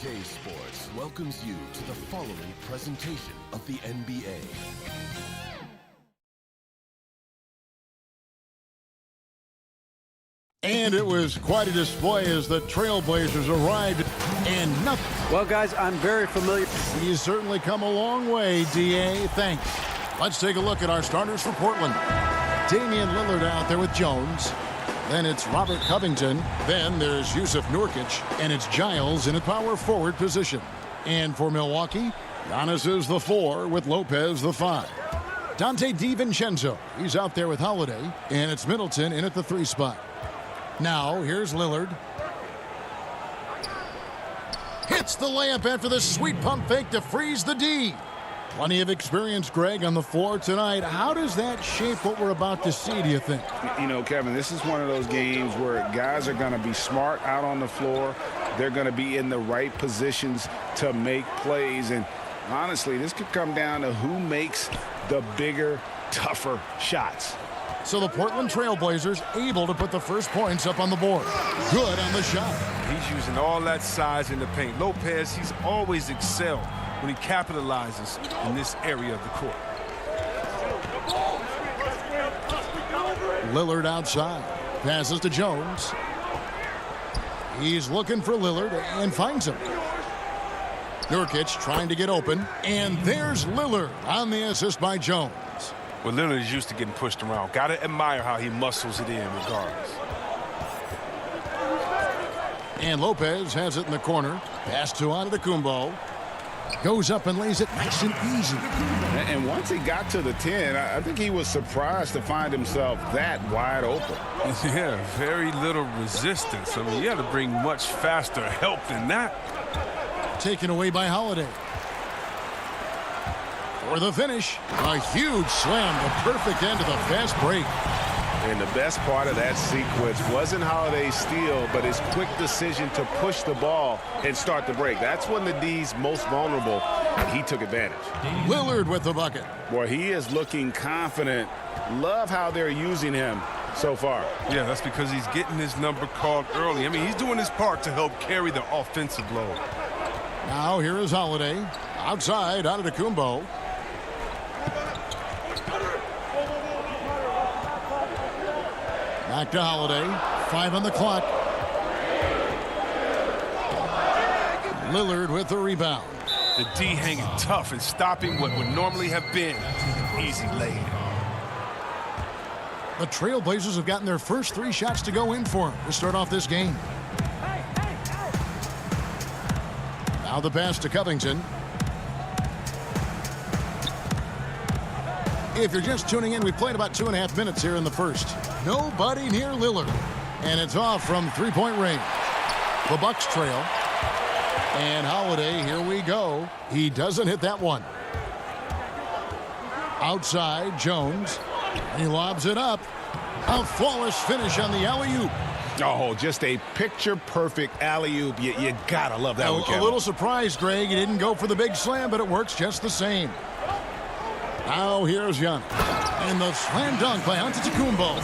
CLA Sports welcomes you to the following presentation of the NBA. And it was quite a display as the Trailblazers arrived, and nothing. Well, guys, I'm very familiar. He's certainly come a long way, D.A. Thanks. Let's take a look at our starters for Portland. Damian Lillard out there with Jones. Then it's Robert Covington. Then there's Yusuf Nurkic. And it's Giles in a power forward position. And for Milwaukee, Giannis is the 4 with Lopez the 5. Dante DiVincenzo, he's out there with Holiday. And it's Middleton in at the 3 spot. Now, here's Lillard. Hits the layup after the sweet pump fake to freeze the D. Plenty of experience, Greg, on the floor tonight. How does that shape what we're about to see, do you think? You know, Kevin, this is one of those games where guys are going to be smart out on the floor. They're going to be in the right positions to make plays. And honestly, this could come down to who makes the bigger, tougher shots. So the Portland Trailblazers able to put the first points up on the board. Good on the shot. He's using all that size in the paint. Lopez, he's always excelled when he capitalizes in this area of the court. Lillard outside. Passes to Jones. He's looking for Lillard and finds him. Nurkic trying to get open. And there's Lillard on the assist by Jones. Well, Lillard is used to getting pushed around. Got to admire how he muscles it in regardless. And Lopez has it in the corner. Pass to Antetokounmpo. Goes up and lays it nice and easy. And once he got to the 10, I think he was surprised to find himself that wide open. Yeah, very little resistance. I mean, you had to bring much faster help than that. Taken away by Holiday. For the finish, a huge slam, the perfect end of the fast break. And the best part of that sequence wasn't Holiday's steal, but his quick decision to push the ball and start the break. That's when the D's most vulnerable, and he took advantage. Lillard with the bucket. Boy, he is looking confident. Love how they're using him so far. Yeah, that's because he's getting his number called early. I mean, he's doing his part to help carry the offensive load. Now here is Holiday. Outside, Antetokounmpo. Back to Holiday. 5 on the clock. Lillard with the rebound. The D hanging tough and stopping what would normally have been an easy lay. The Trailblazers have gotten their first 3 shots to go in for them to start off this game. Now the pass to Covington. If you're just tuning in, we played about 2.5 minutes here in the first. Nobody near Lillard. And it's off from 3-point range. The Bucks trail. And Holiday, here we go. He doesn't hit that one. Outside, Jones. He lobs it up. A flawless finish on the alley-oop. Oh, just a picture-perfect alley-oop. You gotta love that one, Kevin. A little surprised, Greg. He didn't go for the big slam, but it works just the same. Now here's Giannis. And the slam dunk by Antetokounmpo.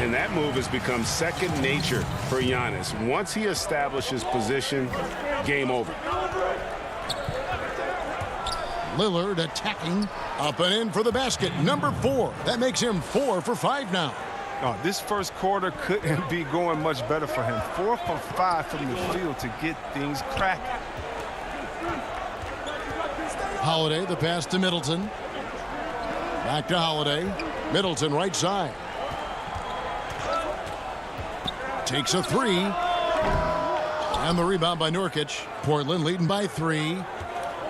And that move has become second nature for Giannis. Once he establishes position, game over. Lillard attacking. Up and in for the basket. Number 4. That makes him 4 for 5 now. Oh, this first quarter couldn't be going much better for him. 4 for 5 from the field to get things cracking. Holiday, the pass to Middleton. Back to Holiday. Middleton right side. Takes a 3. And the rebound by Nurkic. Portland leading by 3.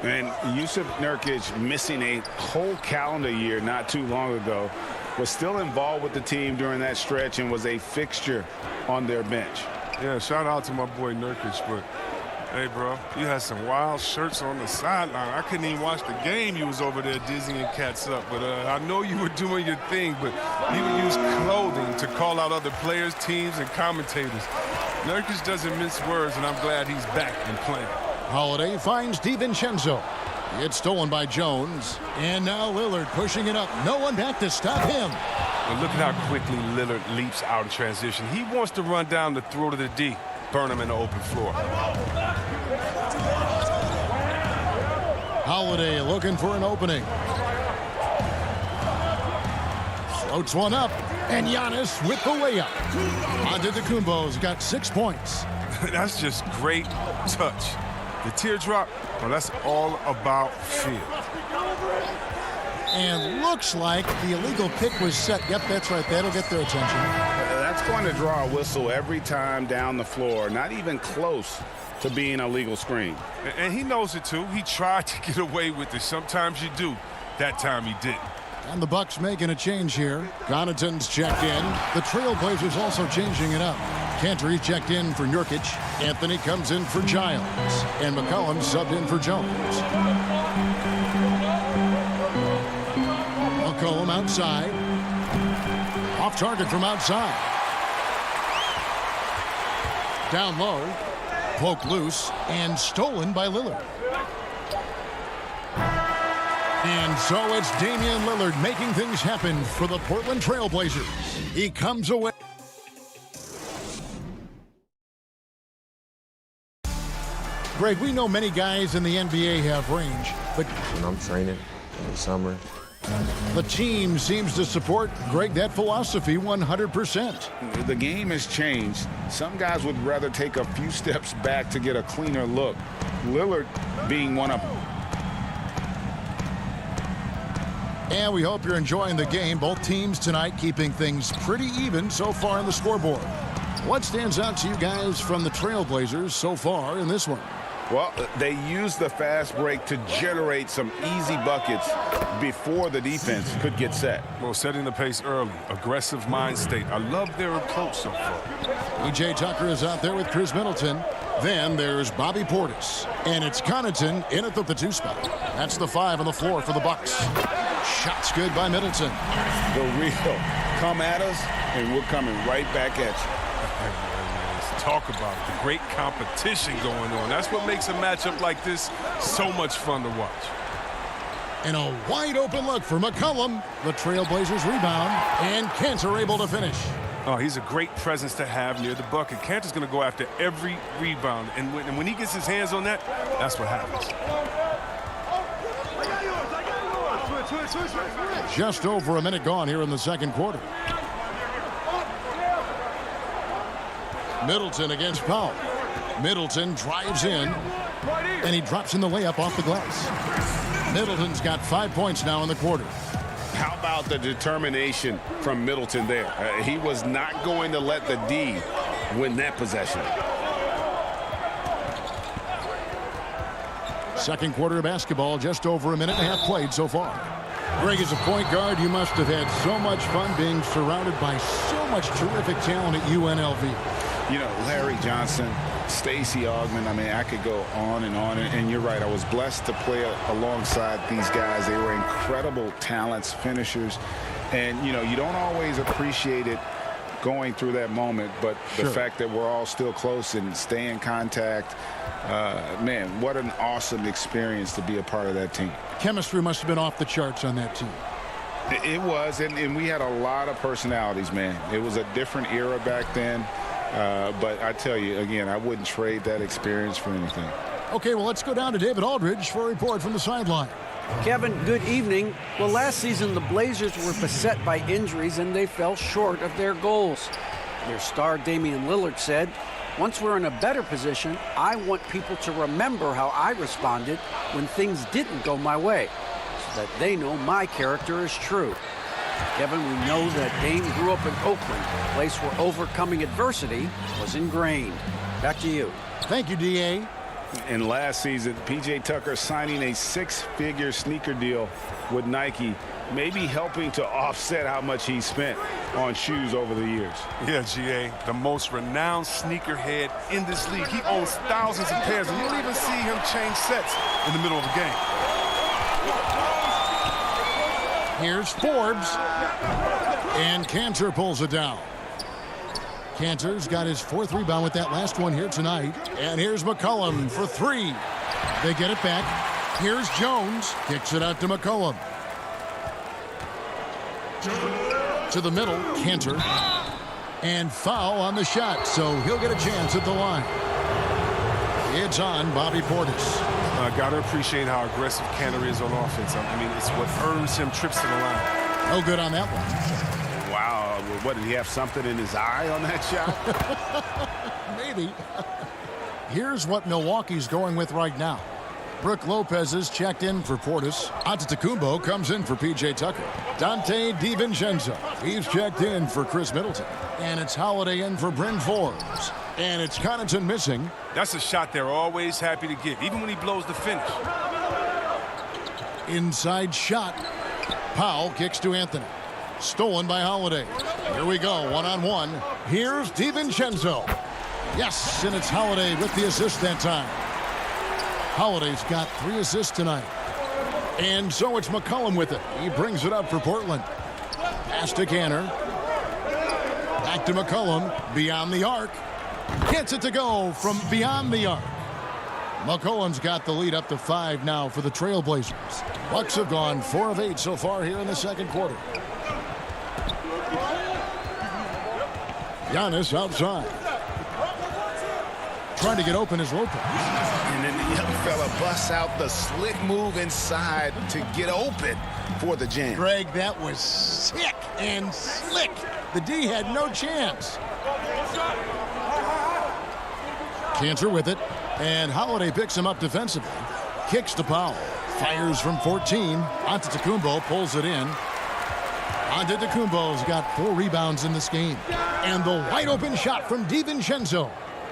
And Yusuf Nurkic, missing a whole calendar year not too long ago, was still involved with the team during that stretch and was a fixture on their bench. Yeah, shout out to my boy Nurkic, but hey, bro, you had some wild shirts on the sideline. I couldn't even watch the game. You was over there dizzying cats up. But I know you were doing your thing, but you would use clothing to call out other players, teams, and commentators. Nurkic doesn't mince words, and I'm glad he's back and playing. Holiday finds DiVincenzo. It's stolen by Jones. And now Lillard pushing it up. No one back to stop him. But look at how quickly Lillard leaps out of transition. He wants to run down the throat of the D. Burn him in the open floor. Holiday looking for an opening. Floats one up, and Giannis with the layup. Antetokounmpo's got 6 points. That's just great touch. The teardrop, well, that's all about feel. And looks like the illegal pick was set. Yep, that's right. That'll get their attention. That's going to draw a whistle every time down the floor. Not even close to being a legal screen. And he knows it, too. He tried to get away with it. Sometimes you do. That time he didn't. And the Bucks making a change here. Connaughton's checked in. The Trailblazers also changing it up. Cantor checked in for Nurkic. Anthony comes in for Giles. And McCollum subbed in for Jones. McCollum outside. Off target from outside. Down low. Poke loose. And stolen by Lillard. And so it's Damian Lillard making things happen for the Portland Trailblazers. He comes away. Greg, we know many guys in the NBA have range, but when I'm training in the summer, the team seems to support, Greg, that philosophy 100%. The game has changed. Some guys would rather take a few steps back to get a cleaner look. Lillard being one of them. And we hope you're enjoying the game. Both teams tonight keeping things pretty even so far on the scoreboard. What stands out to you guys from the Trailblazers so far in this one? Well, they used the fast break to generate some easy buckets before the defense could get set. Well, setting the pace early, aggressive mind state. I love their approach so far. E.J. Tucker is out there with Chris Middleton. Then there's Bobby Portis. And it's Connaughton in at the 2 spot. That's the 5 on the floor for the Bucks. Shots good by Middleton. The real come at us, and we're coming right back at you. Talk about it. The great competition going on. That's what makes a matchup like this so much fun to watch. And a wide open look for McCollum. The Trailblazers rebound, and Cantor able to finish. Oh, he's a great presence to have near the bucket. Cantor's going to go after every rebound, and when he gets his hands on that, that's what happens. Just over a minute gone here in the second quarter. Middleton against Powell. Middleton drives in, and he drops in the layup off the glass. Middleton's got 5 points now in the quarter. How about the determination from Middleton there? He was not going to let the D win that possession. Second quarter of basketball, just over a minute and a half played so far. Greg, as a point guard, you must have had so much fun being surrounded by so much terrific talent at UNLV. You know, Larry Johnson, Stacey Augmon, I mean, I could go on. And you're right, I was blessed to play alongside these guys. They were incredible talents, finishers. And, you know, you don't always appreciate it going through that moment, but the fact that we're all still close and stay in contact, man, what an awesome experience to be a part of that team. Chemistry must have been off the charts on that team. It was, and we had a lot of personalities, man. It was a different era back then. But I tell you, again, I wouldn't trade that experience for anything. Okay, well, let's go down to David Aldridge for a report from the sideline. Kevin, good evening. Well, last season, the Blazers were beset by injuries, and they fell short of their goals. Their star, Damian Lillard, said, "Once we're in a better position, I want people to remember how I responded when things didn't go my way, so that they know my character is true." Kevin, we know that Dame grew up in Oakland, a place where overcoming adversity was ingrained. Back to you. Thank you, D.A. And last season, P.J. Tucker signing a 6-figure sneaker deal with Nike, maybe helping to offset how much he spent on shoes over the years. Yeah, G.A., the most renowned sneakerhead in this league. He owns thousands of pairs, and you don't even see him change sets in the middle of a game. Here's Forbes, and Cantor pulls it down. Cantor's got his 4th rebound with that last one here tonight. And here's McCollum for 3. They get it back. Here's Jones, kicks it out to McCollum. To the middle, Cantor. And foul on the shot, so he'll get a chance at the line. It's on Bobby Portis. got to appreciate how aggressive Cantor is on offense. I mean, it's what earns him trips to the line. No good on that one. Wow, what, did he have something in his eye on that shot? Maybe. Here's what Milwaukee's going with right now. Brooke Lopez is checked in for Portis. Antetokounmpo comes in for P.J. Tucker. Dante DiVincenzo, he's checked in for Chris Middleton. And it's Holiday in for Bryn Forbes. And it's Connaughton missing. That's a shot they're always happy to get, even when he blows the finish. Inside shot. Powell kicks to Anthony. Stolen by Holiday. Here we go, one-on-one. Here's DiVincenzo. Yes, and it's Holiday with the assist that time. Holiday's got 3 assists tonight. And so it's McCollum with it. He brings it up for Portland. Pass to Cantor. Back to McCollum. Beyond the arc. Gets it to go from beyond the arc. McCollum's got the lead up to 5 now for the Trailblazers. Bucks have gone 4 of 8 so far here in the second quarter. Giannis outside. Trying to get open is Lopez. And then the young fella busts out the slick move inside to get open for the jam. Greg, that was sick and slick. The D had no chance. Cantor with it, and Holiday picks him up defensively. Kicks to Powell. Fires from 14. Antetokounmpo pulls it in. Antetokounmpo's got 4 rebounds in this game. And the wide open shot from DiVincenzo.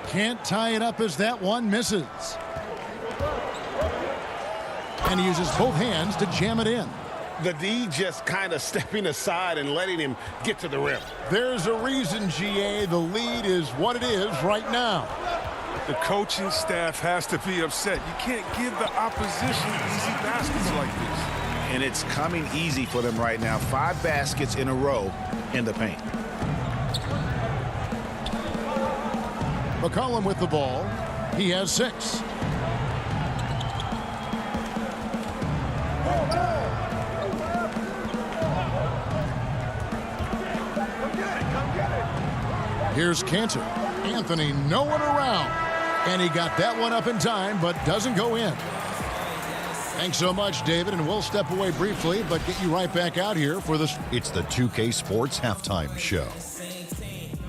Can't tie it up as that one misses. And he uses both hands to jam it in. The D just kind of stepping aside and letting him get to the rim. There's a reason, GA, the lead is what it is right now. The coaching staff has to be upset. You can't give the opposition easy baskets like this. And it's coming easy for them right now. 5 baskets in a row in the paint. McCollum with the ball. He has 6. Here's Cantor. Anthony, no one around. And he got that one up in time, but doesn't go in. Thanks so much, David, and we'll step away briefly, but get you right back out here for this. It's the 2K Sports Halftime Show.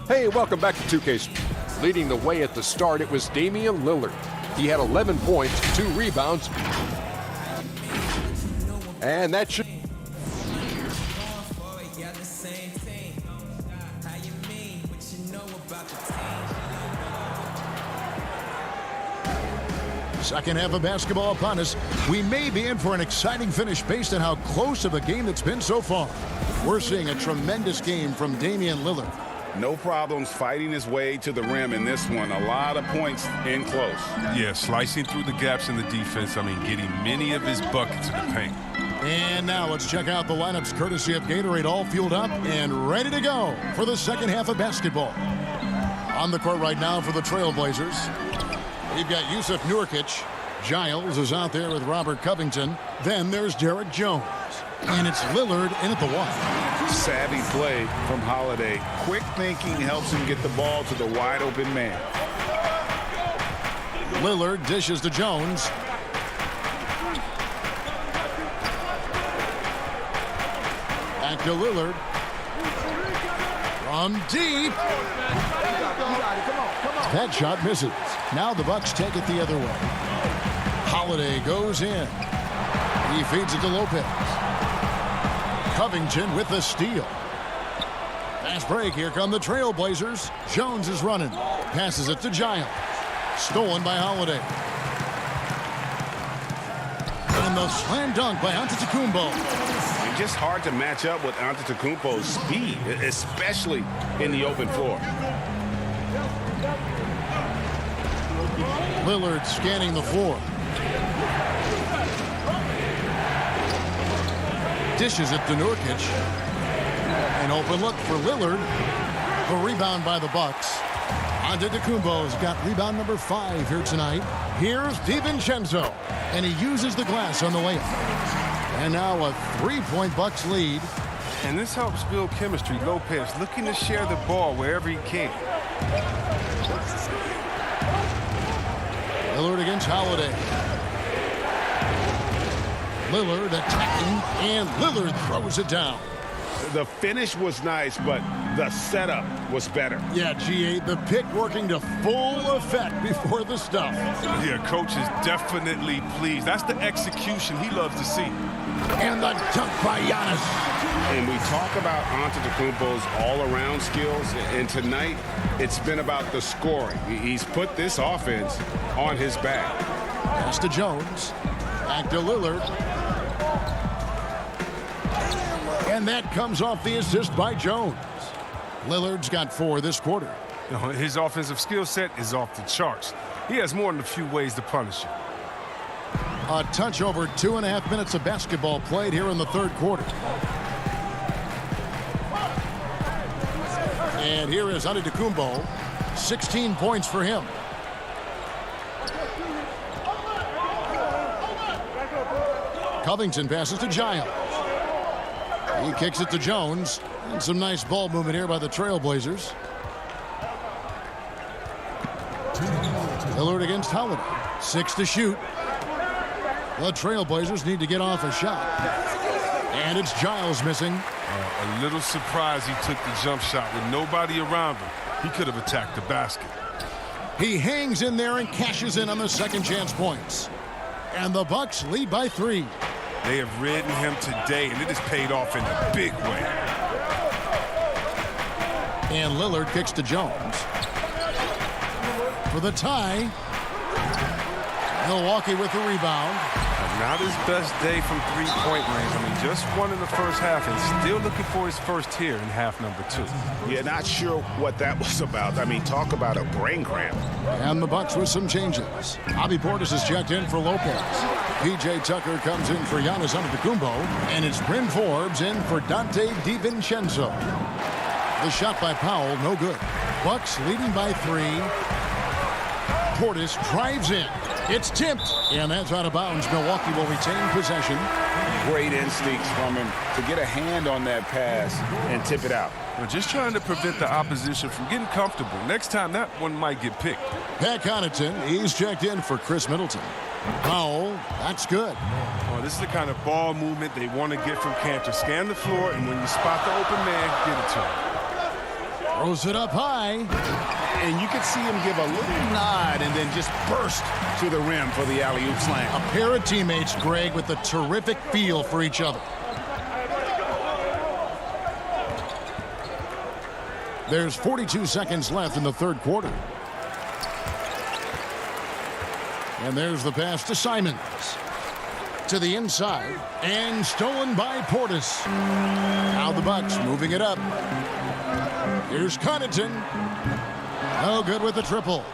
Hey, welcome back to 2K Sports. Leading the way at the start, it was Damian Lillard. He had 11 points, 2 rebounds. And that should... Second half of basketball upon us. We may be in for an exciting finish based on how close of a game it's been so far. We're seeing a tremendous game from Damian Lillard. No problems fighting his way to the rim in this one. A lot of points in close. Yeah, slicing through the gaps in the defense. I mean, getting many of his buckets in the paint. And now let's check out the lineups courtesy of Gatorade, all fueled up and ready to go for the second half of basketball. On the court right now for the Trailblazers, we've got Yusuf Nurkic. Giles is out there with Robert Covington. Then there's Derek Jones. And it's Lillard in at the 1. Savvy play from Holiday. Quick thinking helps him get the ball to the wide open man. Lillard dishes to Jones. Back to Lillard. From deep. That shot misses. Now the Bucks take it the other way. Holiday goes in. He feeds it to Lopez. Covington with the steal. Fast break. Here come the Trailblazers. Jones is running. Passes it to Giles. Stolen by Holiday. And the slam dunk by Antetokounmpo. It's just hard to match up with Antetokounmpo's speed, especially in the open floor. Lillard scanning the floor. Dishes it to Nurkic. An open look for Lillard. The rebound by the Bucks. Antetokounmpo's got rebound number 5 here tonight. Here's DiVincenzo. And he uses the glass on the layup. And now a 3-point Bucks lead. And this helps build chemistry. Lopez looking to share the ball wherever he can. Lillard against Holiday. Lillard attacking, and Lillard throws it down. The finish was nice, but the setup was better. Yeah, GA, the pick working to full effect before the stuff. Yeah, coach is definitely pleased. That's the execution he loves to see. And the dunk by Giannis. And we talk about Antetokounmpo's all-around skills, and tonight it's been about the scoring. He's put this offense on his back. Pass to Jones. Back to Lillard. And that comes off the assist by Jones. Lillard's got 4 this quarter. His offensive skill set is off the charts. He has more than a few ways to punish you. A touch over 2.5 minutes of basketball played here in the third quarter. And here is Antetokounmpo. 16 points for him. Covington passes to Giles. He kicks it to Jones. And some nice ball movement here by the Trailblazers. Lillard against Holiday. 6 to shoot. The Trailblazers need to get off a shot. And it's Giles missing. A little surprised he took the jump shot with nobody around him. He could have attacked the basket. He hangs in there and cashes in on the second chance points. And the Bucks lead by 3. They have ridden him today, and it has paid off in a big way. And Lillard kicks to Jones. For the tie. Milwaukee with the rebound. Not his best day from three-point range. I mean, just won in the first half and still looking for his first here in half number 2. Yeah, not sure what that was about. I mean, talk about a brain cramp. And the Bucks with some changes. Bobby Portis is checked in for Lopez. P.J. Tucker comes in for Giannis Antetokounmpo. And it's Bryn Forbes in for Dante DiVincenzo. The shot by Powell, no good. Bucks leading by 3. Portis drives in. It's tipped, and that's out of bounds. Milwaukee will retain possession. Great instincts from him to get a hand on that pass and tip it out. We're just trying to prevent the opposition from getting comfortable. Next time, that one might get picked. Pat Connaughton, he's checked in for Chris Middleton. Powell, that's good. Well, this is the kind of ball movement they want to get from Cantor. Scan the floor, and when you spot the open man, get it to him. Throws it up high. And you can see him give a little nod and then just burst to the rim for the alley-oop slam. A pair of teammates, Greg, with a terrific feel for each other. There's 42 seconds left in the third quarter. And there's the pass to Simons. To the inside. And stolen by Portis. Now the Bucks moving it up. Here's Connaughton. No good with the triple.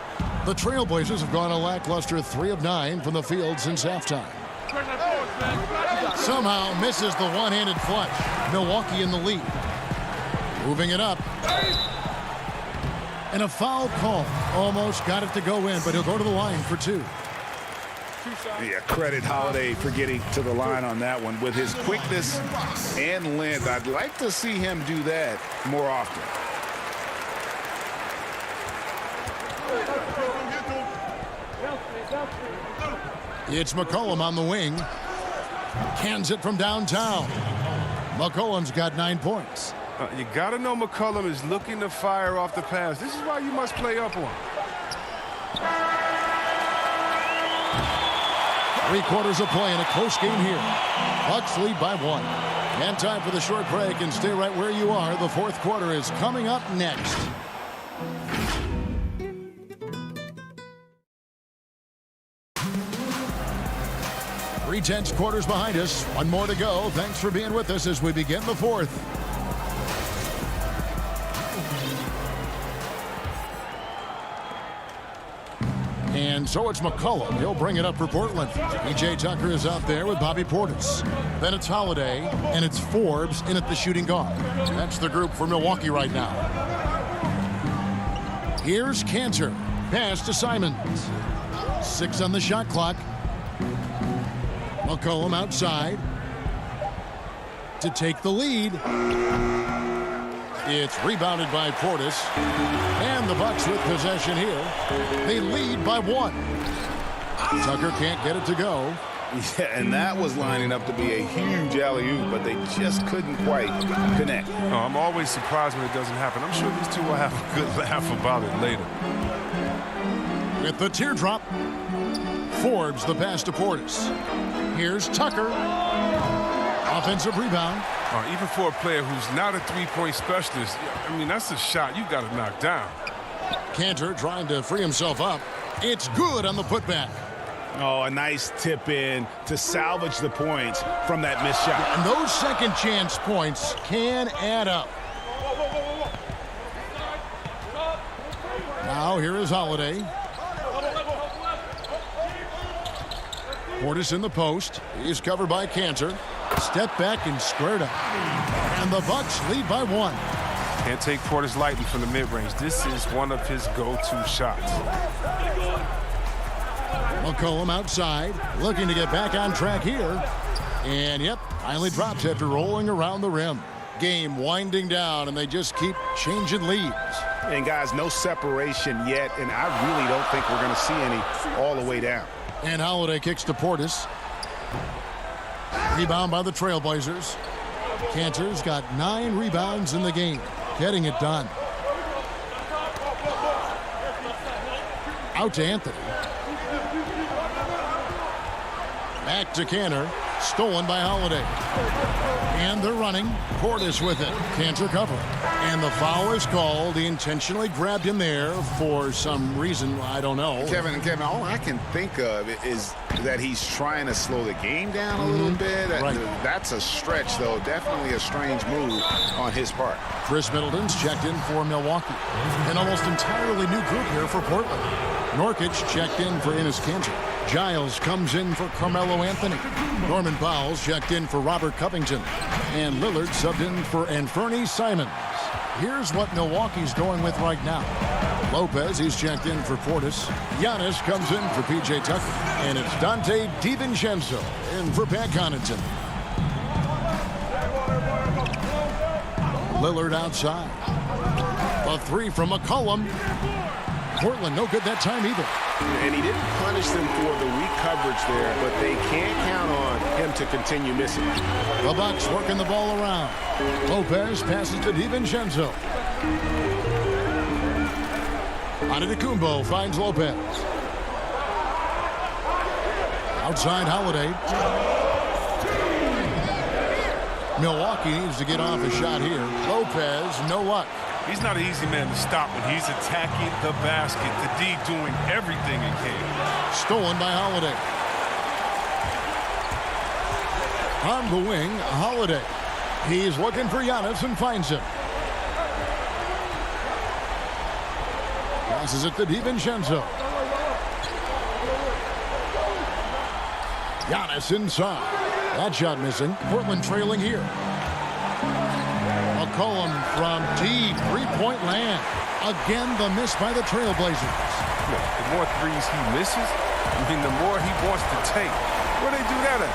The Trailblazers have gone a lackluster 3 of 9 from the field since halftime. Somehow misses the one-handed flush. Milwaukee in the lead. Moving it up. And a foul call. Almost got it to go in, but he'll go to the line for 2. Yeah, credit Holiday for getting to the line on that one. With his quickness and length, I'd like to see him do that more often. It's McCollum on the wing. Cans it from downtown. McCollum's got 9 points. You got to know McCollum is looking to fire off the pass. This is why you must play up on him. 3 quarters of play in a close game here. Bucks lead by 1. And time for the short break, and stay right where you are. The fourth quarter is coming up next. 3 tense quarters behind us. 1 more to go. Thanks for being with us as we begin the fourth. And so it's McCollum. He'll bring it up for Portland. P.J. Tucker is out there with Bobby Portis. Then it's Holiday, and it's Forbes in at the shooting guard. That's the group for Milwaukee right now. Here's Cantor. Pass to Simons. 6 on the shot clock. McCollum outside to take the lead. It's rebounded by Portis. And the Bucks with possession here. They lead by 1. Tucker can't get it to go. Yeah, and that was lining up to be a huge alley-oop, but they just couldn't quite connect. No, I'm always surprised when it doesn't happen. I'm sure these two will have a good laugh about it later. With the teardrop, Forbes the pass to Portis. Here's Tucker. Offensive rebound. Even for a player who's not a three-point specialist, I mean, that's a shot you got to knock down. Cantor trying to free himself up. It's good on the putback. Oh, a nice tip in to salvage the points from that missed shot. And those second chance points can add up. Now here is Holiday. Portis in the post. He's covered by Cantor. Step back and squared up. And the Bucks lead by 1. Can't take Portis lightly from the mid-range. This is one of his go-to shots. McCollum outside, looking to get back on track here. And, yep, finally drops after rolling around the rim. Game winding down, and they just keep changing leads. And, guys, no separation yet, and I really don't think we're going to see any all the way down. And Holiday kicks to Portis. Rebound by the Trailblazers. Cantor's got 9 rebounds in the game, getting it done. Out to Anthony. Back to Cantor. Stolen by Holiday. And they're running. Portis with it. Cantor cover. And the foul is called. He intentionally grabbed him there for some reason. I don't know. Kevin, all I can think of is that he's trying to slow the game down a little bit. Right. That's a stretch, though. Definitely a strange move on his part. Chris Middleton's checked in for Milwaukee. An almost entirely new group here for Portland. Norkic checked in for Enes Kanter. Giles comes in for Carmelo Anthony. Norman Powell's checked in for Robert Covington. And Lillard subbed in for Anthony Simons. Here's what Milwaukee's going with right now. Lopez, he's checked in for Portis. Giannis comes in for P.J. Tucker. And it's Dante DiVincenzo in for Pat Connaughton. Lillard outside. A 3 from McCollum. Portland no good that time either. And he didn't punish them for the weak coverage there, but they can't count on him to continue missing. The Bucks working the ball around. Lopez passes to DiVincenzo. Antetokounmpo finds Lopez. Outside Holiday. Milwaukee needs to get off a shot here. Lopez, no luck. He's not an easy man to stop when he's attacking the basket. The D doing everything it can. Stolen by Holiday. On the wing, Holiday. He's looking for Giannis and finds him. Passes it to DiVincenzo. Giannis inside. That shot missing. Portland trailing here. McCollum from deep three-point land. Again, the miss by the Trailblazers. The more threes he misses, the more he wants to take. Where they do that at?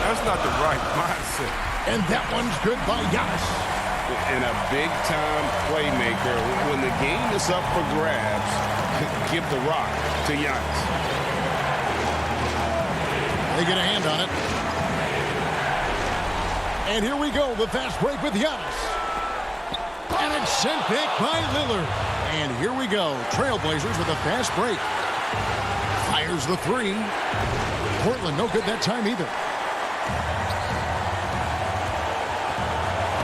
That's not the right mindset. And that one's good by Giannis. And a big-time playmaker. When the game is up for grabs, give the rock to Giannis. They get a hand on it. And here we go, the fast break with Giannis. And it's sent back by Lillard. And here we go, Trailblazers with a fast break. Fires the 3. Portland no good that time either.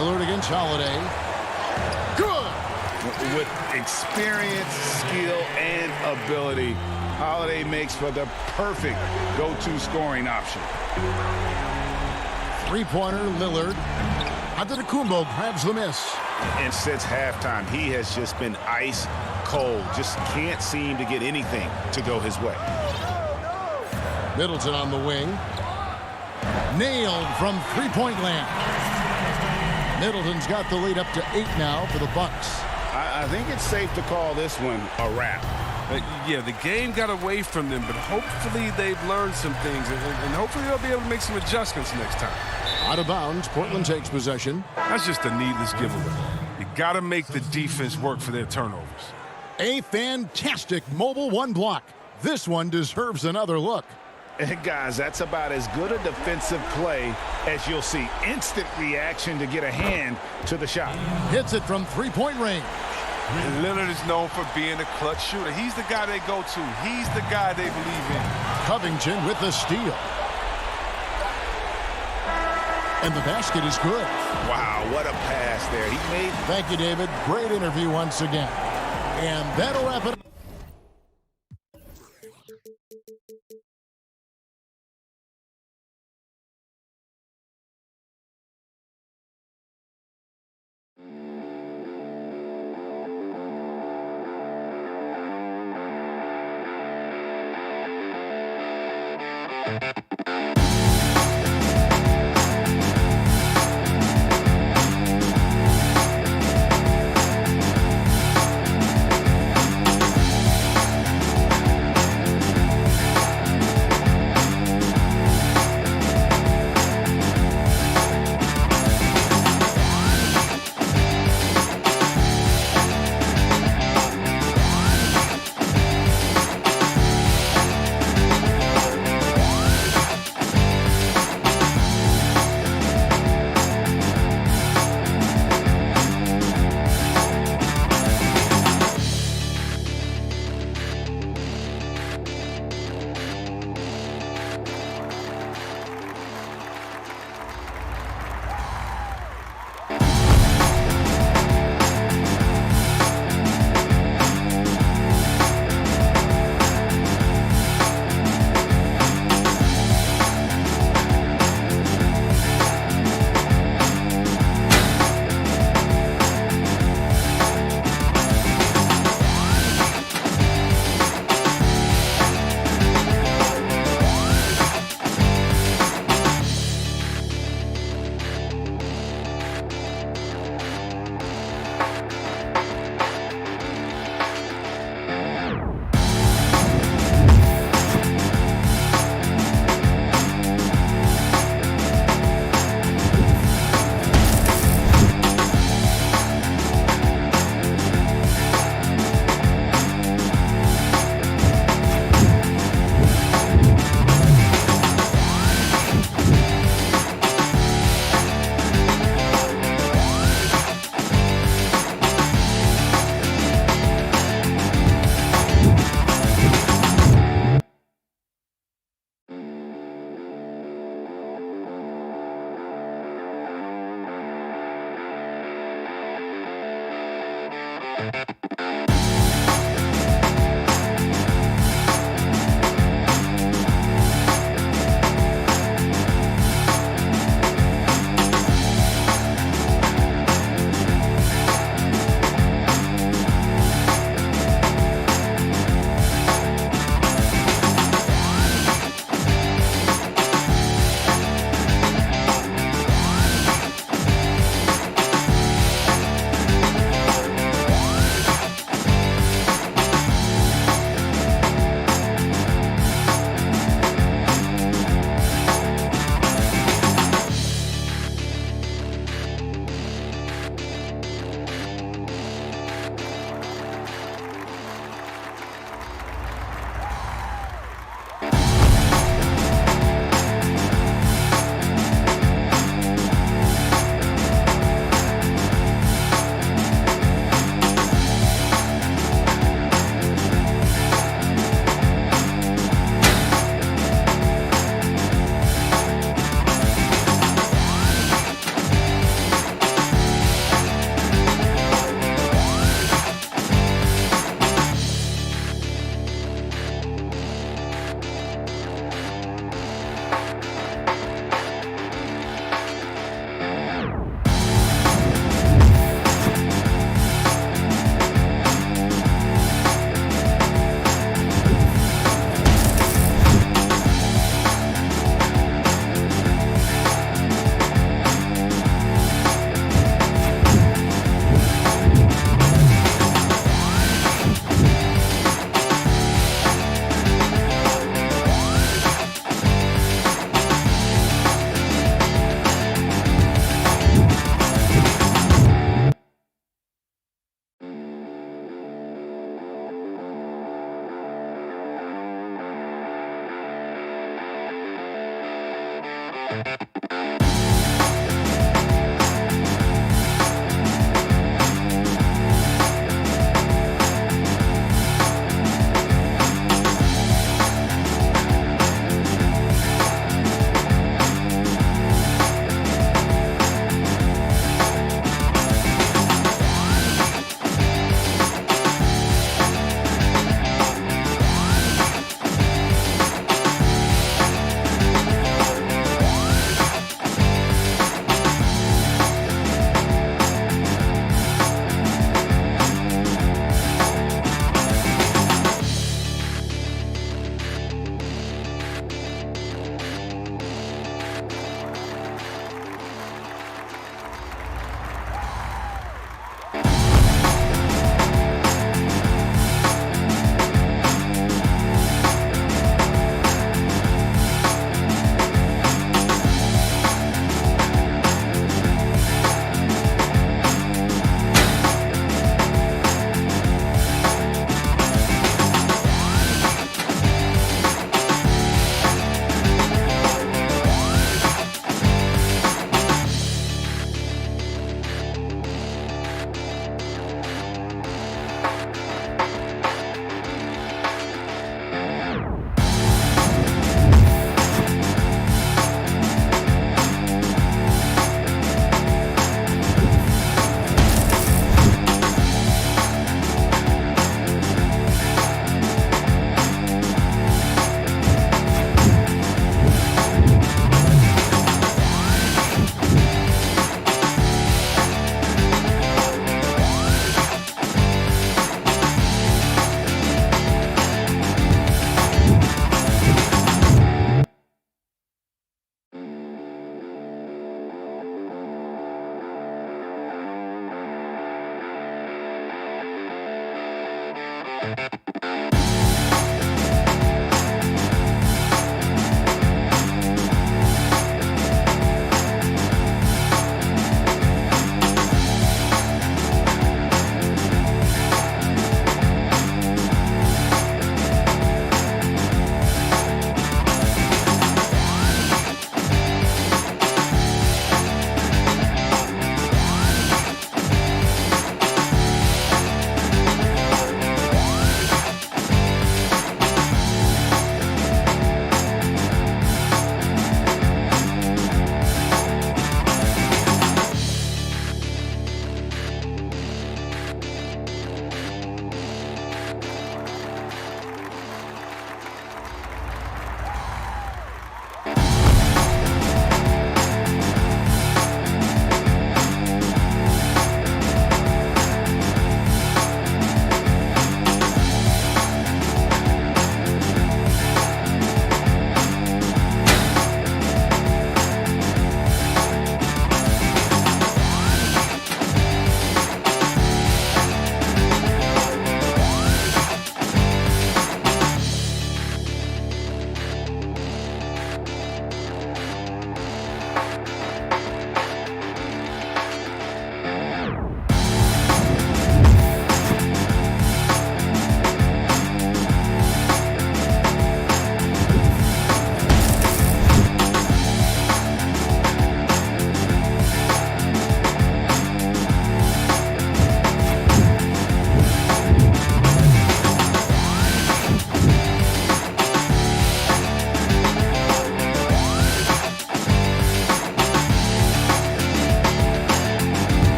Lillard against Holiday. Good! With experience, skill, and ability, Holiday makes for the perfect go-to scoring option. Three-pointer, Lillard. Antetokounmpo grabs the miss. And since halftime, he has just been ice cold. Just can't seem to get anything to go his way. Middleton on the wing. Nailed from three-point land. Middleton's got the lead up to 8 now for the Bucks. I think it's safe to call this one a wrap. Yeah, the game got away from them, but hopefully they've learned some things, and hopefully they'll be able to make some adjustments next time. Out of bounds, Portland takes possession. That's just a needless giveaway. You got to make the defense work for their turnovers. A fantastic mobile 1 block. This one deserves another look. And guys, that's about as good a defensive play as you'll see. Instant reaction to get a hand to the shot. Hits it from three-point range. Lillard is known for being a clutch shooter. He's the guy they go to. He's the guy they believe in. Covington with the steal. And the basket is good. Wow, what a pass there. He made. Thank you, David. Great interview once again. And that'll wrap it up.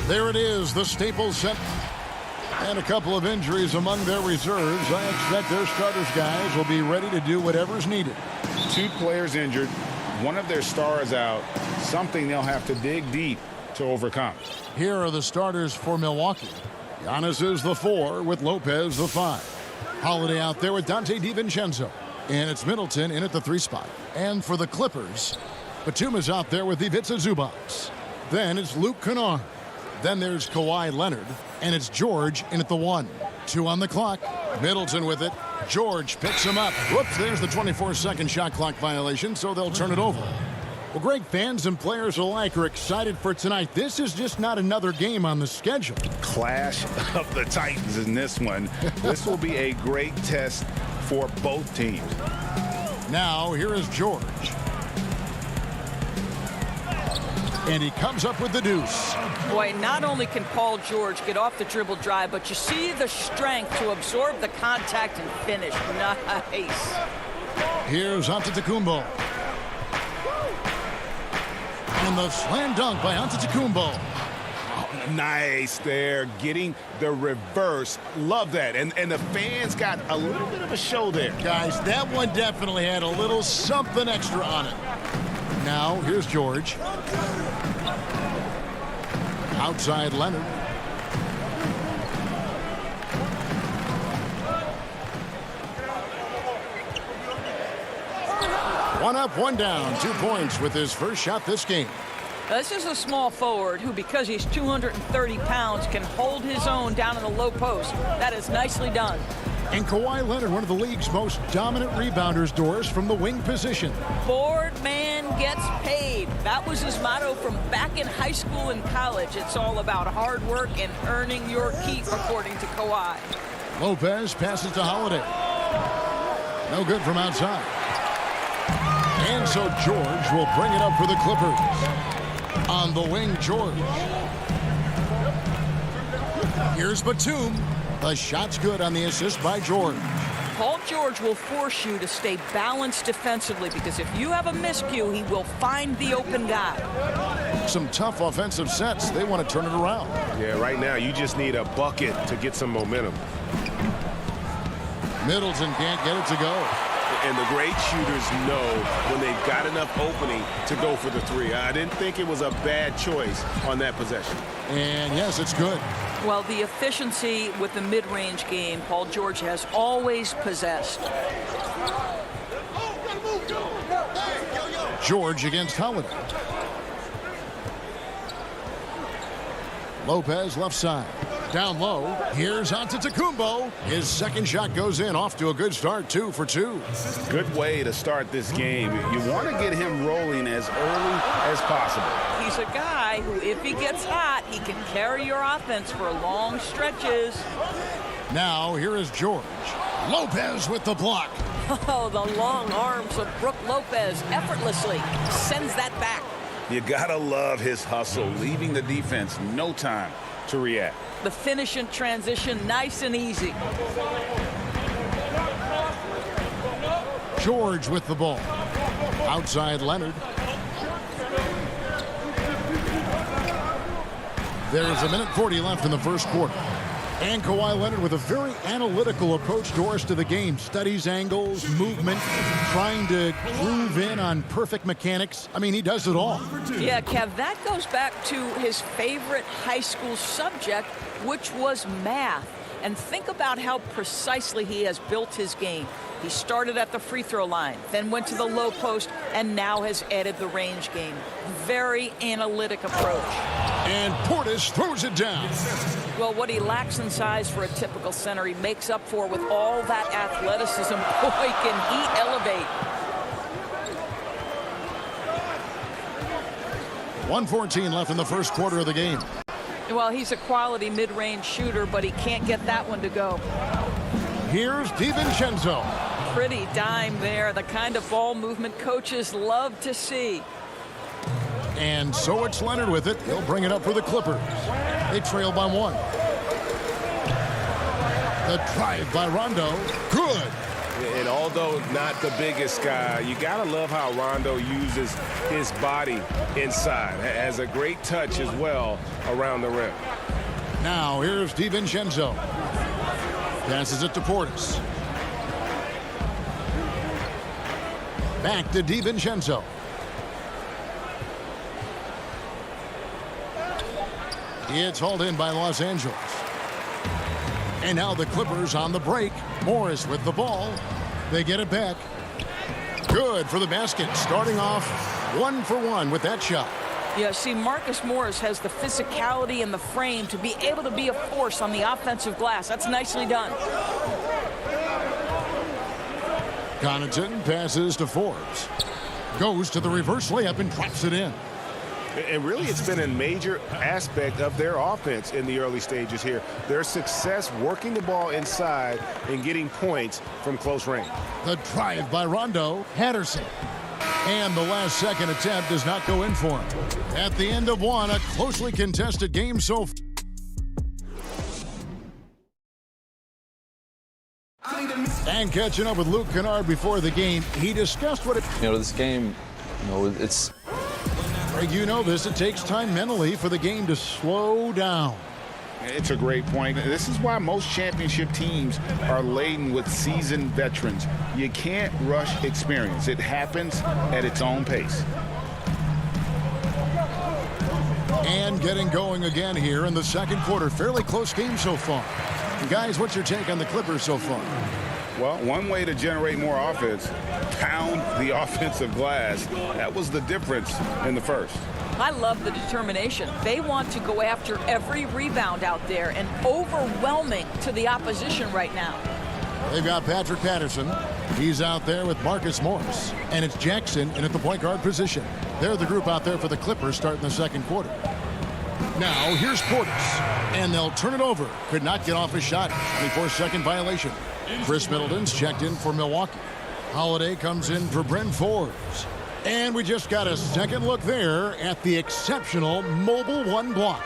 There it is, the Staples Center. And a couple of injuries among their reserves. I expect their starters guys will be ready to do whatever's needed. 2 players injured, one of their stars out, something they'll have to dig deep to overcome. Here are the starters for Milwaukee. Giannis is the 4 with Lopez the 5. Holiday out there with Dante DiVincenzo. And it's Middleton in at the 3 spot. And for the Clippers, Batum's out there with Ivica Zubac. Then it's Luke Kennard. Then there's Kawhi Leonard, and it's George in at the 1. 2 on the clock. Middleton with it. George picks him up. Whoops, there's the 24-second shot clock violation, so they'll turn it over. Well, Greg, fans and players alike are excited for tonight. This is just not another game on the schedule. Clash of the Titans in this one. This will be a great test for both teams. Now, here is George. And he comes up with the deuce. Boy, not only can Paul George get off the dribble drive, but you see the strength to absorb the contact and finish. Nice. Here's Antetokounmpo. And the slam dunk by Antetokounmpo. Oh, nice there, getting the reverse. Love that. And the fans got a little bit of a show there. Guys, that one definitely had a little something extra on it. Now, here's George. Outside Leonard. One up, one down. 2 points with his first shot this game. This is a small forward who, because he's 230 pounds, can hold his own down in the low post. That is nicely done. And Kawhi Leonard, one of the league's most dominant rebounders, Doris, from the wing position. Board man gets paid. That was his motto from back in high school and college. It's all about hard work and earning your keep, according to Kawhi. Lopez passes to Holiday. No good from outside. And so George will bring it up for the Clippers. On the wing, George. Here's Batum. The shot's good on the assist by George. Paul George will force you to stay balanced defensively, because if you have a miscue, he will find the open guy. Some tough offensive sets. They want to turn it around. Yeah, right now you just need a bucket to get some momentum. Middleton can't get it to go. And the great shooters know when they've got enough opening to go for the three. I didn't think it was a bad choice on that possession. And yes, it's good. Well, the efficiency with the mid-range game, Paul George has always possessed. George against Holiday. Lopez left side. Down low. Here's Antetokounmpo. His second shot goes in. Off to a good start. 2 for 2. Good way to start this game. You want to get him rolling as early as possible. He's a guy who, if he gets hot, he can carry your offense for long stretches. Now, here is George. Lopez with the block. Oh, the long arms of Brook Lopez effortlessly sends that back. You gotta love his hustle, leaving the defense no time to react. The finish in transition, nice and easy. George with the ball. Outside Leonard. There's a minute 40 left in the first quarter. And Kawhi Leonard with a very analytical approach, Doris, to the game. Studies angles, movement, trying to groove in on perfect mechanics. I mean, he does it all. Yeah, Kev, that goes back to his favorite high school subject, which was math. And think about how precisely he has built his game. He started at the free throw line, then went to the low post, and now has added the range game. Very analytic approach. And Portis throws it down. Well, what he lacks in size for a typical center, he makes up for with all that athleticism. Boy, can he elevate. 1:14 left in the first quarter of the game. Well, he's a quality mid-range shooter, but he can't get that one to go. Here's DiVincenzo. Pretty dime there, the kind of ball movement coaches love to see. And so it's Leonard with it. He'll bring it up for the Clippers. They trail by 1. The drive by Rondo. Good. And although not the biggest guy, you got to love how Rondo uses his body inside. Has a great touch as well around the rim. Now here's DiVincenzo. Passes it to Portis. Back to DiVincenzo. It's hauled in by Los Angeles. And now the Clippers on the break. Morris with the ball. They get it back. Good for the basket. Starting off 1 for 1 with that shot. Yeah, see, Marcus Morris has the physicality and the frame to be able to be a force on the offensive glass. That's nicely done. Connaughton passes to Forbes. Goes to the reverse layup and drops it in. And really, it's been a major aspect of their offense in the early stages here. Their success working the ball inside and getting points from close range. The drive by Rondo. Patterson. And the last second attempt does not go in for him. At the end of one, a closely contested game so far. And catching up with Luke Kennard before the game, he discussed what it... This game, it's... Greg, you know this. It takes time mentally for the game to slow down. It's a great point. This is why most championship teams are laden with seasoned veterans. You can't rush experience. It happens at its own pace. And getting going again here in the second quarter. Fairly close game so far. Guys, what's your take on the Clippers so far? Well, one way to generate more offense, pound the offensive glass. That was the difference in the first. I love the determination. They want to go after every rebound out there and overwhelming to the opposition right now. They've got Patrick Patterson. He's out there with Marcus Morris. And it's Jackson in at the point guard position. They're the group out there for the Clippers starting the second quarter. Now, here's Portis. And they'll turn it over. Could not get off a shot. 24-second violation. Chris Middleton's checked in for Milwaukee. Holiday comes in for Bryn Forbes. And we just got a second look there at the exceptional mobile one block.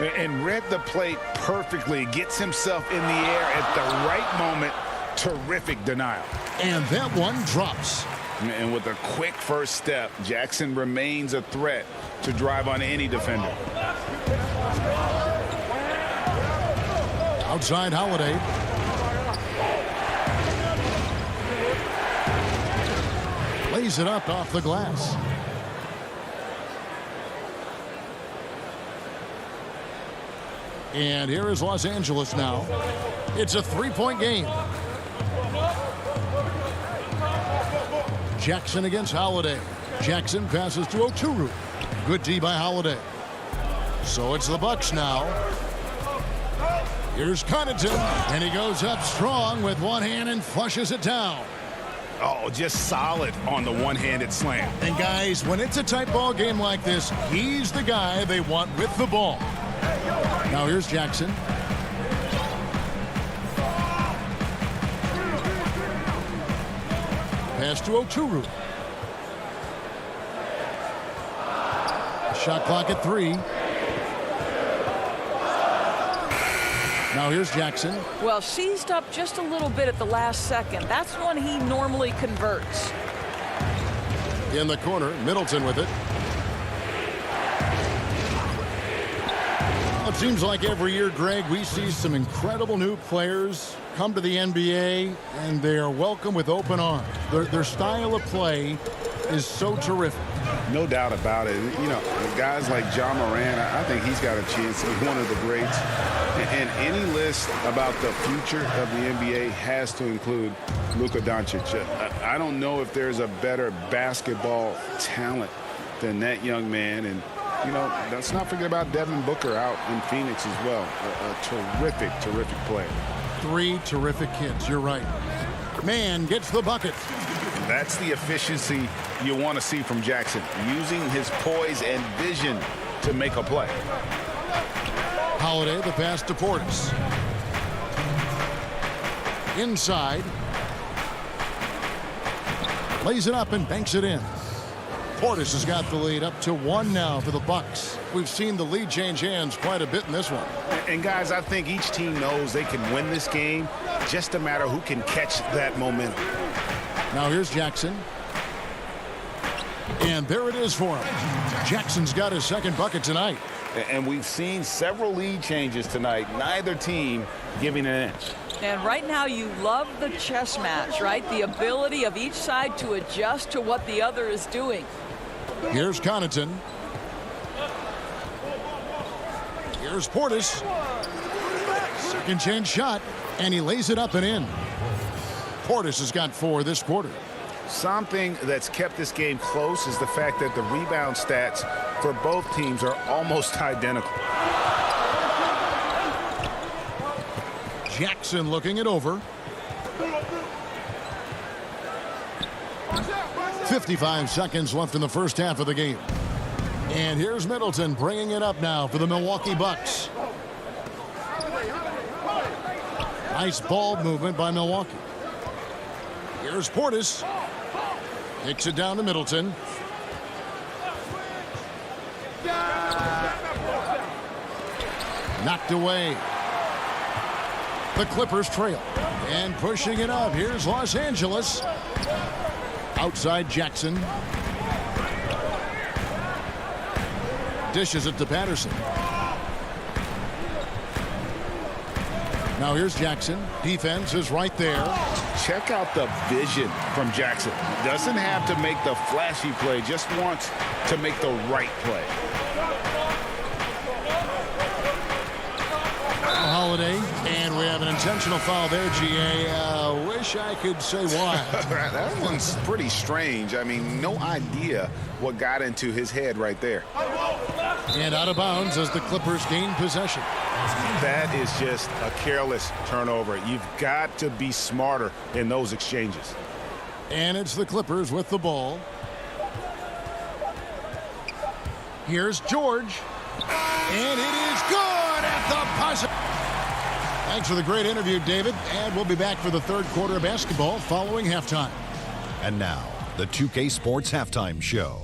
And read the plate perfectly. Gets himself in the air at the right moment. Terrific denial. And that one drops. And with a quick first step, Jackson remains a threat to drive on any defender. Outside Holiday. Lays it up off the glass. And here is Los Angeles now. It's a three-point game. Jackson against Holiday. Jackson passes to Oturu. Good D by Holiday. So it's the Bucks now. Here's Connaughton, and he goes up strong with one hand and flushes it down. Oh, just solid on the one-handed slam. And guys, when it's a tight ball game like this, he's the guy they want with the ball. Now here's Jackson. Pass to Oturu. Shot clock at 3. Now here's Jackson. Well, seized up just a little bit at the last second. That's when he normally converts. In the corner, Middleton with it. It seems like every year, Greg, we see some incredible new players come to the NBA, and they are welcome with open arms. Their style of play is so terrific. No doubt about it. You know, guys like John Moran, I think he's got a chance to be one of the greats. And any list about the future of the NBA has to include Luka Doncic. I don't know if there's a better basketball talent than that young man. And, you know, let's not forget about Devin Booker out in Phoenix as well. A terrific, terrific player. 3 terrific kids. You're right. Man gets the bucket. That's the efficiency you want to see from Jackson, using his poise and vision to make a play. Holiday, the pass to Portis. Inside. Lays it up and banks it in. Portis has got the lead up to 1 now for the Bucks. We've seen the lead change hands quite a bit in this one. And guys, I think each team knows they can win this game. Just a matter who can catch that momentum. Now here's Jackson. And there it is for him. Jackson's got his second bucket tonight. And we've seen several lead changes tonight. Neither team giving an inch. And right now you love the chess match, right? The ability of each side to adjust to what the other is doing. Here's Connaughton. Here's Portis. Second chance shot. And he lays it up and in. Portis has got 4 this quarter. Something that's kept this game close is the fact that the rebound stats for both teams are almost identical. Jackson looking it over. 55 seconds left in the first half of the game. And here's Middleton bringing it up now for the Milwaukee Bucks. Nice ball movement by Milwaukee. Here's Portis. Kicks it down to Middleton. Knocked away. The Clippers trail. And pushing it up. Here's Los Angeles. Outside Jackson. Dishes it to Patterson. Now here's Jackson. Defense is right there. Check out the vision from Jackson. Doesn't have to make the flashy play, just wants to make the right play. Holiday, and we have an intentional foul there, GA. Wish I could say why. That one's pretty strange. I mean, no idea what got into his head right there. And out of bounds as the Clippers gain possession. That is just a careless turnover. You've got to be smarter in those exchanges. And it's the Clippers with the ball. Here's George. And it is good at the buzzer. Thanks for the great interview, David. And we'll be back for the third quarter of basketball following halftime. And now, the 2K Sports Halftime Show.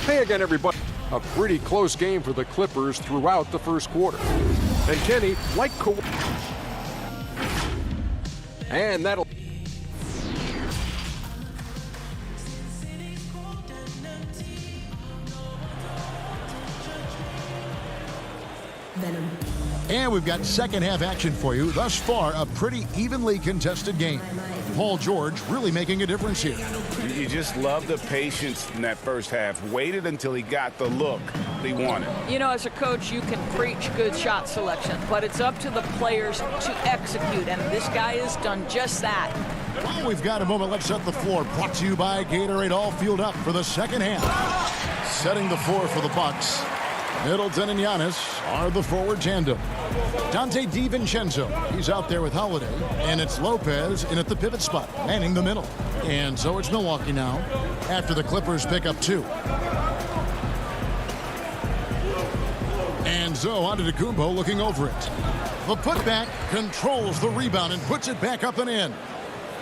Hey again, everybody. A pretty close game for the Clippers throughout the first quarter. And Kenny, like Kawhi. And that'll... And we've got second half action for you. Thus far, a pretty evenly contested game. Paul George really making a difference here. You just love the patience in that first half. Waited until he got the look he wanted. You know, as a coach, you can preach good shot selection, but it's up to the players to execute, and this guy has done just that. Well, we've got a moment. Let's set the floor. Brought to you by Gatorade. All fueled up for the second half. Setting the floor for the Bucks. Middleton and Giannis are the forward tandem. Dante DiVincenzo, he's out there with Holiday. And it's Lopez in at the pivot spot, manning the middle. And so it's Milwaukee now, after the Clippers pick up 2. And so Antetokounmpo looking over it. The putback controls the rebound and puts it back up and in.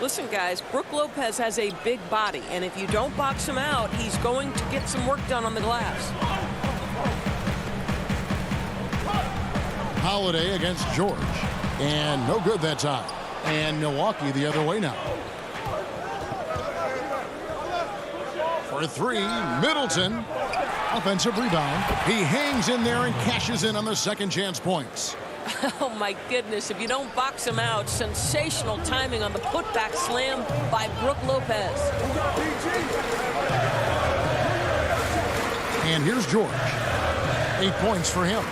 Listen, guys, Brook Lopez has a big body, and if you don't box him out, he's going to get some work done on the glass. Holiday against George. And no good that time. And Milwaukee the other way now. For 3, Middleton. Offensive rebound. He hangs in there and cashes in on the second chance points. Oh, my goodness. If you don't box him out, sensational timing on the putback slam by Brook Lopez. And here's George. 8 points for him.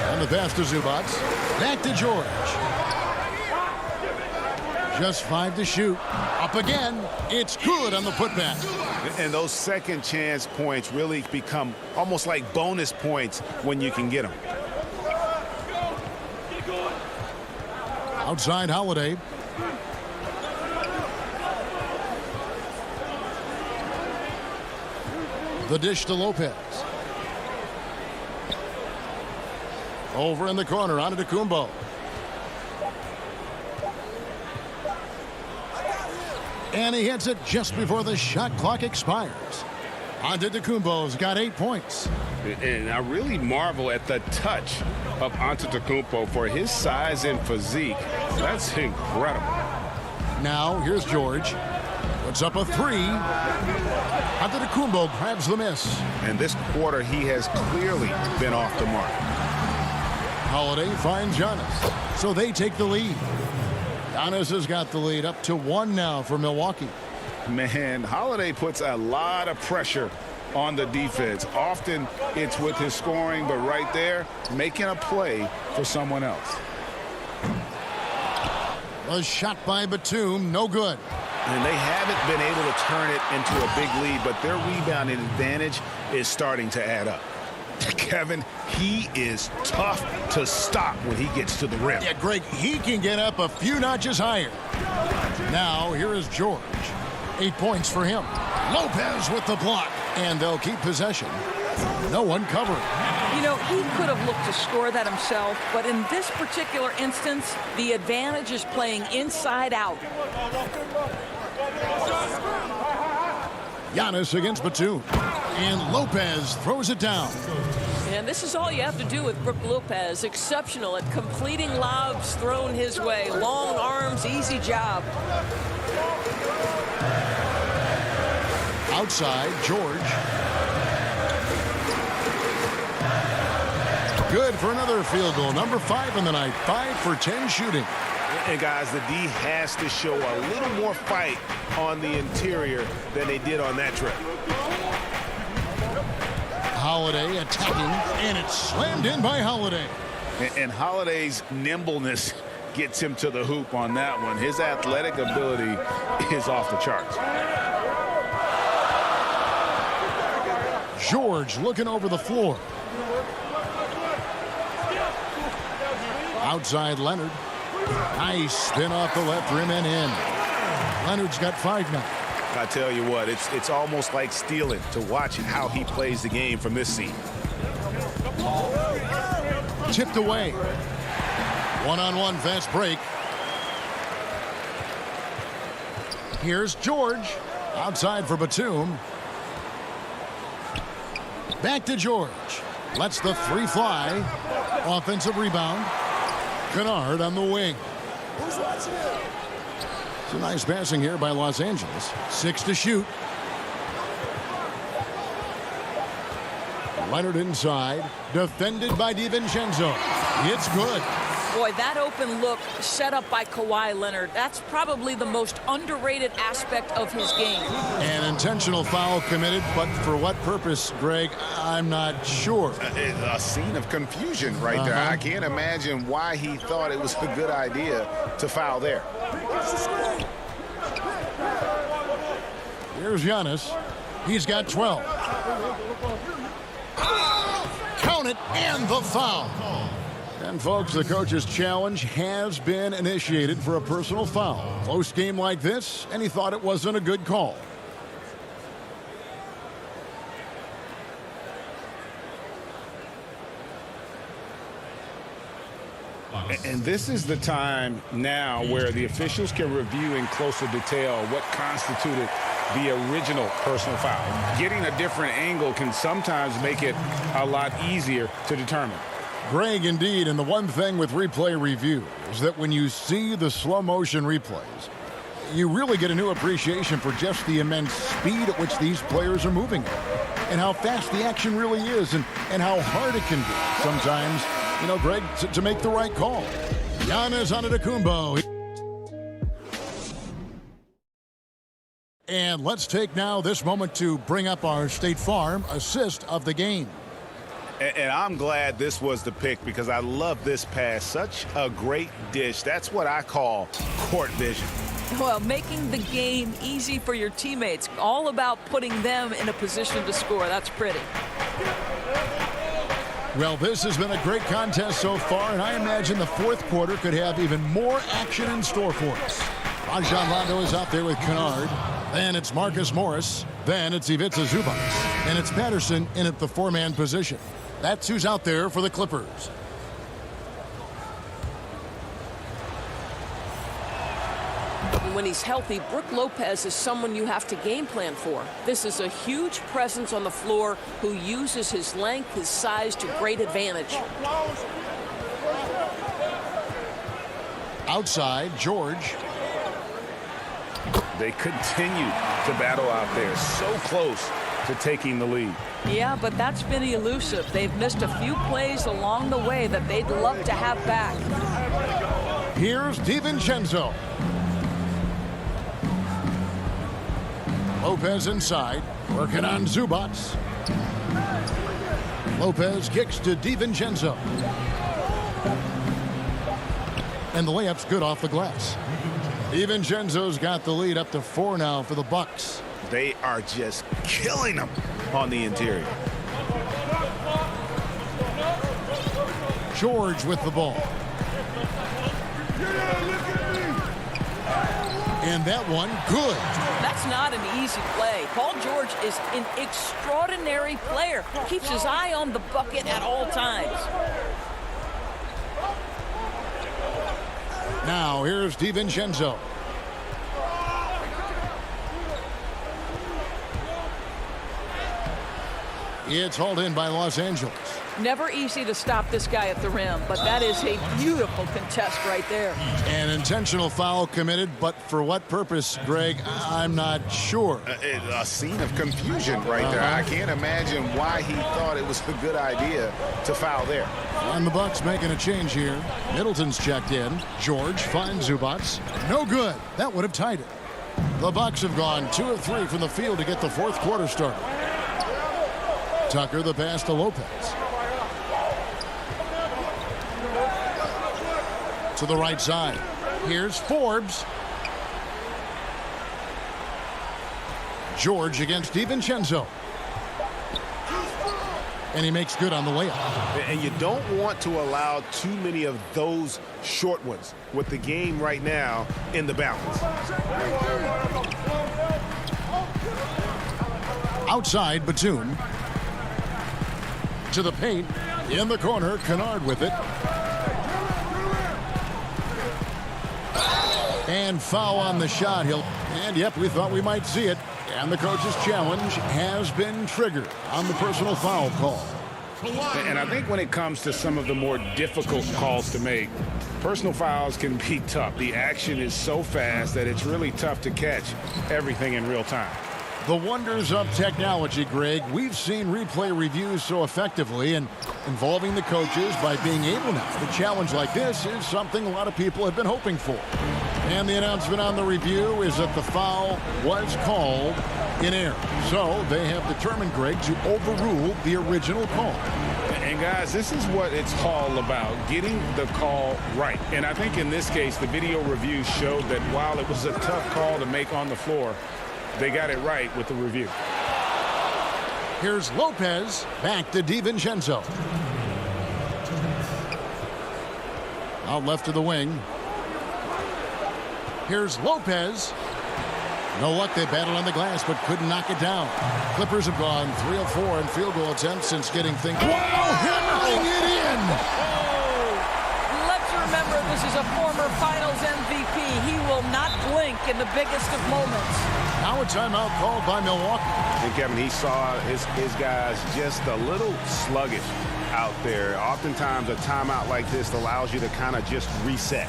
And the pass to Zubac. Back to George. Just 5 to shoot. Up again. It's good on the putback. And those second chance points really become almost like bonus points when you can get them. Outside Holiday. The dish to Lopez. Over in the corner, Antetokounmpo. And he hits it just before the shot clock expires. Antetokounmpo's got 8 points. And I really marvel at the touch of Antetokounmpo for his size and physique. That's incredible. Now, here's George. Puts up a 3. Antetokounmpo grabs the miss. And this quarter, he has clearly been off the mark. Holiday finds Giannis. So they take the lead. Giannis has got the lead up to 1 now for Milwaukee. Man, Holiday puts a lot of pressure on the defense. Often it's with his scoring, but right there, making a play for someone else. A shot by Batum, no good. And they haven't been able to turn it into a big lead, but their rebounding advantage is starting to add up. Kevin, he is tough to stop when he gets to the rim. Yeah, Greg, he can get up a few notches higher. Now, here is George. 8 points for him. Lopez with the block. And they'll keep possession. No one covering. You know, he could have looked to score that himself, but in this particular instance, the advantage is playing inside out. Giannis against Batum. And Lopez throws it down. And this is all you have to do with Brook Lopez. Exceptional at completing lobs thrown his way. Long arms, easy job. Outside, George. Good for another field goal. Number 5 in the night. 5 for 10 shooting. And guys, the D has to show a little more fight on the interior than they did on that trip. Holiday attacking, and it's slammed in by Holiday. And Holiday's nimbleness gets him to the hoop on that one. His athletic ability is off the charts. George looking over the floor. Outside Leonard. Nice spin off the left rim and in. Leonard's got 5 now. I tell you what, it's almost like stealing to watch how he plays the game from this seat. Tipped away. One-on-one fast break. Here's George. Outside for Batum. Back to George. Lets the 3 fly. Offensive rebound. Kennard on the wing. It's a nice passing here by Los Angeles. 6 to shoot. Leonard inside. Defended by DiVincenzo. It's good. Boy, that open look set up by Kawhi Leonard, that's probably the most underrated aspect of his game. An intentional foul committed, but for what purpose, Greg, I'm not sure. A scene of confusion right there. I can't imagine why he thought it was a good idea to foul there. Here's Giannis. He's got 12. Count it, and the foul. And folks, the coach's challenge has been initiated for a personal foul. Close game like this, and he thought it wasn't a good call. And this is the time now where the officials can review in closer detail what constituted the original personal foul. Getting a different angle can sometimes make it a lot easier to determine. Greg, indeed, and the one thing with replay review is that when you see the slow motion replays, you really get a new appreciation for just the immense speed at which these players are moving and how fast the action really is and how hard it can be sometimes, you know, Greg, to make the right call. Giannis Antetokounmpo. And let's take now this moment to bring up our State Farm assist of the game. And I'm glad this was the pick because I love this pass. Such a great dish. That's what I call court vision. Well, making the game easy for your teammates. All about putting them in a position to score. That's pretty. Well, this has been a great contest so far, and I imagine the fourth quarter could have even more action in store for us. Rajon Rondo is out there with Kennard. Then it's Marcus Morris. Then it's Ivica Zubac. And it's Patterson in at the 4-man position. That's who's out there for the Clippers. When he's healthy, Brook Lopez is someone you have to game plan for. This is a huge presence on the floor who uses his length, his size to great advantage. Outside, George. They continue to battle out there, so close to taking the lead. Yeah, but that's been elusive. They've missed a few plays along the way that they'd love to have back. Here's DiVincenzo. Lopez inside, working on Zubac. Lopez kicks to DiVincenzo. And the layup's good off the glass. DiVincenzo's got the lead up to 4 now for the Bucks. They are just killing them on the interior. George with the ball. And that one, good. That's not an easy play. Paul George is an extraordinary player. Keeps his eye on the bucket at all times. Now here's DiVincenzo. It's hauled in by Los Angeles. Never easy to stop this guy at the rim, but that is a beautiful contest right there. An intentional foul committed, but for what purpose, Greg? I'm not sure. A scene of confusion right there. I can't imagine why he thought it was a good idea to foul there. And the Bucks making a change here. Middleton's checked in. George finds Zubats. No good. That would have tied it. The Bucks have gone 2 of 3 from the field to get the fourth quarter started. Tucker the pass to Lopez. To the right side. Here's Forbes. George against DiVincenzo. And he makes good on the layup. And you don't want to allow too many of those short ones with the game right now in the balance. Outside, Batum. To the paint. In the corner, Kennard with it. And foul on the shot. And yep, we thought we might see it. And the coach's challenge has been triggered on the personal foul call. And I think when it comes to some of the more difficult calls to make, personal fouls can be tough. The action is so fast that it's really tough to catch everything in real time. The wonders of technology, Greg. We've seen replay reviews so effectively, and involving the coaches by being able now to challenge like this is something a lot of people have been hoping for. And the announcement on the review is that the foul was called in error. So they have determined, Greg, to overrule the original call. And guys, this is what it's all about, getting the call right. And I think in this case, the video review showed that while it was a tough call to make on the floor, they got it right with the review. Here's Lopez, back to DiVincenzo. Out left to the wing. Here's Lopez. No luck, they battled on the glass, but couldn't knock it down. Clippers have gone 3 of 4 in field goal attempts since getting things. Wow, hammering it in! Let's remember this is a former Finals MVP. He will not blink in the biggest of moments. Now a timeout called by Milwaukee. And Kevin, he saw his guys just a little sluggish out there. Oftentimes a timeout like this allows you to kind of just reset.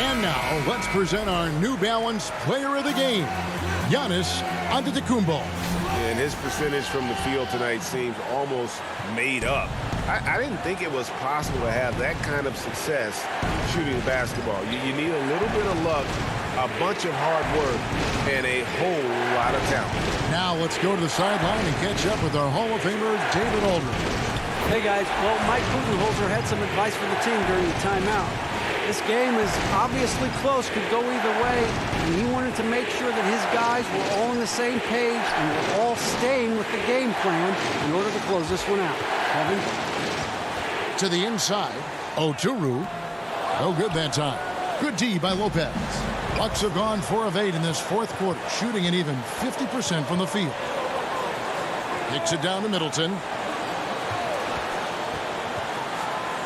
And now, let's present our New Balance Player of the Game, Giannis Antetokounmpo. And his percentage from the field tonight seems almost made up. I didn't think it was possible to have that kind of success shooting basketball. You need a little bit of luck, a bunch of hard work, and a whole lot of talent. Now let's go to the sideline and catch up with our Hall of Famer, David Aldridge. Hey, guys. Well, Mike Budenholzer had some advice for the team during the timeout. This game is obviously close, could go either way, and he wanted to make sure that his guys were all on the same page and were all staying with the game plan in order to close this one out. Kevin? To the inside, Oturu. No good that time. Good D by Lopez. Bucks have gone 4 of 8 in this fourth quarter, shooting an even 50% from the field. Kicks it down to Middleton.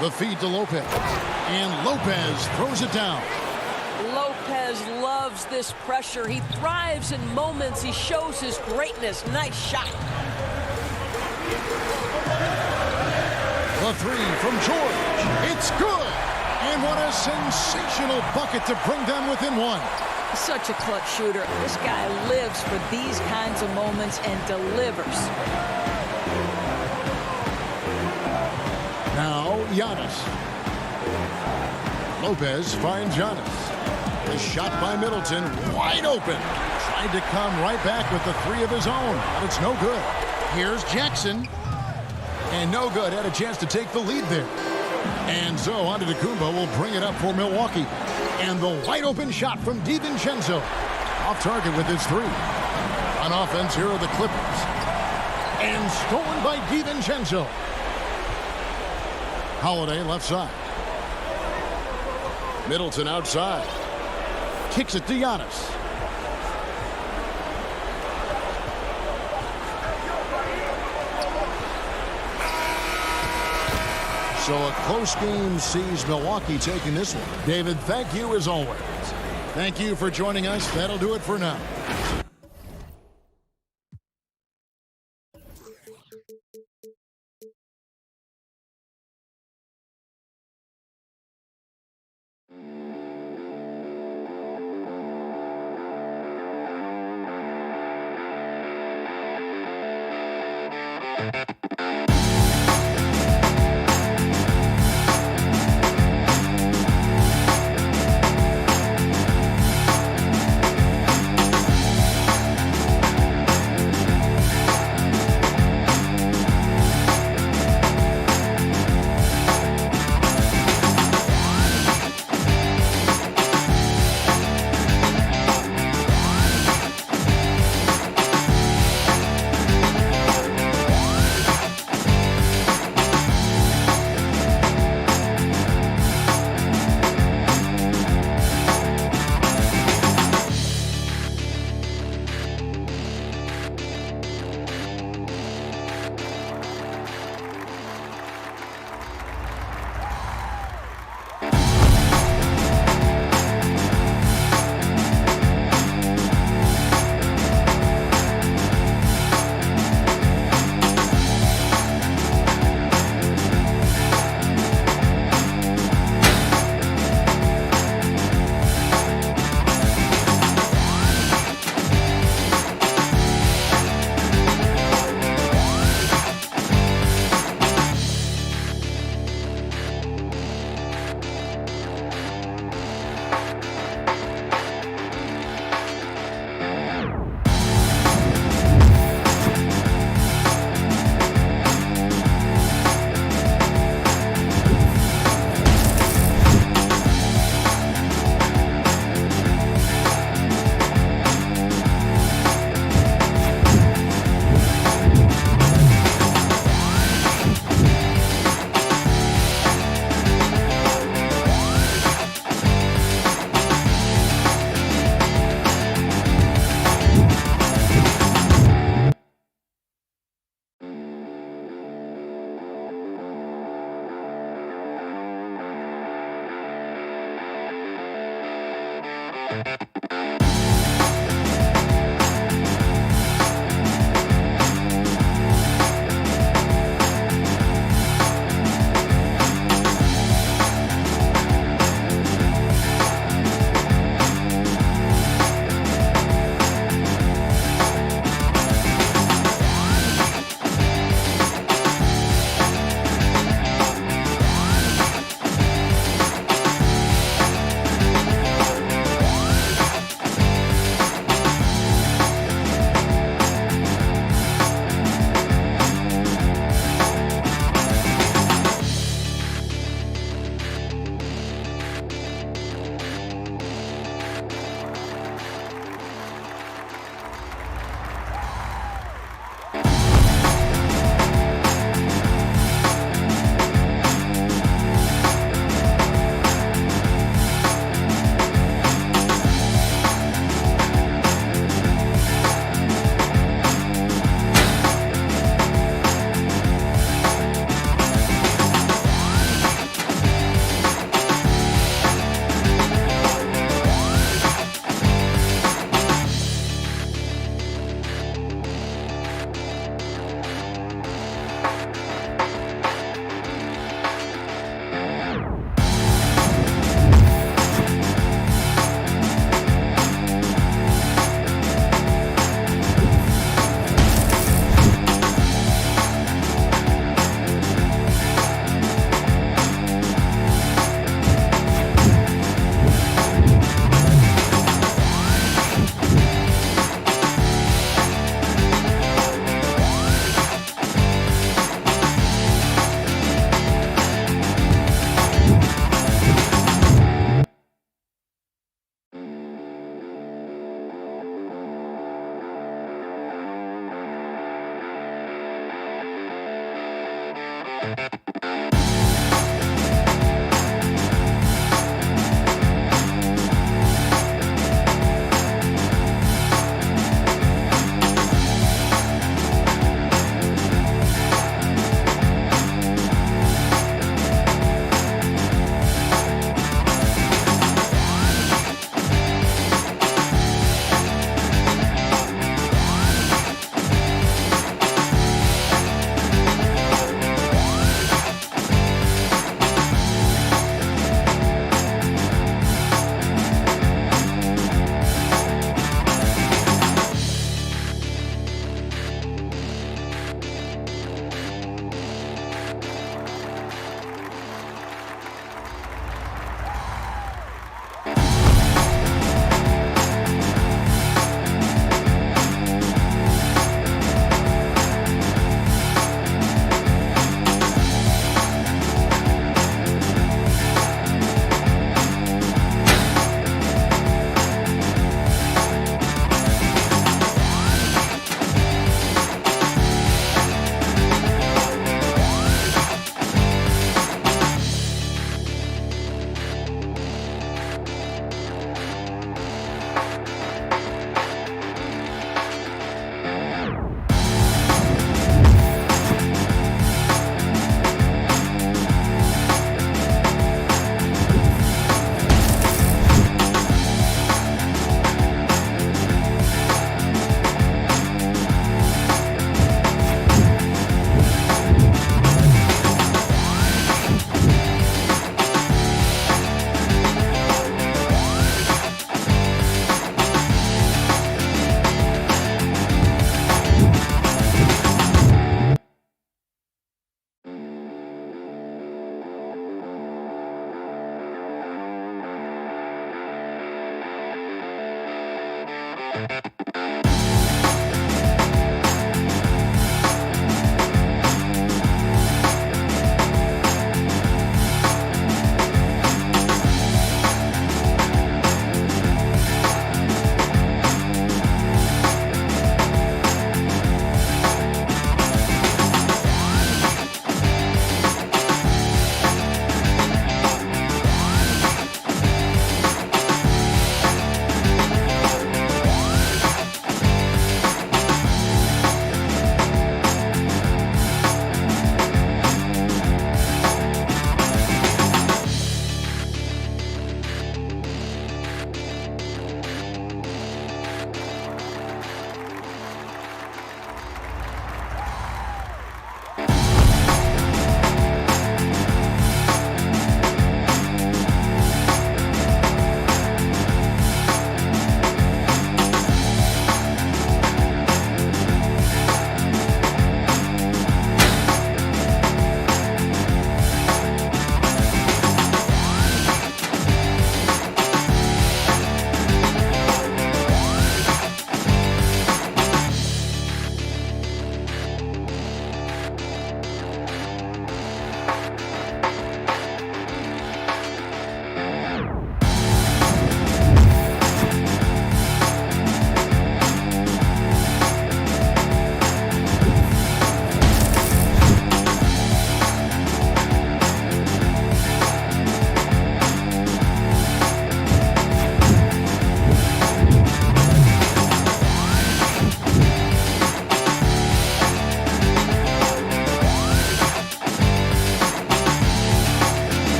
The feed to Lopez. And Lopez throws it down. Lopez loves this pressure. He thrives in moments. He shows his greatness. Nice shot. The 3 from George. It's good. And what a sensational bucket to bring them within 1. Such a clutch shooter. This guy lives for these kinds of moments and delivers. Now Giannis. Lopez finds Giannis. The shot by Middleton, wide open. Tried to come right back with the 3 of his own, but it's no good. Here's Jackson. And no good, had a chance to take the lead there. And so Antetokounmpo will bring it up for Milwaukee. And the wide open shot from DiVincenzo. Off target with his 3. On offense, here are the Clippers. And stolen by DiVincenzo. Holiday left side. Middleton outside. Kicks it to Giannis. So a close game sees Milwaukee taking this one. David, thank you as always. Thank you for joining us. That'll do it for now.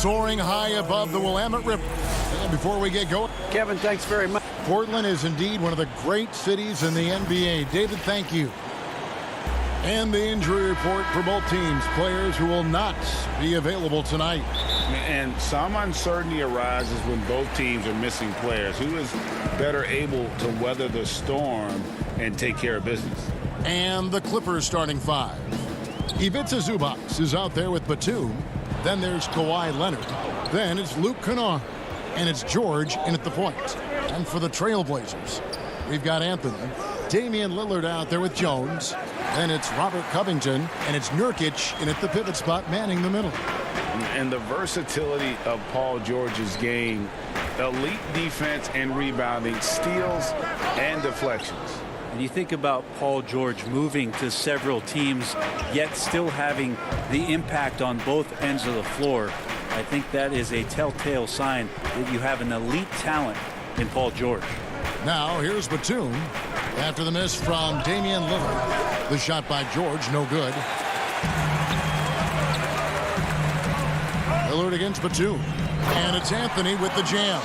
Soaring high above the Willamette River. And before we get going, Kevin, thanks very much. Portland is indeed one of the great cities in the NBA. David, thank you. And the injury report for both teams. Players who will not be available tonight. And some uncertainty arises when both teams are missing players. Who is better able to weather the storm and take care of business? And the Clippers starting five. Ivica Zubac is out there with Batum. Then there's Kawhi Leonard. Then it's Luke Kennard. And it's George in at the point. And for the Trailblazers, we've got Anthony. Damian Lillard out there with Jones. Then it's Robert Covington. And it's Nurkic in at the pivot spot, manning the middle. And the versatility of Paul George's game. Elite defense and rebounding, steals and deflections. And you think about Paul George moving to several teams, yet still having the impact on both ends of the floor. I think that is a telltale sign that you have an elite talent in Paul George. Now here's Batum. After the miss from Damian Lillard. The shot by George, no good. Lillard against Batum. And it's Anthony with the jam.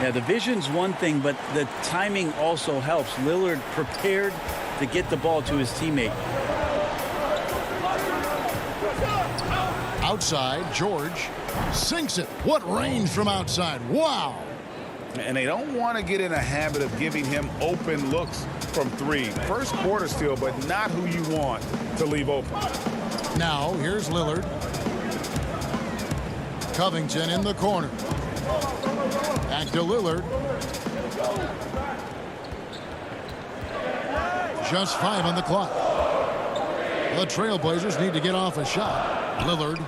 Yeah, the vision's one thing, but the timing also helps. Lillard prepared to get the ball to his teammate. Outside, George sinks it. What range from outside. Wow. And they don't want to get in a habit of giving him open looks from three. First quarter still, but not who you want to leave open. Now, here's Lillard. Covington in the corner. Back to Lillard. Just 5 on the clock. The Trailblazers need to get off a shot. Lillard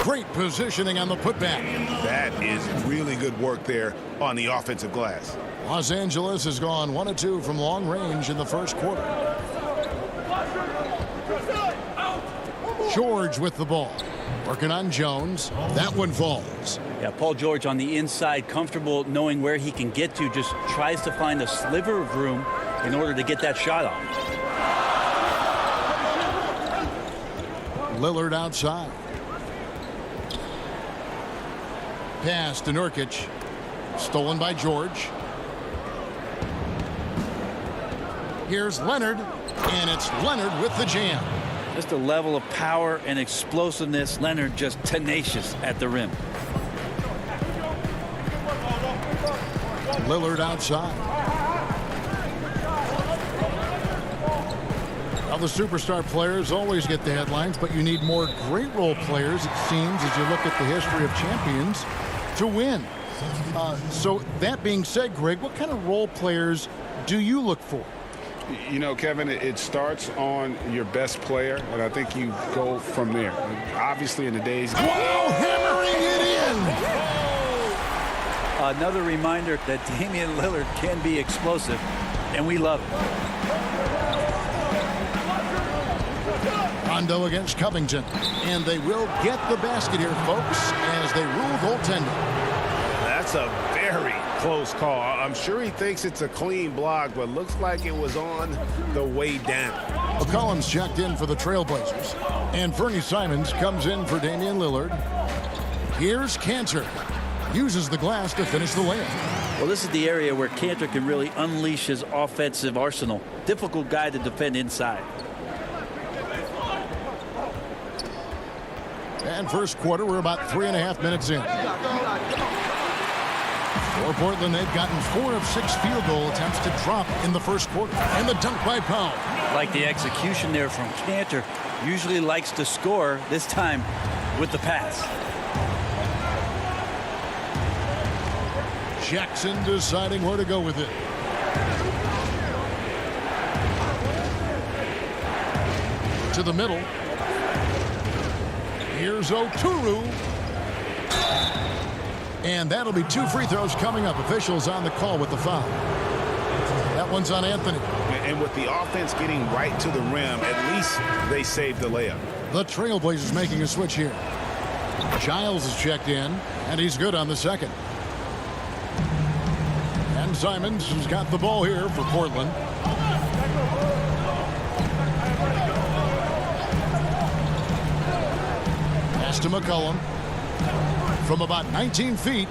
Great positioning on the putback. That is really good work there on the offensive glass. Los Angeles has gone 1 of 2 from long range in the first quarter. George with the ball. Working on Jones. That one falls. Yeah, Paul George on the inside, comfortable knowing where he can get to, just tries to find a sliver of room in order to get that shot off. Lillard outside. Pass to Nurkic. Stolen by George. Here's Leonard, and it's Leonard with the jam. Just a level of power and explosiveness. Leonard just tenacious at the rim. Lillard outside. Now the superstar players always get the headlines, but you need more great role players, it seems, as you look at the history of champions, to win. So that being said, Greg, what kind of role players do you look for? You know, Kevin, it starts on your best player, and I think you go from there. Obviously, in the days... Wow, hammering it in! Another reminder that Damian Lillard can be explosive, and we love it. Rondo against Covington, and they will get the basket here, folks, as they rule goaltending. That's a very close call. I'm sure he thinks it's a clean block, but looks like it was on the way down. McCollum's checked in for the Trailblazers, and Fernie Simons comes in for Damian Lillard. Here's Cantor. Uses the glass to finish the layup. Well, this is the area where Cantor can really unleash his offensive arsenal. Difficult guy to defend inside. And first quarter, we're about 3.5 minutes in. For Portland, they've gotten 4 of 6 field goal attempts to drop in the first quarter. And the dunk by Powell. Like the execution there from Cantor. Usually likes to score, this time with the pass. Jackson deciding where to go with it. To the middle. Here's Oturu. And that'll be 2 free throws coming up. Officials on the call with the foul. That one's on Anthony. And with the offense getting right to the rim, at least they saved the layup. The Trailblazers making a switch here. Giles is checked in, and he's good on the second. And Simons has got the ball here for Portland. Pass to McCollum. From about 19 feet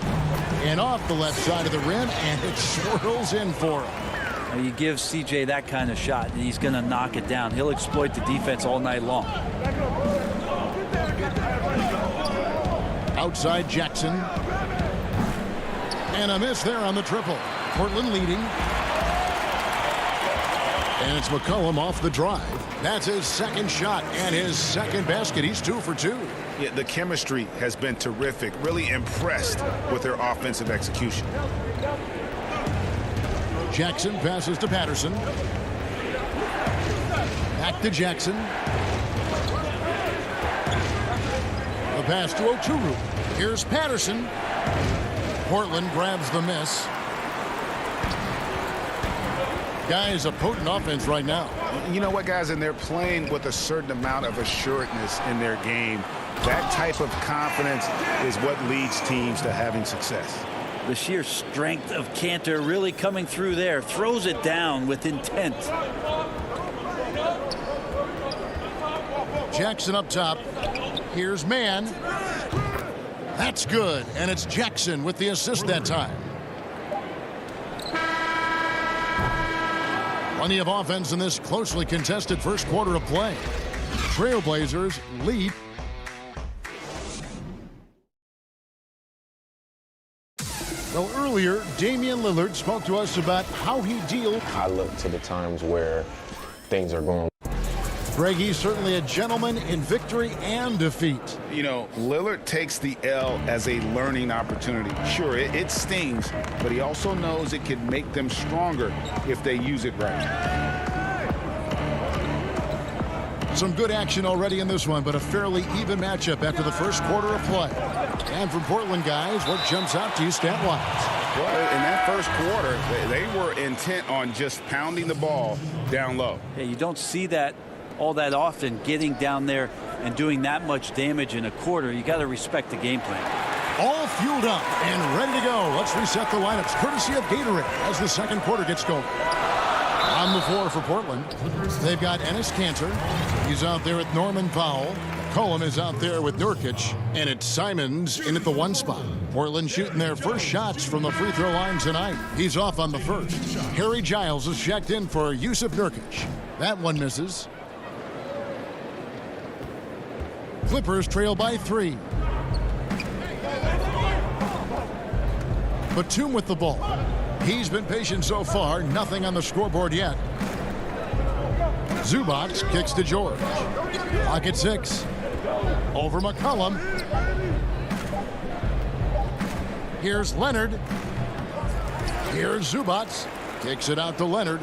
and off the left side of the rim, and it swirls in for him. Now you give CJ that kind of shot, and he's going to knock it down. He'll exploit the defense all night long. Outside Jackson. And a miss there on the triple. Portland leading. And it's McCollum off the drive. That's his second shot and his second basket. He's 2 for 2. Yeah, the chemistry has been terrific. Really impressed with their offensive execution. Jackson passes to Patterson. Back to Jackson. The pass to Oturu. Here's Patterson. Portland grabs the miss. Guys, a potent offense right now. You know what, guys? And they're playing with a certain amount of assuredness in their game. That type of confidence is what leads teams to having success. The sheer strength of Cantor really coming through there. Throws it down with intent. Jackson up top. Here's Mann. That's good. And it's Jackson with the assist that time. Plenty of offense in this closely contested first quarter of play. Trailblazers lead. Well, earlier, Damian Lillard spoke to us about how he deals. I look to the times where things are going. Greg, he's certainly a gentleman in victory and defeat. You know, Lillard takes the L as a learning opportunity. Sure, it stings, but he also knows it can make them stronger if they use it right. Some good action already in this one, but a fairly even matchup after the first quarter of play. And from Portland, guys, what jumps out to you stat-wise? Well, in that first quarter, they were intent on just pounding the ball down low. Yeah, you don't see that all that often, getting down there and doing that much damage in a quarter. You got to respect the game plan. All fueled up and ready to go. Let's reset the lineups courtesy of Gatorade as the second quarter gets going. On the floor for Portland, they've got Enes Kanter. He's out there with Norman Powell. Cullum is out there with Nurkic. And it's Simons in at the 1 spot. Portland shooting their first shots from the free throw line tonight. He's off on the first. Harry Giles is checked in for Yusuf Nurkic. That one misses. Clippers trail by 3. Batum with the ball. He's been patient so far. Nothing on the scoreboard yet. Zubac kicks to George. Clock at 6. Over McCollum. Here's Leonard. Here's Zubac. Kicks it out to Leonard.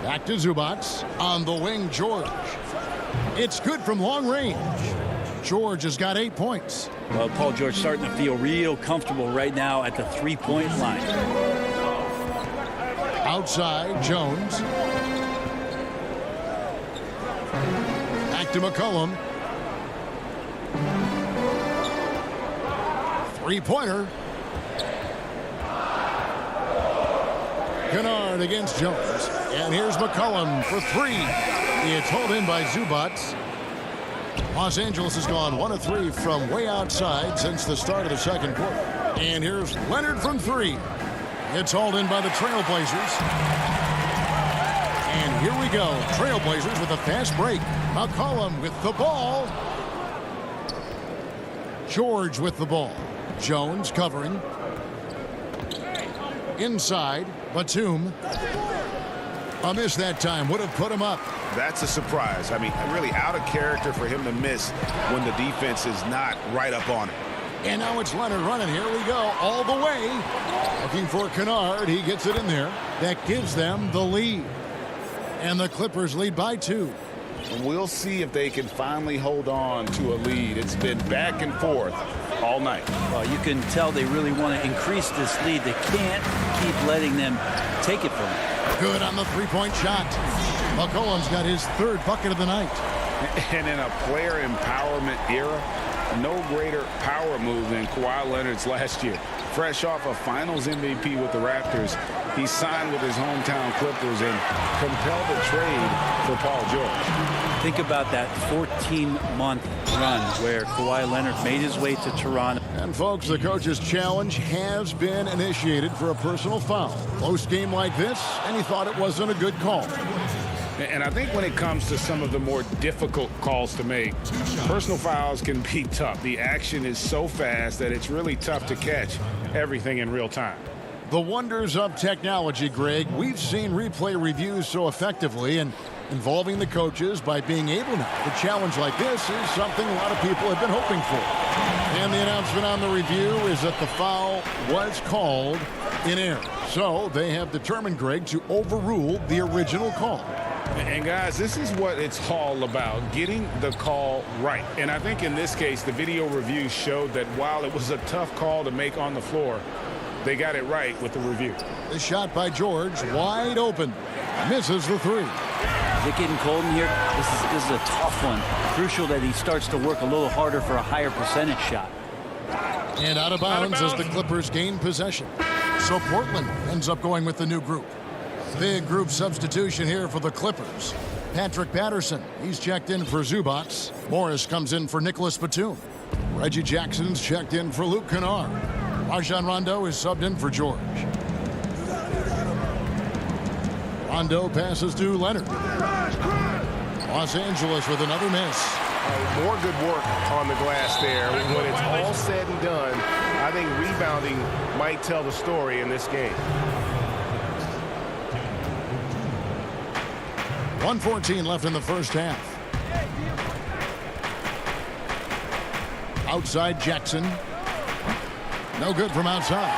Back to Zubac. On the wing, George. It's good from long range. George has got 8 points. Well, Paul George starting to feel real comfortable right now at the 3-point line. Outside, Jones. Back to McCollum. 3-pointer. Kennard against Jones. And here's McCollum for 3. It's hauled in by Zubac. Los Angeles has gone 1 of 3 from way outside since the start of the second quarter. And here's Leonard from 3. It's hauled in by the Trailblazers. And here we go. Trailblazers with a fast break. McCollum with the ball. George with the ball. Jones covering. Inside. Batum. A miss that time. Would have put him up. That's a surprise. I mean, really out of character for him to miss when the defense is not right up on it. And now it's Leonard running. Here we go. All the way. Looking for Kennard. He gets it in there. That gives them the lead. And the Clippers lead by 2. We'll see if they can finally hold on to a lead. It's been back and forth all night. Well, you can tell they really want to increase this lead. They can't keep letting them take it from them. Good on the 3-point shot. McCollum's got his 3rd bucket of the night. And in a player empowerment era, no greater power move than Kawhi Leonard's last year. Fresh off a Finals MVP with the Raptors, he signed with his hometown Clippers and compelled a trade for Paul George. Think about that 14-month run where Kawhi Leonard made his way to Toronto. And folks, the coach's challenge has been initiated for a personal foul. Close game like this, and he thought it wasn't a good call. And I think when it comes to some of the more difficult calls to make, personal fouls can be tough. The action is so fast that it's really tough to catch everything in real time. The wonders of technology, Greg. We've seen replay reviews so effectively, and involving the coaches by being able now to challenge like this is something a lot of people have been hoping for. And the announcement on the review is that the foul was called in error. So they have determined, Greg, to overrule the original call. And guys, this is what it's all about, getting the call right. And I think in this case, the video review showed that while it was a tough call to make on the floor, they got it right with the review. The shot by George, wide open, misses the 3. Is it getting cold in here? This is a tough one. Crucial that he starts to work a little harder for a higher percentage shot. And out of bounds as the Clippers gain possession. So Portland ends up going with the new group. Big group substitution here for the Clippers. Patrick Patterson, he's checked in for Zubac. Morris comes in for Nicholas Batum. Reggie Jackson's checked in for Luke Kennard. Rajon Rondo is subbed in for George. Rondo passes to Leonard. Los Angeles with another miss. More good work on the glass there. When it's all said and done, I think rebounding might tell the story in this game. 1:14 left in the first half. Outside Jackson. No good from outside.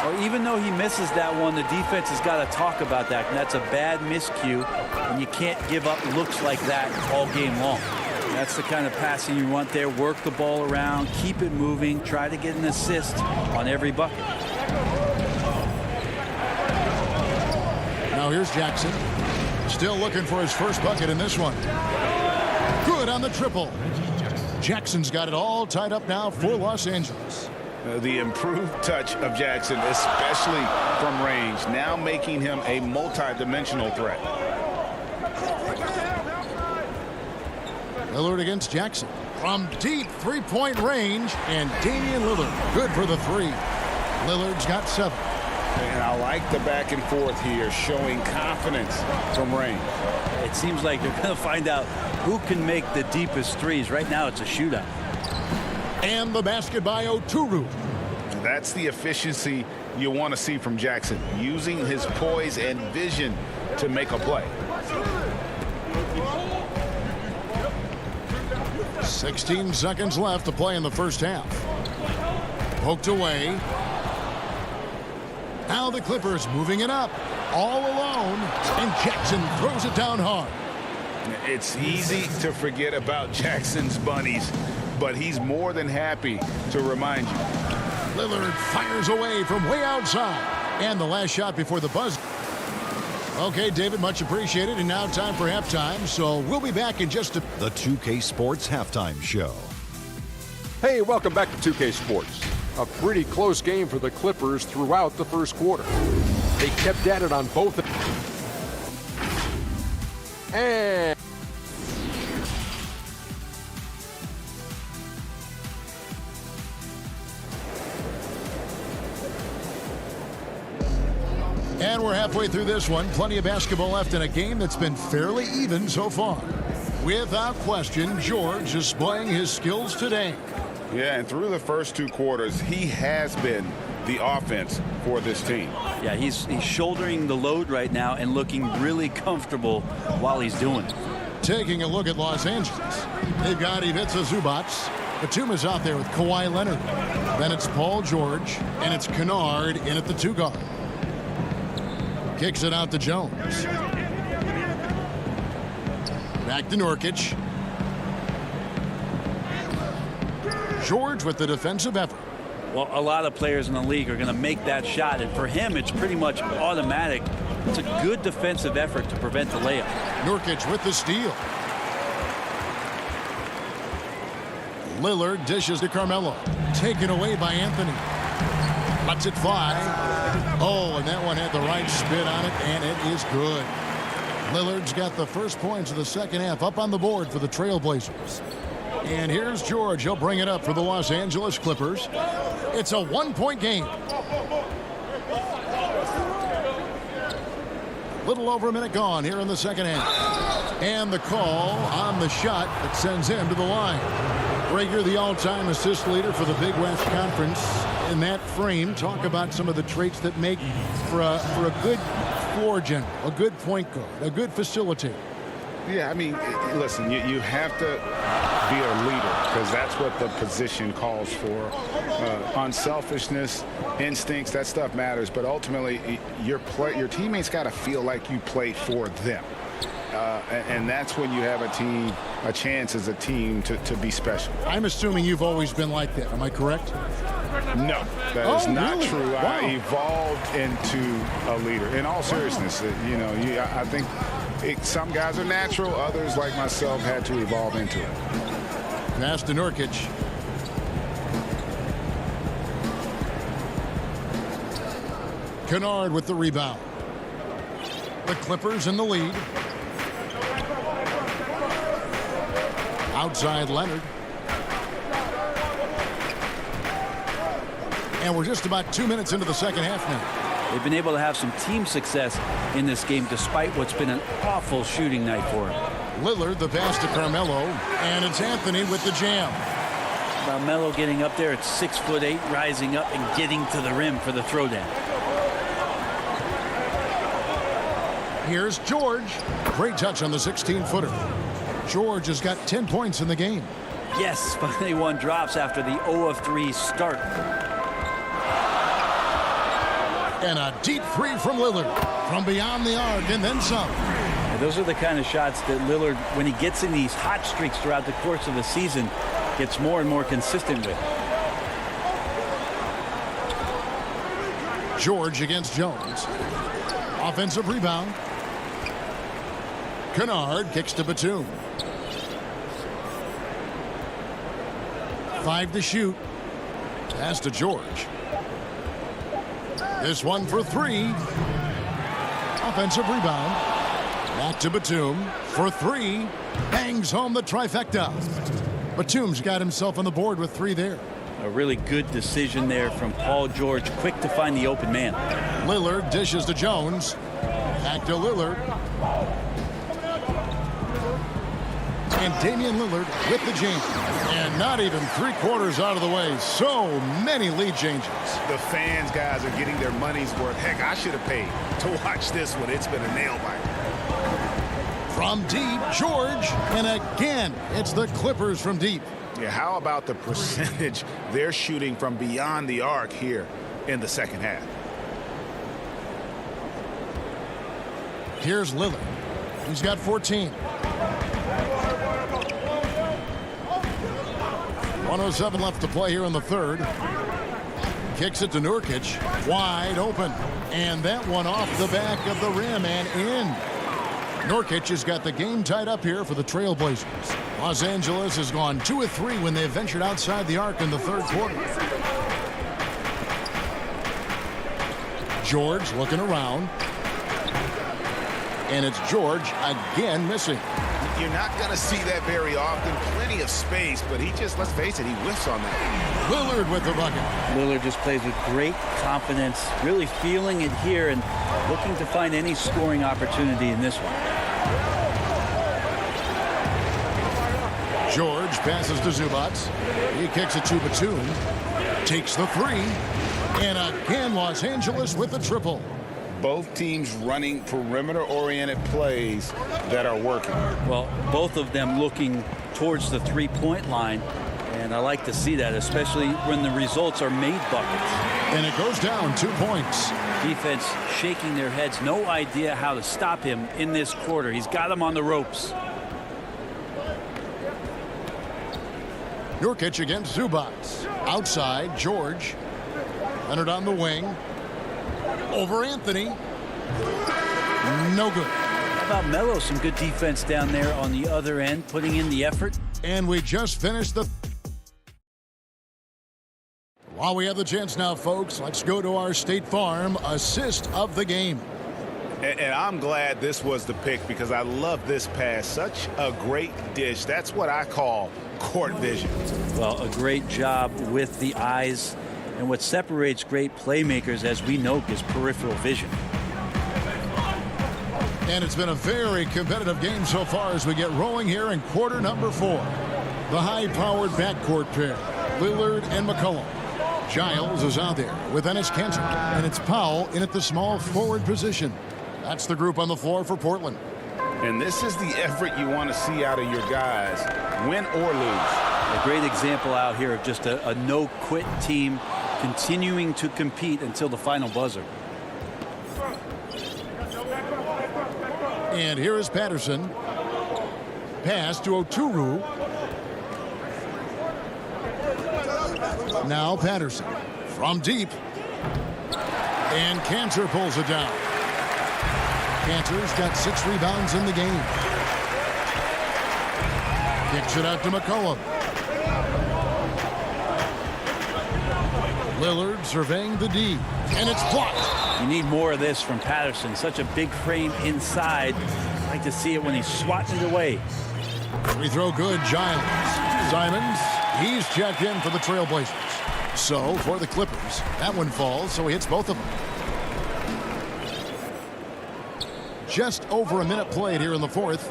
Well, even though he misses that one, the defense has got to talk about that. And that's a bad miscue, and you can't give up looks like that all game long. That's the kind of passing you want there. Work the ball around, keep it moving, try to get an assist on every bucket. Now here's Jackson. Still looking for his first bucket in this one. Good on the triple. Jackson's got it all tied up now for Los Angeles. The improved touch of Jackson, especially from range, now making him a multi-dimensional threat. Lillard against Jackson. From deep three-point range, and Damian Lillard good for the three. Lillard's got 7. And I like the back and forth here, showing confidence from range. It seems like they're going to find out who can make the deepest threes. Right now, it's a shootout. And the basket by Oturu. That's the efficiency you want to see from Jackson, using his poise and vision to make a play. 16 seconds left to play in the first half. Poked away. Now the Clippers moving it up all alone, and Jackson throws it down hard. It's easy to forget about Jackson's bunnies, but he's more than happy to remind you. Lillard fires away from way outside, and the last shot before the buzzer. Okay, David, much appreciated, and now time for halftime, so we'll be back in just a... The 2K Sports Halftime Show. Hey, welcome back to 2K Sports. A pretty close game for the Clippers throughout the first quarter. They kept at it on both. And we're halfway through this one. Plenty of basketball left in a game that's been fairly even so far. Without question, George is displaying his skills today. Yeah, and through the first 2 quarters, he has been the offense for this team. Yeah, he's shouldering the load right now and looking really comfortable while he's doing it. Taking a look at Los Angeles. They've got Ivica Zubac. Batum is out there with Kawhi Leonard. Then it's Paul George, and it's Kennard in at the 2 guard. Kicks it out to Jones. Back to Nurkic. George with the defensive effort. Well, a lot of players in the league are going to make that shot, and for him, it's pretty much automatic. It's a good defensive effort to prevent the layup. Nurkic with the steal. Lillard dishes to Carmelo. Taken away by Anthony. Lets it fly. Oh, and that one had the right spin on it, and it is good. Lillard's got the first points of the second half up on the board for the Trailblazers. And here's George. He'll bring it up for the Los Angeles Clippers. It's a 1-point game. Little over a minute gone here in the second half. And the call on the shot that sends him to the line. Rager, the all-time assist leader for the Big West Conference. In that frame, talk about some of the traits that make for a good floor general, a good point guard, a good facilitator. Yeah, I mean, listen, you have to be a leader because that's what the position calls for. Unselfishness, instincts, that stuff matters. But ultimately, your teammates got to feel like you play for them. And that's when you have a chance as a team to be special. I'm assuming you've always been like that. Am I correct? No, that is not really? true. Wow. I evolved into a leader. In all seriousness, I think some guys are natural. Others, like myself, had to evolve into it. Pass to Nurkic. Kennard with the rebound. The Clippers in the lead. Outside Leonard. And we're just about 2 minutes into the second half now. They've been able to have some team success in this game despite what's been an awful shooting night for him. Lillard, the pass to Carmelo, and it's Anthony with the jam. Carmelo getting up there at 6'8", rising up and getting to the rim for the throwdown. Here's George. Great touch on the 16-footer. George has got 10 points in the game. Yes, finally one drops after the 0 of 3 start. And a deep three from Lillard. From beyond the arc and then some. And those are the kind of shots that Lillard, when he gets in these hot streaks throughout the course of the season, gets more and more consistent with. George against Jones. Offensive rebound. Kennard kicks to Batum. 5 to shoot. Pass to George. This one for 3. Offensive rebound. Back to Batum for 3. Bangs home the trifecta. Batum's got himself on the board with 3 there. A really good decision there from Paul George. Quick to find the open man. Lillard dishes to Jones. Back to Lillard. And Damian Lillard with the jam. And not even 3/4 out of the way. So many lead changes. The fans, guys, are getting their money's worth. Heck, I should have paid to watch this one. It's been a nail biter. From deep, George. And again, it's the Clippers from deep. Yeah, how about the percentage they're shooting from beyond the arc here in the second half? Here's Lillard. He's got 14. 1:07 left to play here in the third. Kicks it to Nurkic. Wide open. And that one off the back of the rim and in. Nurkic has got the game tied up here for the Trailblazers. Los Angeles has gone 2 of 3 when they've ventured outside the arc in the third quarter. George looking around. And it's George again missing. You're not going to see that very often. Plenty of space, but he just, let's face it, he whiffs on that. Lillard with the bucket. Lillard just plays with great confidence, really feeling it here and looking to find any scoring opportunity in this one. George passes to Zubac. He kicks it to Batum. Takes the 3. And again, Los Angeles with the triple. Both teams running perimeter-oriented plays that are working. Well, both of them looking towards the three-point line, and I like to see that, especially when the results are made buckets. And it goes down 2 points. Defense shaking their heads, no idea how to stop him in this quarter. He's got him on the ropes. Nurkic against Zubac. Outside, George. Leonard on the wing. Over Anthony. No good. How about Melo? Some good defense down there on the other end, putting in the effort. And we just finished the... While we have the chance now, folks, let's go to our State Farm assist of the game. And I'm glad this was the pick because I love this pass. Such a great dish. That's what I call court vision. Well, a great job with the eyes. And what separates great playmakers, as we know, is peripheral vision. And it's been a very competitive game so far as we get rolling here in quarter number 4. The high-powered backcourt pair, Lillard and McCollum. Giles is out there with Enes Kanter, and it's Powell in at the small forward position. That's the group on the floor for Portland. And this is the effort you want to see out of your guys, win or lose. A great example out here of just a no-quit team continuing to compete until the final buzzer. And here is Patterson. Pass to Oturu. Now Patterson from deep. And Kanter pulls it down. Kanter's got 6 rebounds in the game. Kicks it out to McCollum. Lillard surveying the D, and it's blocked. You need more of this from Patterson. Such a big frame inside. I like to see it when he's swatting it away. Free throw good, Giles. Simons, he's checked in for the Trailblazers. So, for the Clippers, that one falls, so he hits both of them. Just over a minute played here in the fourth.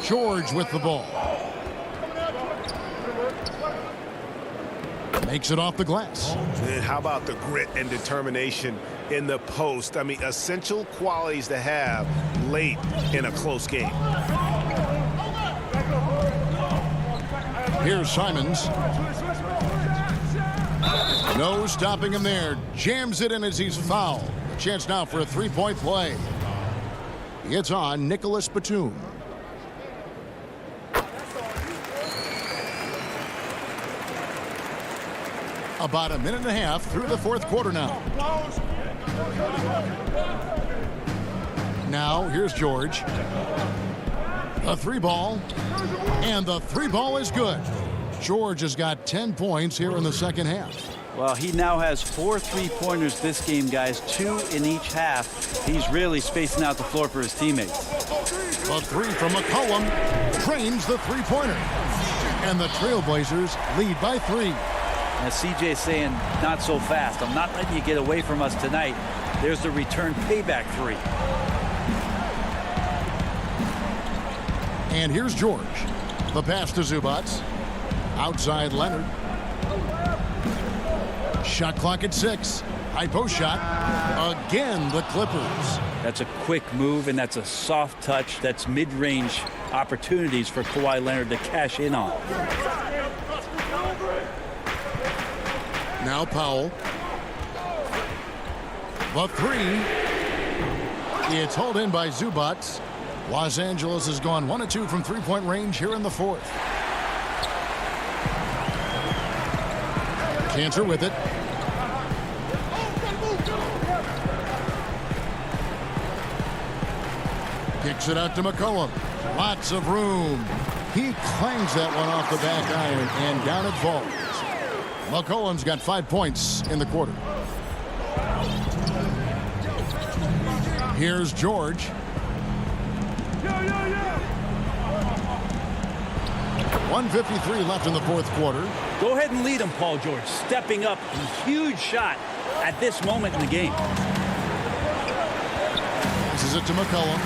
George with the ball. Makes it off the glass. And how about the grit and determination in the post? I mean, essential qualities to have late in a close game. Here's Simons. No stopping him there. Jams it in as he's fouled. A chance now for a three-point play. It's on Nicholas Batum. About a minute and a half through the fourth quarter now. Now, here's George. A three ball. And the three ball is good. George has got 10 points here in the second half. Well, he now has 4 3-pointers this game, guys. 2 in each half. He's really spacing out the floor for his teammates. A three from McCollum trains the three-pointer. And the Trailblazers lead by 3. As CJ's saying, not so fast. I'm not letting you get away from us tonight. There's the return payback 3. And here's George. The pass to Zubac. Outside Leonard. Shot clock at 6. High post shot. Again, the Clippers. That's a quick move, and that's a soft touch. That's mid-range opportunities for Kawhi Leonard to cash in on. Now Powell. The three. It's hauled in by Zubac. Los Angeles has gone 1 of 2 from three-point range here in the fourth. Cantor with it. Kicks it out to McCollum. Lots of room. He clangs that one off the back iron, and down it falls. McCollum's got 5 points in the quarter. Here's George. 1:53 left in the fourth quarter. Go ahead and lead him, Paul George. Stepping up. A huge shot at this moment in the game. Passes it to McCollum.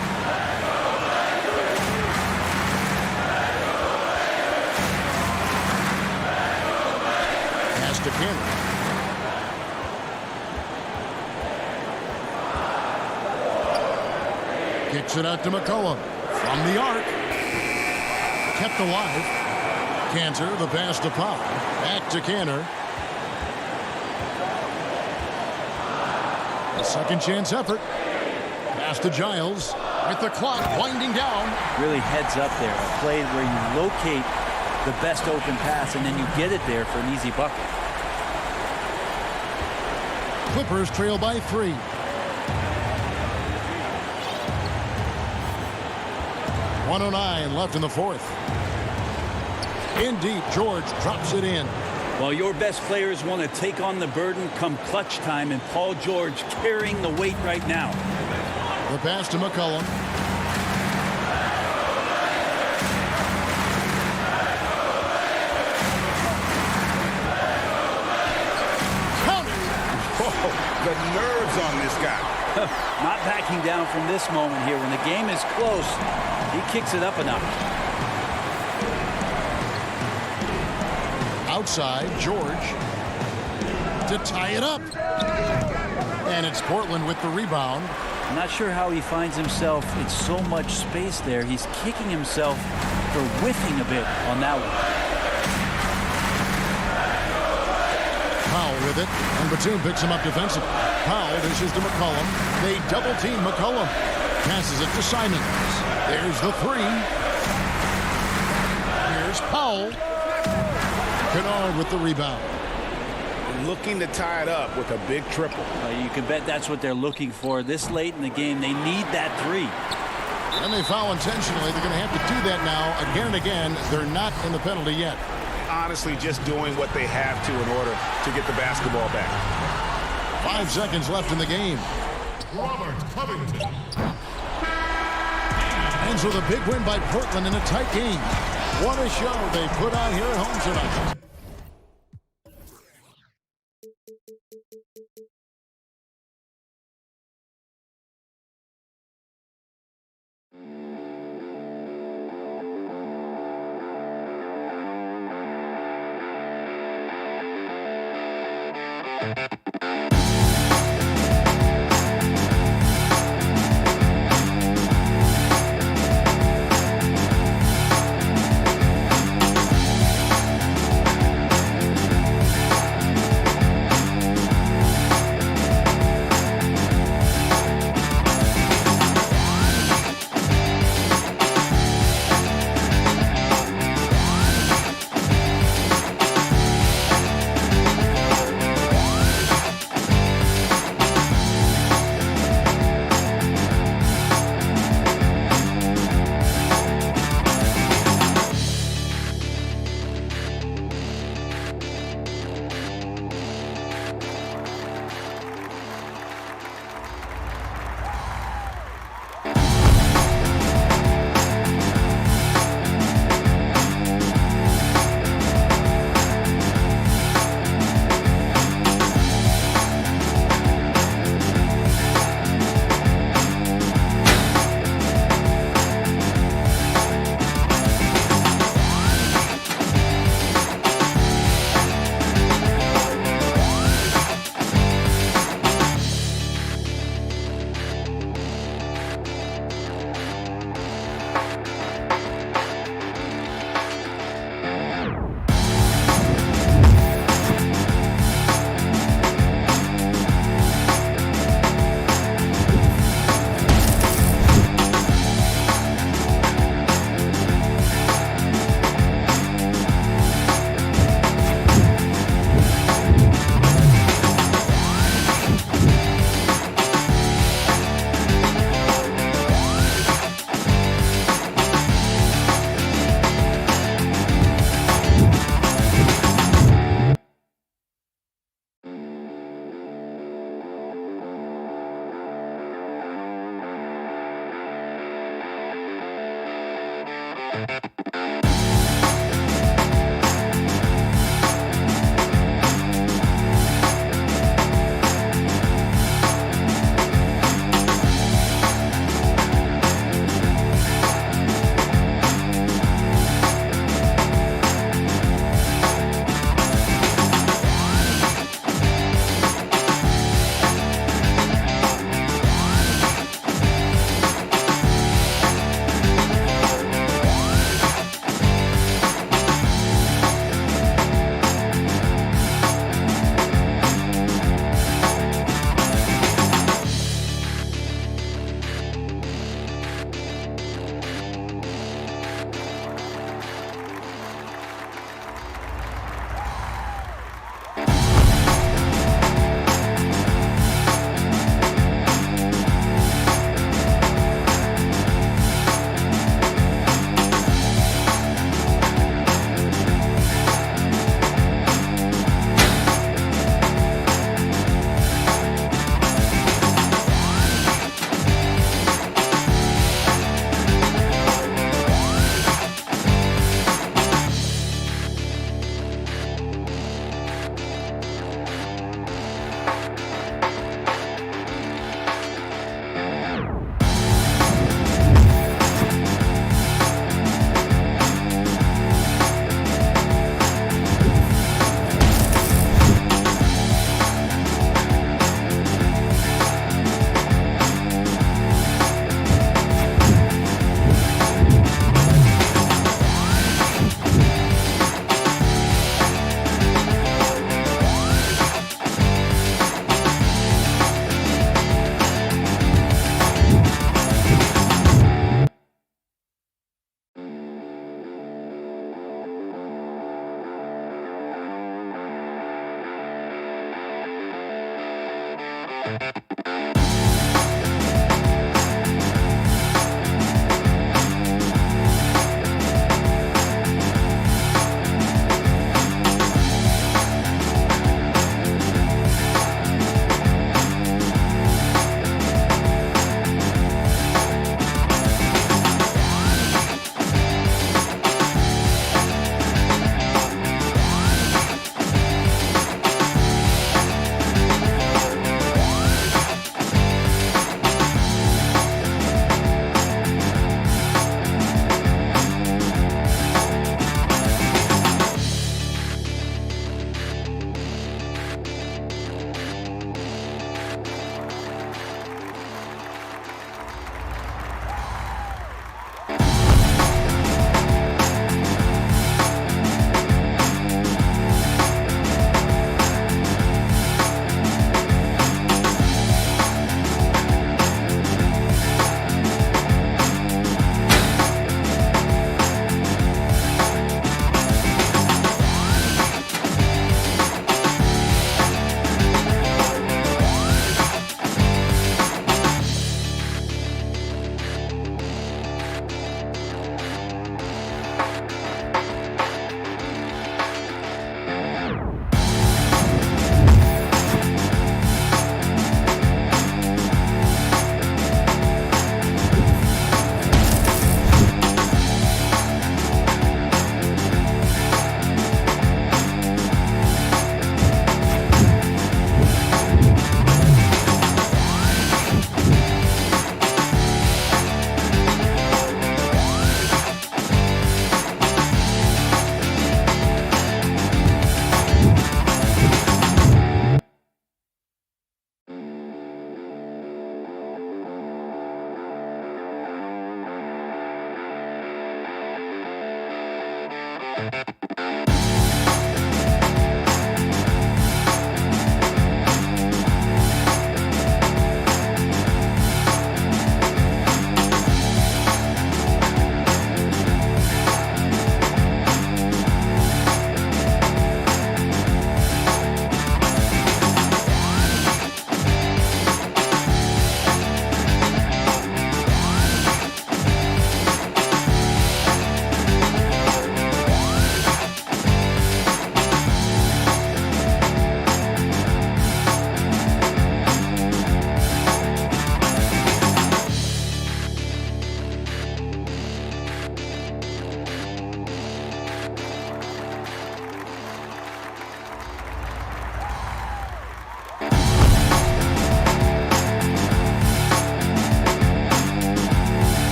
Pass to Cantor. Kicks it out to McCollum. From the arc. Kept alive. Cantor, the pass to Powell. Back to Cantor. A second chance effort. Pass to Giles. With the clock winding down. Really heads up there. A play where you locate the best open pass and then you get it there for an easy bucket. Clippers trail by 3. .109 left in the fourth. In deep, George drops it in. Well, your best players want to take on the burden come clutch time, and Paul George carrying the weight right now. The pass to McCollum. Count it! Oh, the nerves on this guy. Not backing down from this moment here. When the game is close, he kicks it up enough. Outside, George to tie it up. And it's Portland with the rebound. I'm not sure how he finds himself in so much space there. He's kicking himself for whiffing a bit on that one. Powell with it, and Batum picks him up defensively. Powell dishes to McCollum. They double-team McCollum. Passes it to Simons. There's the three. Here's Powell. Kennard with the rebound. Looking to tie it up with a big triple. You can bet that's what they're looking for. This late in the game, they need that three. And they foul intentionally. They're going to have to do that now again and again. They're not in the penalty yet. Honestly, just doing what they have to in order to get the basketball back. 5 seconds left in the game. Robert Covington. Ends with a big win by Portland in a tight game. What a show they put on here at home tonight.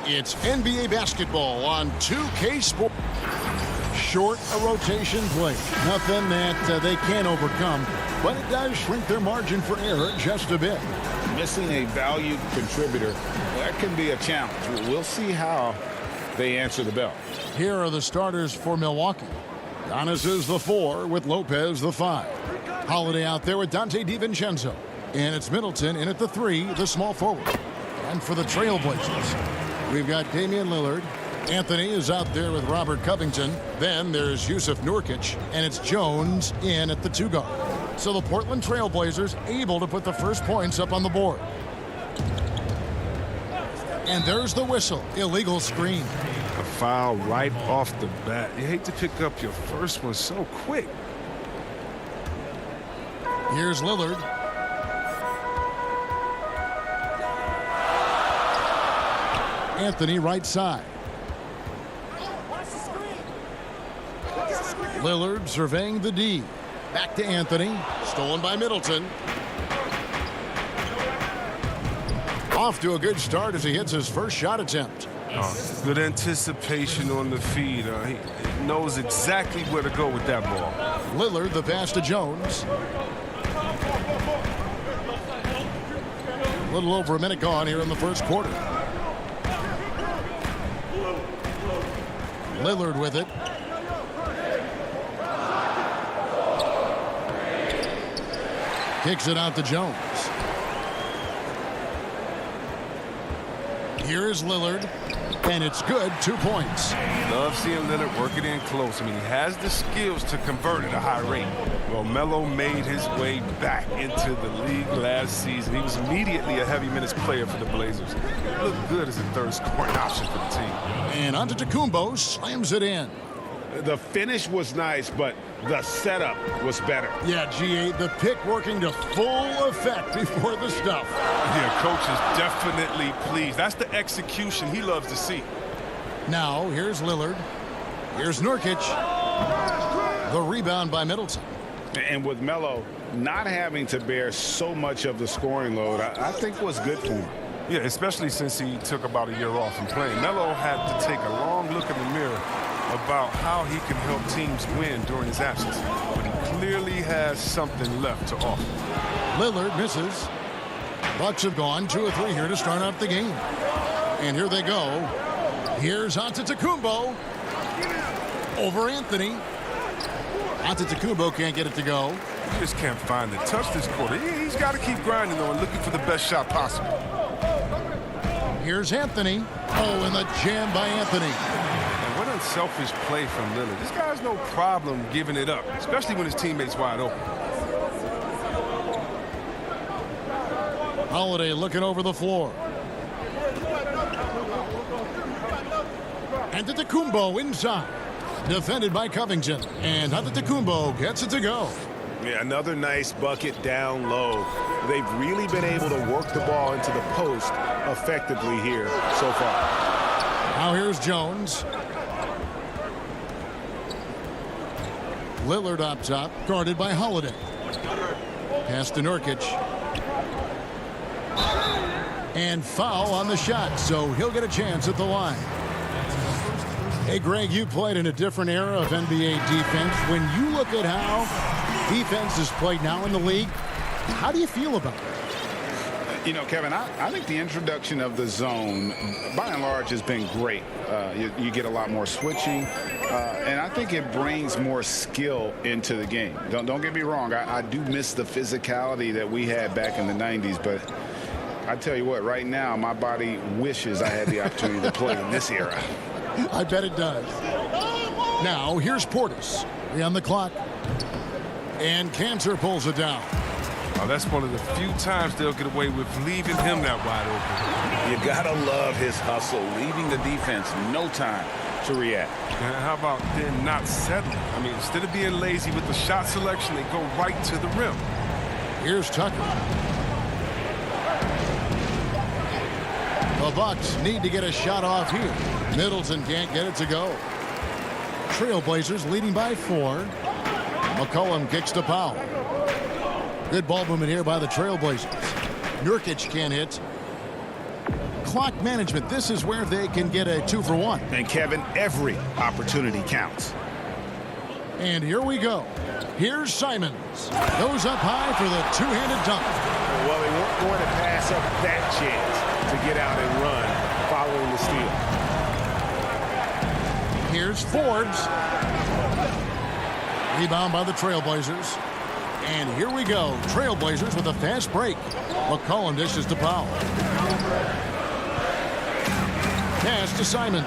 It's NBA basketball on 2K Sports. Short a rotation play. Nothing that they can't overcome, but it does shrink their margin for error just a bit. Missing a valued contributor, that can be a challenge. We'll see how they answer the bell. Here are the starters for Milwaukee. Giannis is the 4 with Lopez the 5. Holiday out there with Dante DiVincenzo. And it's Middleton in at the 3, the small forward. And for the Trailblazers, we've got Damian Lillard. Anthony is out there with Robert Covington. Then there's Yusuf Nurkic, and it's Jones in at the 2 guard. So the Portland Trailblazers able to put the first points up on the board. And there's the whistle. Illegal screen. A foul right off the bat. You hate to pick up your first one so quick. Here's Lillard. Anthony right side. Lillard surveying the D. Back to Anthony. Stolen by Middleton. Off to a good start as he hits his first shot attempt. Good anticipation on the feed. He knows exactly where to go with that ball. Lillard the pass to Jones. A little over a minute gone here in the first quarter. Lillard with it. Kicks it out to Jones. Here's Lillard, and it's good. 2 points. Love seeing Lillard work it in close. I mean, he has the skills to convert at a high rate. Well, Melo made his way back into the league last season. He was immediately a heavy minutes player for the Blazers. He looked good as a third scoring option for the team. And Antetokounmpo slams it in. The finish was nice, but the setup was better. Yeah, G8, the pick working to full effect before the stuff. Yeah, coach is definitely pleased. That's the execution he loves to see. Now, here's Lillard. Here's Nurkic. The rebound by Middleton. And with Melo not having to bear so much of the scoring load, I think was good for him. Yeah, especially since he took about a year off from playing. Melo had to take a long look in the mirror about how he can help teams win during his absence. But he clearly has something left to offer. Lillard misses. Bucks have gone 2 or 3 here to start out the game. And here they go. Here's Antetokounmpo over Anthony. Antetokounmpo can't get it to go. He just can't find the touch this quarter. He's got to keep grinding, though, and looking for the best shot possible. Here's Anthony. Oh, and the jam by Anthony. And what unselfish play from Lillard. This guy's no problem giving it up, especially when his teammate's wide open. Holiday looking over the floor. Antetokounmpo inside. Defended by Covington. And Antetokounmpo gets it to go. Yeah, another nice bucket down low. They've really been able to work the ball into the post effectively here so far. Now here's Jones. Lillard up top, guarded by Holiday. Pass to Nurkic. And foul on the shot, so he'll get a chance at the line. Hey, Greg, you played in a different era of NBA defense. When you look at how defense is played now in the league, how do you feel about it? You know, Kevin, I think the introduction of the zone, by and large, has been great. You get a lot more switching, and I think it brings more skill into the game. Don't get me wrong. I do miss the physicality that we had back in the 90s, but I tell you what, right now, my body wishes I had the opportunity to play in this era. I bet it does. Now, here's Portis. 3 on the clock. And Cantor pulls it down. Oh, that's one of the few times they'll get away with leaving him that wide open. You got to love his hustle, leaving the defense no time to react. And how about then not settling? I mean, instead of being lazy with the shot selection, they go right to the rim. Here's Tucker. The Bucks need to get a shot off here. Middleton can't get it to go. Trailblazers leading by 4. McCollum kicks to Powell. Good ball movement here by the Trailblazers. Nurkic can't hit. Clock management. This is where they can get a 2-for-1. And Kevin, every opportunity counts. And here we go. Here's Simons. Goes up high for the two-handed dunk. Well, they weren't going to pass up that chance to get out and run following the steal. Here's Forbes. Rebound by the Trailblazers. And here we go. Trailblazers with a fast break. McCollum dishes to Powell. Pass to Simons.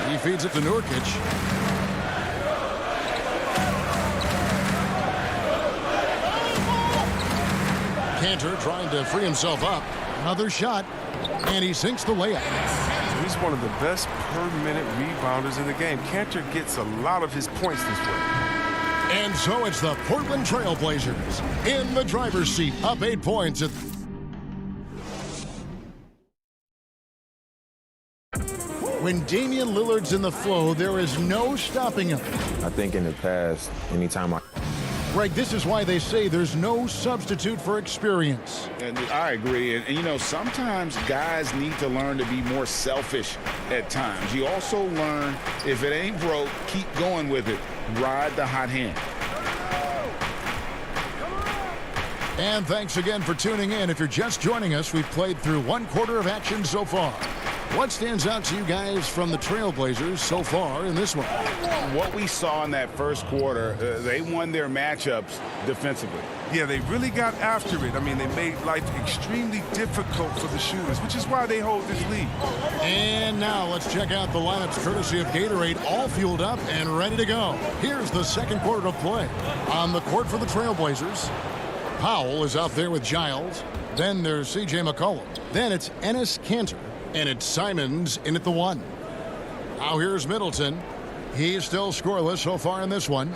He feeds it to Nurkic. Cantor trying to free himself up. Another shot. And he sinks the layup. He's one of the best per-minute rebounders in the game. Cantor gets a lot of his points this way. And so it's the Portland Trailblazers in the driver's seat, up 8 points. When Damian Lillard's in the flow, there is no stopping him. I think in the past, anytime Greg, this is why they say there's no substitute for experience. And I agree. And, you know, sometimes guys need to learn to be more selfish at times. You also learn, if it ain't broke, keep going with it. Ride the hot hand. And thanks again for tuning in. If you're just joining us, we've played through 1 quarter of action so far. What stands out to you guys from the Trailblazers so far in this one? What we saw in that first quarter, they won their matchups defensively. Yeah, they really got after it. I mean, they made life extremely difficult for the shooters, which is why they hold this lead. And now let's check out the lineups courtesy of Gatorade, all fueled up and ready to go. Here's the second quarter of play. On the court for the Trailblazers, Powell is out there with Giles. Then there's C.J. McCollum. Then it's Enes Kanter. And it's Simons in at the 1. Now here's Middleton. He's still scoreless so far in this one.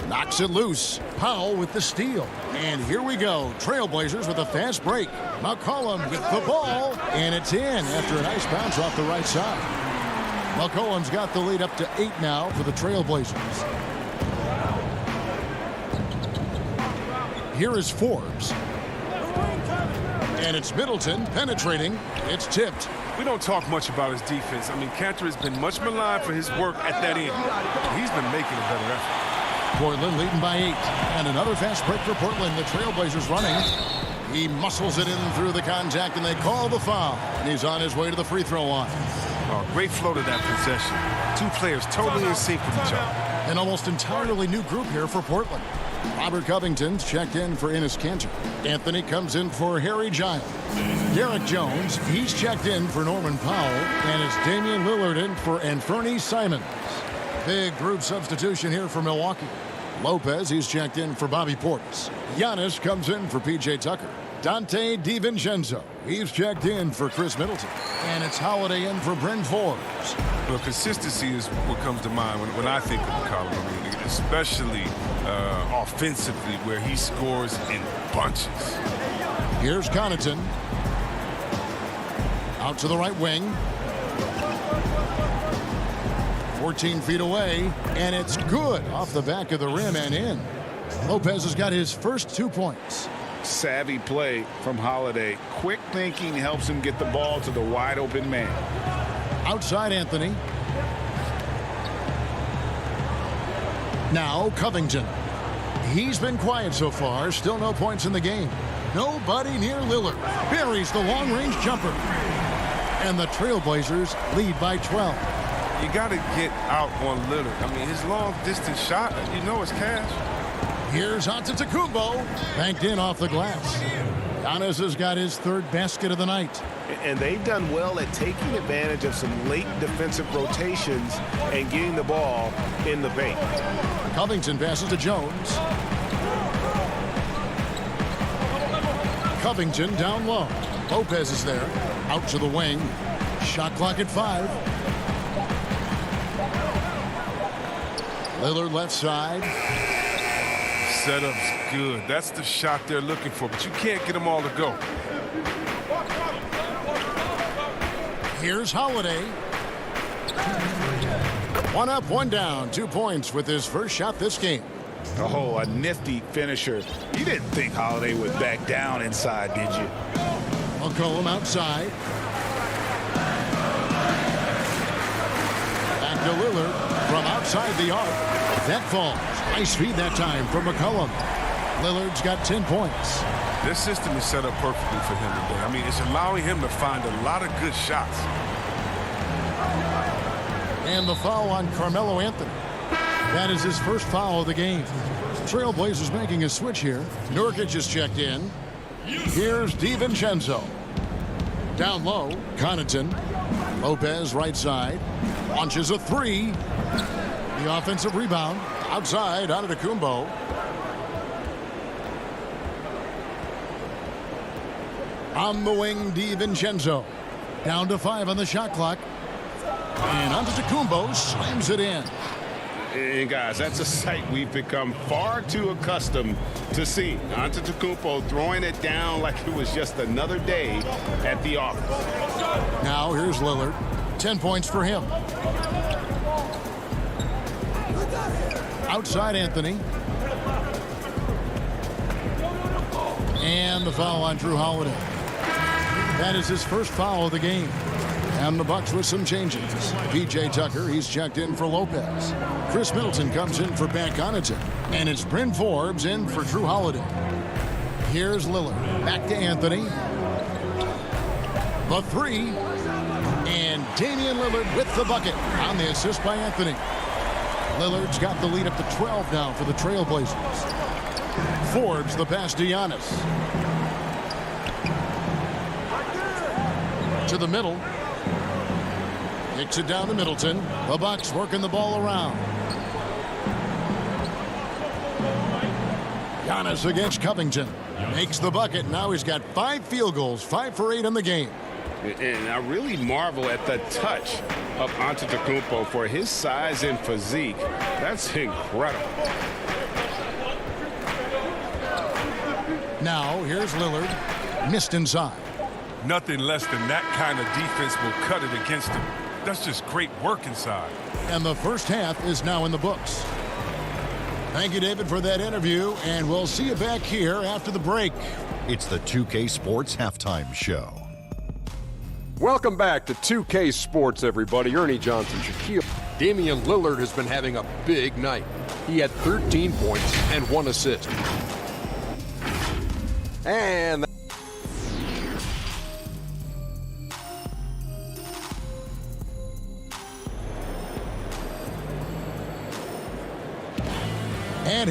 Knocks it loose. Powell with the steal. And here we go. Trailblazers with a fast break. McCollum with the ball. And it's in after a nice bounce off the right side. McCollum's got the lead up to 8 now for the Trailblazers. Here is Forbes. And it's Middleton penetrating. It's tipped. We don't talk much about his defense. I mean, Cantor has been much maligned for his work at that end. He's been making a better effort. Portland leading by 8. And another fast break for Portland. The Trailblazers running. He muscles it in through the contact, and they call the foul. And he's on his way to the free throw line. Oh, great flow to that possession. 2 players totally in sync with each other. An almost entirely new group here for Portland. Robert Covington's checked in for Enes Kanter. Anthony comes in for Harry Giles. Derek Jones, he's checked in for Norman Powell. And it's Damian Lillard in for Anthony Simons. Big group substitution here for Milwaukee. Lopez, he's checked in for Bobby Portis. Giannis comes in for P.J. Tucker. Dante DiVincenzo, he's checked in for Chris Middleton. And it's Holiday in for Bryn Forbes. Well, consistency is what comes to mind when I think of McCollum. I mean, especially offensively, where he scores in bunches. Here's Connaughton. Out to the right wing. 14 feet away, and it's good off the back of the rim and in. Lopez has got his first 2 points. Savvy play from Holiday. Quick thinking helps him get the ball to the wide open man. Outside Anthony. Now Covington. He's been quiet so far. Still no points in the game. Nobody near Lillard. Buries the long-range jumper. And the Trailblazers lead by 12. You got to get out on Lillard. I mean, his long-distance shot, you know it's cash. Here's Antetokounmpo. Banked in off the glass. Giannis has got his 3rd basket of the night. And they've done well at taking advantage of some late defensive rotations and getting the ball in the paint. Covington passes to Jones. Covington down low. Lopez is there. Out to the wing. Shot clock at 5. Lillard left side. Setup's good. That's the shot they're looking for, but you can't get them all to go. Here's Holiday. One up, one down. 2 points with his first shot this game. Oh, a nifty finisher. You didn't think Holiday would back down inside, did you? McCollum outside. Back to Lillard from outside the arc. That falls. Nice feed that time from McCollum. Lillard's got 10 points. This system is set up perfectly for him today. I mean, it's allowing him to find a lot of good shots. And the foul on Carmelo Anthony. That is his first foul of the game. Trailblazers making a switch here. Nurkic is checked in. Here's DiVincenzo. Down low, Connaughton. Lopez right side. Launches a three. The offensive rebound. Outside, Antetokounmpo. On the wing, DiVincenzo. Down to 5 on the shot clock. And Antetokounmpo slams it in. And guys, that's a sight we've become far too accustomed to seeing. Antetokounmpo throwing it down like it was just another day at the office. Now here's Lillard. 10 points for him. Outside Anthony. And the foul on Drew Holiday. That is his first foul of the game. And the Bucks with some changes. P.J. Tucker, he's checked in for Lopez. Chris Middleton comes in for Pat Connaughton. And it's Bryn Forbes in for Drew Holiday. Here's Lillard. Back to Anthony. The three. And Damian Lillard with the bucket on the assist by Anthony. Lillard's got the lead up to 12 now for the Trailblazers. Forbes the pass to Giannis. To the middle. Kicks it down to Middleton. The Bucks working the ball around. Giannis against Covington. Makes the bucket. Now he's got 5 field goals. 5 for 8 in the game. And I really marvel at the touch of Antetokounmpo for his size and physique. That's incredible. Now here's Lillard. Missed inside. Nothing less than that kind of defense will cut it against him. That's just great work inside. And the first half is now in the books. Thank you, David, for that interview, and we'll see you back here after the break. It's the 2K Sports Halftime Show. Welcome back to 2K Sports, everybody. Ernie Johnson, Shaquille. Damian Lillard has been having a big night. He had 13 points and 1 assist. And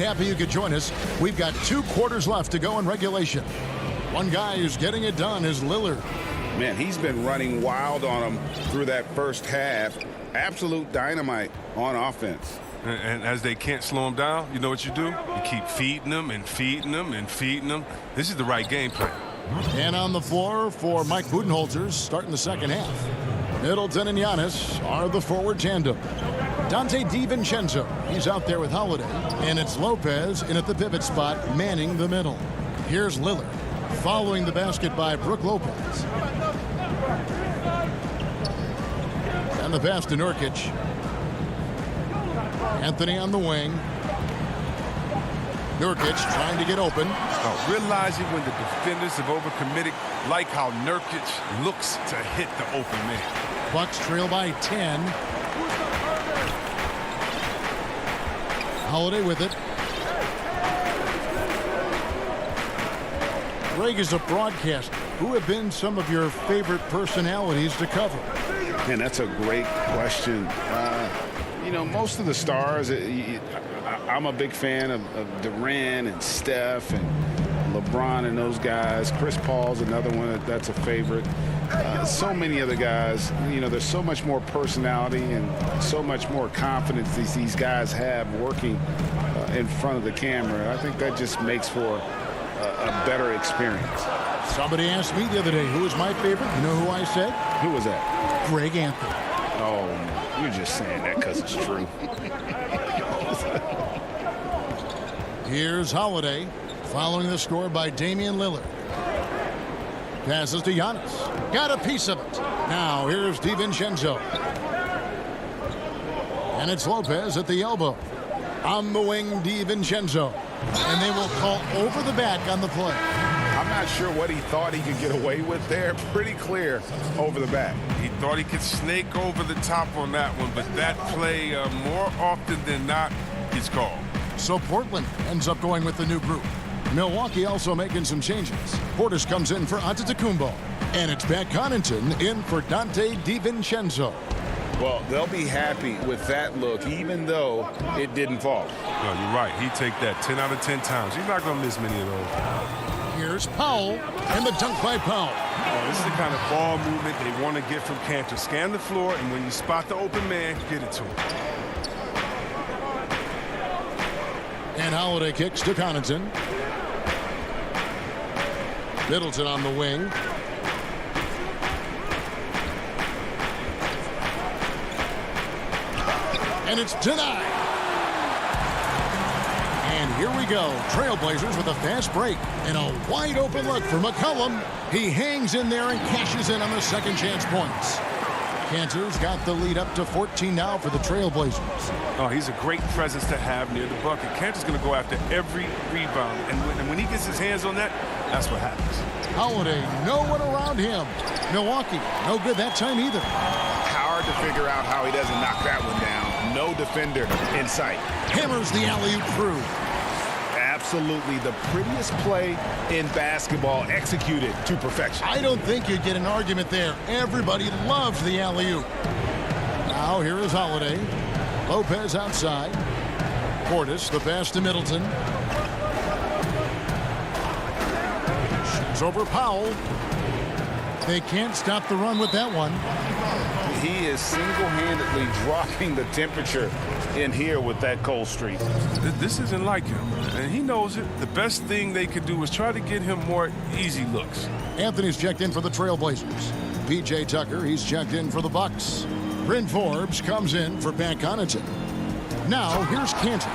happy you could join us. We've got 2 quarters left to go in regulation. One guy who's getting it done is Lillard. Man, he's been running wild on him through that first half. Absolute dynamite on offense. And as they can't slow him down, you know what you do? You keep feeding them and feeding them and feeding them. This is the right game plan. And on the floor for Mike Budenholzer starting the second half. Middleton and Giannis are the forward tandem. Dante DiVincenzo, he's out there with Holiday. And it's Lopez in at the pivot spot, manning the middle. Here's Lillard, following the basket by Brook Lopez. And the pass to Nurkic. Anthony on the wing. Nurkic trying to get open. Realizing when the defenders have overcommitted, like how Nurkic looks to hit the open man. Bucks trail by 10. Holiday with it. Greg, is a broadcaster, who have been some of your favorite personalities to cover? Man, that's a great question. You know, most of the stars, I'm a big fan of Durant and Steph and LeBron and those guys. Chris Paul's another one that's a favorite. So many other guys, you know, there's so much more personality and so much more confidence these guys have working in front of the camera. I think that just makes for a better experience. Somebody asked me the other day, who was my favorite? You know who I said? Who was that? Greg Anthony. Oh, you're just saying that because it's true. Here's Holiday, following the score by Damian Lillard. Passes to Giannis. Got a piece of it. Now here's DiVincenzo. And it's Lopez at the elbow. On the wing, DiVincenzo. And they will call over the back on the play. I'm not sure what he thought he could get away with there. Pretty clear over the back. He thought he could snake over the top on that one, but that play more often than not is called. So Portland ends up going with the new group. Milwaukee also making some changes. Portis comes in for Antetokounmpo. And it's Pat Connaughton in for Dante DiVincenzo. Well, they'll be happy with that look, even though it didn't fall. No, you're right. He'd take that 10 out of 10 times. He's not going to miss many of those. Here's Powell, and the dunk by Powell. Oh, this is the kind of ball movement they want to get from Cantor. Scan the floor, and when you spot the open man, get it to him. And Holiday kicks to Connaughton. Middleton on the wing. And it's denied. And here we go. Trailblazers with a fast break. And a wide open look for McCollum. He hangs in there and cashes in on the second chance points. Cantor's got the lead up to 14 now for the Trailblazers. Oh, he's a great presence to have near the bucket. Cantor's going to go after every rebound. And when he gets his hands on that, that's what happens. Holiday, no one around him. Milwaukee, no good that time either. Hard to figure out how he doesn't knock that one down. No defender in sight. Hammers the alley-oop through. Absolutely the prettiest play in basketball, executed to perfection. I don't think you'd get an argument there. Everybody loves the alley-oop. Now here is Holiday. Lopez outside. Portis, the pass to Middleton. Shoots over Powell. They can't stop the run with that one. He is single-handedly dropping the temperature in here with that cold streak. This isn't like him, and he knows it. The best thing they could do is try to get him more easy looks. Anthony's checked in for the Trailblazers. P.J. Tucker, he's checked in for the Bucks. Bryn Forbes comes in for Pat Connaughton. Now, here's Cantor.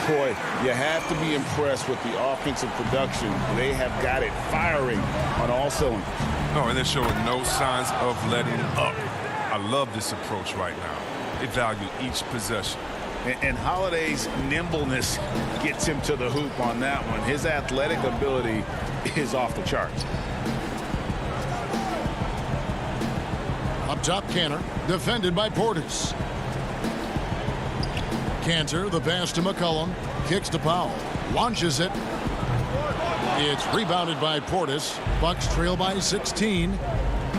Boy, you have to be impressed with the offensive production. They have got it firing on all cylinders. Oh, and they're showing no signs of letting up. I love this approach right now. They value each possession. And Holiday's nimbleness gets him to the hoop on that one. His athletic ability is off the charts. Up top, Cantor, defended by Portis. Cantor, the pass to McCollum, kicks to Powell, launches it. It's rebounded by Portis. Bucks trail by 16.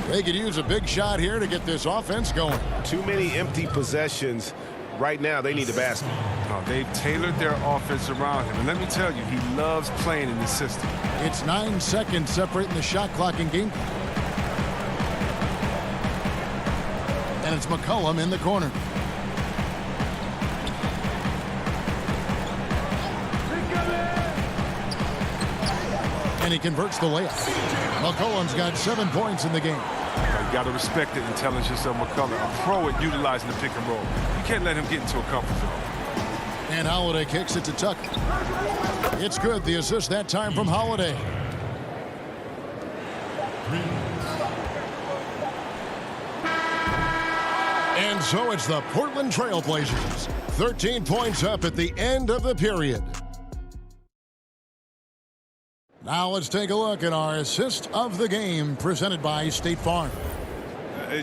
They could use a big shot here to get this offense going. Too many empty possessions. Right now, they need a basket. Oh, they've tailored their offense around him. And let me tell you, he loves playing in this system. It's 9 seconds separating the shot clock and game clock. And it's McCollum in the corner. And he converts the layup. McCollum's got 7 points in the game. You got to respect the intelligence of McCollum, a pro at utilizing the pick and roll. You can't let him get into a comfort zone. And Holiday kicks it to Tucker. It's good. The assist that time from Holiday. And so it's the Portland Trailblazers. 13 points up at the end of the period. Now let's take a look at our assist of the game presented by State Farm.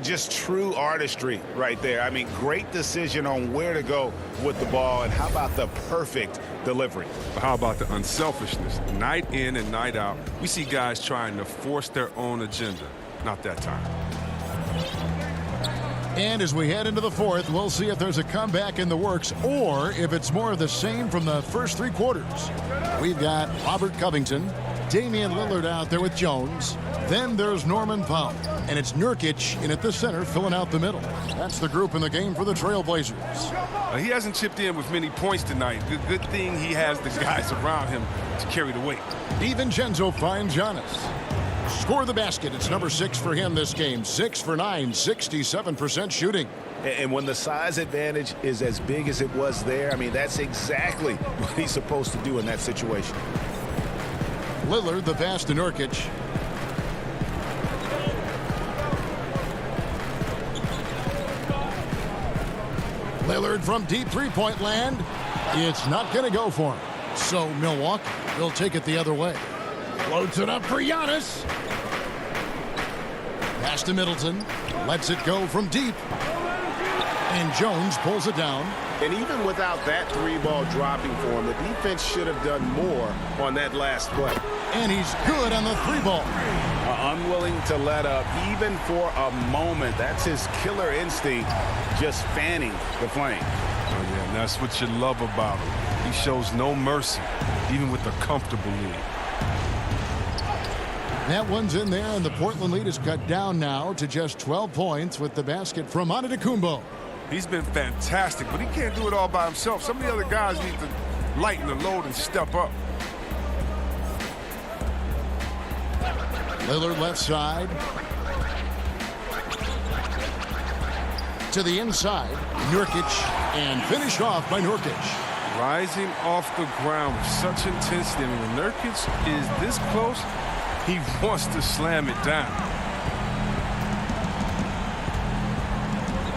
Just true artistry right there. I mean, great decision on where to go with the ball, and how about the perfect delivery? How about the unselfishness? Night in and night out, we see guys trying to force their own agenda. Not that time. And as we head into the fourth, we'll see if there's a comeback in the works or if it's more of the same from the first 3 quarters. We've got Robert Covington, Damian Lillard out there with Jones. Then there's Norman Powell. And it's Nurkic in at the center filling out the middle. That's the group in the game for the Trailblazers. He hasn't chipped in with many points tonight. Good thing he has the guys around him to carry the weight. DiVincenzo finds Giannis. Score the basket. It's number 6 for him this game. 6 for 9, 67% shooting. And when the size advantage is as big as it was there, I mean, that's exactly what he's supposed to do in that situation. Lillard, the pass to Nurkic. Lillard from deep three-point land. It's not going to go for him. So Milwaukee will take it the other way. Floats it up for Giannis. Pass to Middleton. Lets it go from deep. And Jones pulls it down. And even without that three ball dropping for him, the defense should have done more on that last play. And he's good on the three ball. Unwilling to let up even for a moment. That's his killer instinct, just fanning the flame. Oh, yeah, and that's what you love about him. He shows no mercy, even with a comfortable lead. That one's in there, and the Portland lead is cut down now to just 12 points with the basket from Antetokounmpo. He's been fantastic, but he can't do it all by himself. Some of the other guys need to lighten the load and step up. Lillard left side. To the inside. Nurkic, and finished off by Nurkic. Rising off the ground with such intensity. I mean, when Nurkic is this close, he wants to slam it down.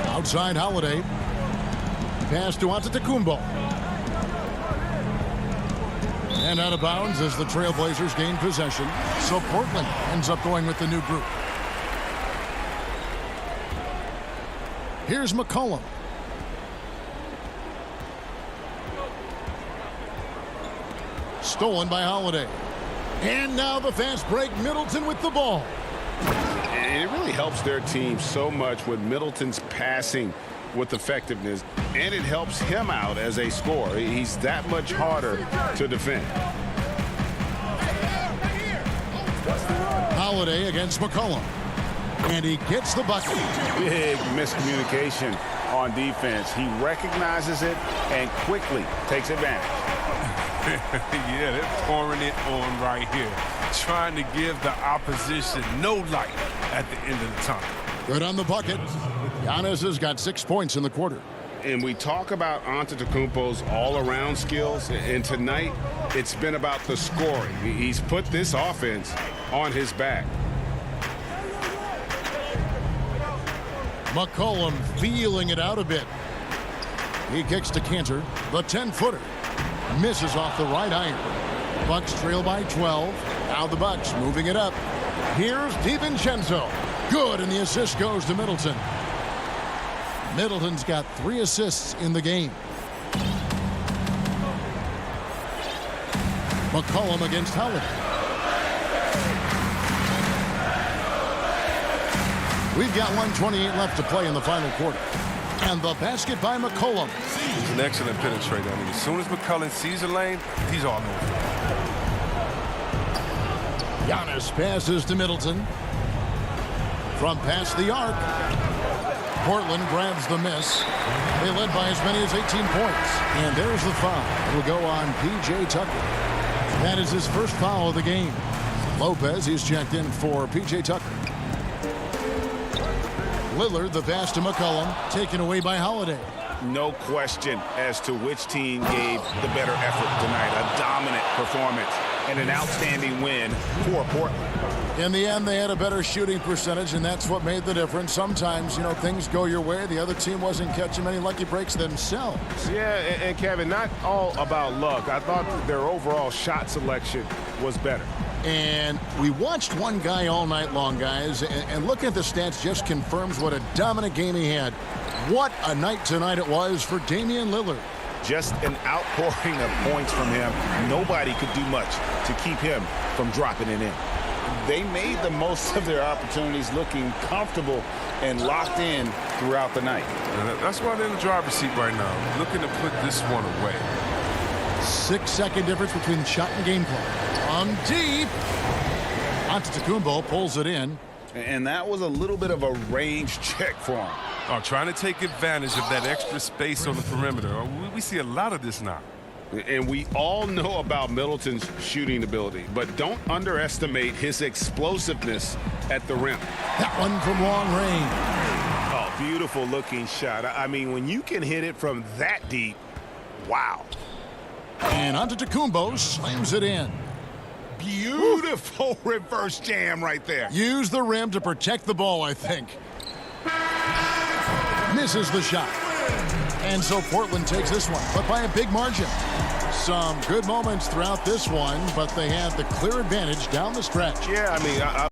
Outside Holiday. Pass to Antetokounmpo. And out of bounds as the Trailblazers gain possession. So Portland ends up going with the new group. Here's McCollum. Stolen by Holiday. And now the fast break. Middleton with the ball. And it really helps their team so much with Middleton's passing with effectiveness, and it helps him out as a scorer. He's that much harder to defend. Holiday against McCollum. And he gets the bucket. Big miscommunication on defense. He recognizes it and quickly takes advantage. Yeah, they're pouring it on right here, trying to give the opposition no light at the end of the tunnel. Good on the bucket. Giannis has got 6 points in the quarter. And we talk about Antetokounmpo's all-around skills, and tonight it's been about the scoring. He's put this offense on his back. McCollum feeling it out a bit. He kicks to Cantor. The 10-footer. Misses off the right iron. Bucks trail by 12. Now the Bucks moving it up. Here's DiVincenzo. Good, and the assist goes to Middleton. Middleton's got 3 assists in the game. McCollum against Howard. We've got 1:28 left to play in the final quarter. And the basket by McCollum. He's an excellent penetrator. I mean, as soon as McCollum sees a lane, he's all over it. Giannis passes to Middleton. From past the arc. Portland grabs the miss. They led by as many as 18 points. And there's the foul. It'll go on P.J. Tucker. That is his first foul of the game. Lopez is checked in for P.J. Tucker. Lillard, the pass to McCollum, taken away by Holiday. No question as to which team gave the better effort tonight. A dominant performance and an outstanding win for Portland. In the end, they had a better shooting percentage, and that's what made the difference. Sometimes, things go your way. The other team wasn't catching many lucky breaks themselves. Yeah, and Kevin, not all about luck. I thought their overall shot selection was better. And we watched one guy all night long, guys, and looking at the stats just confirms what a dominant game he had. What a night tonight it was for Damian Lillard. Just an outpouring of points from him. Nobody could do much to keep him from dropping it in. They made the most of their opportunities, looking comfortable and locked in throughout the night. And that's why they're in the driver's seat right now, looking to put this one away. 6-second difference between shot and game clock. Deep. Antetokounmpo pulls it in. And that was a little bit of a range check for him. Trying to take advantage of that extra space on the perimeter. We see a lot of this now. And we all know about Middleton's shooting ability, but don't underestimate his explosiveness at the rim. That one from long range. Oh, beautiful looking shot. I mean, when you can hit it from that deep, wow. And Antetokounmpo slams it in. Beautiful reverse jam right there. Use the rim to protect the ball, I think. Misses the shot. And so Portland takes this one, but by a big margin. Some good moments throughout this one, but they had the clear advantage down the stretch. Yeah, I mean,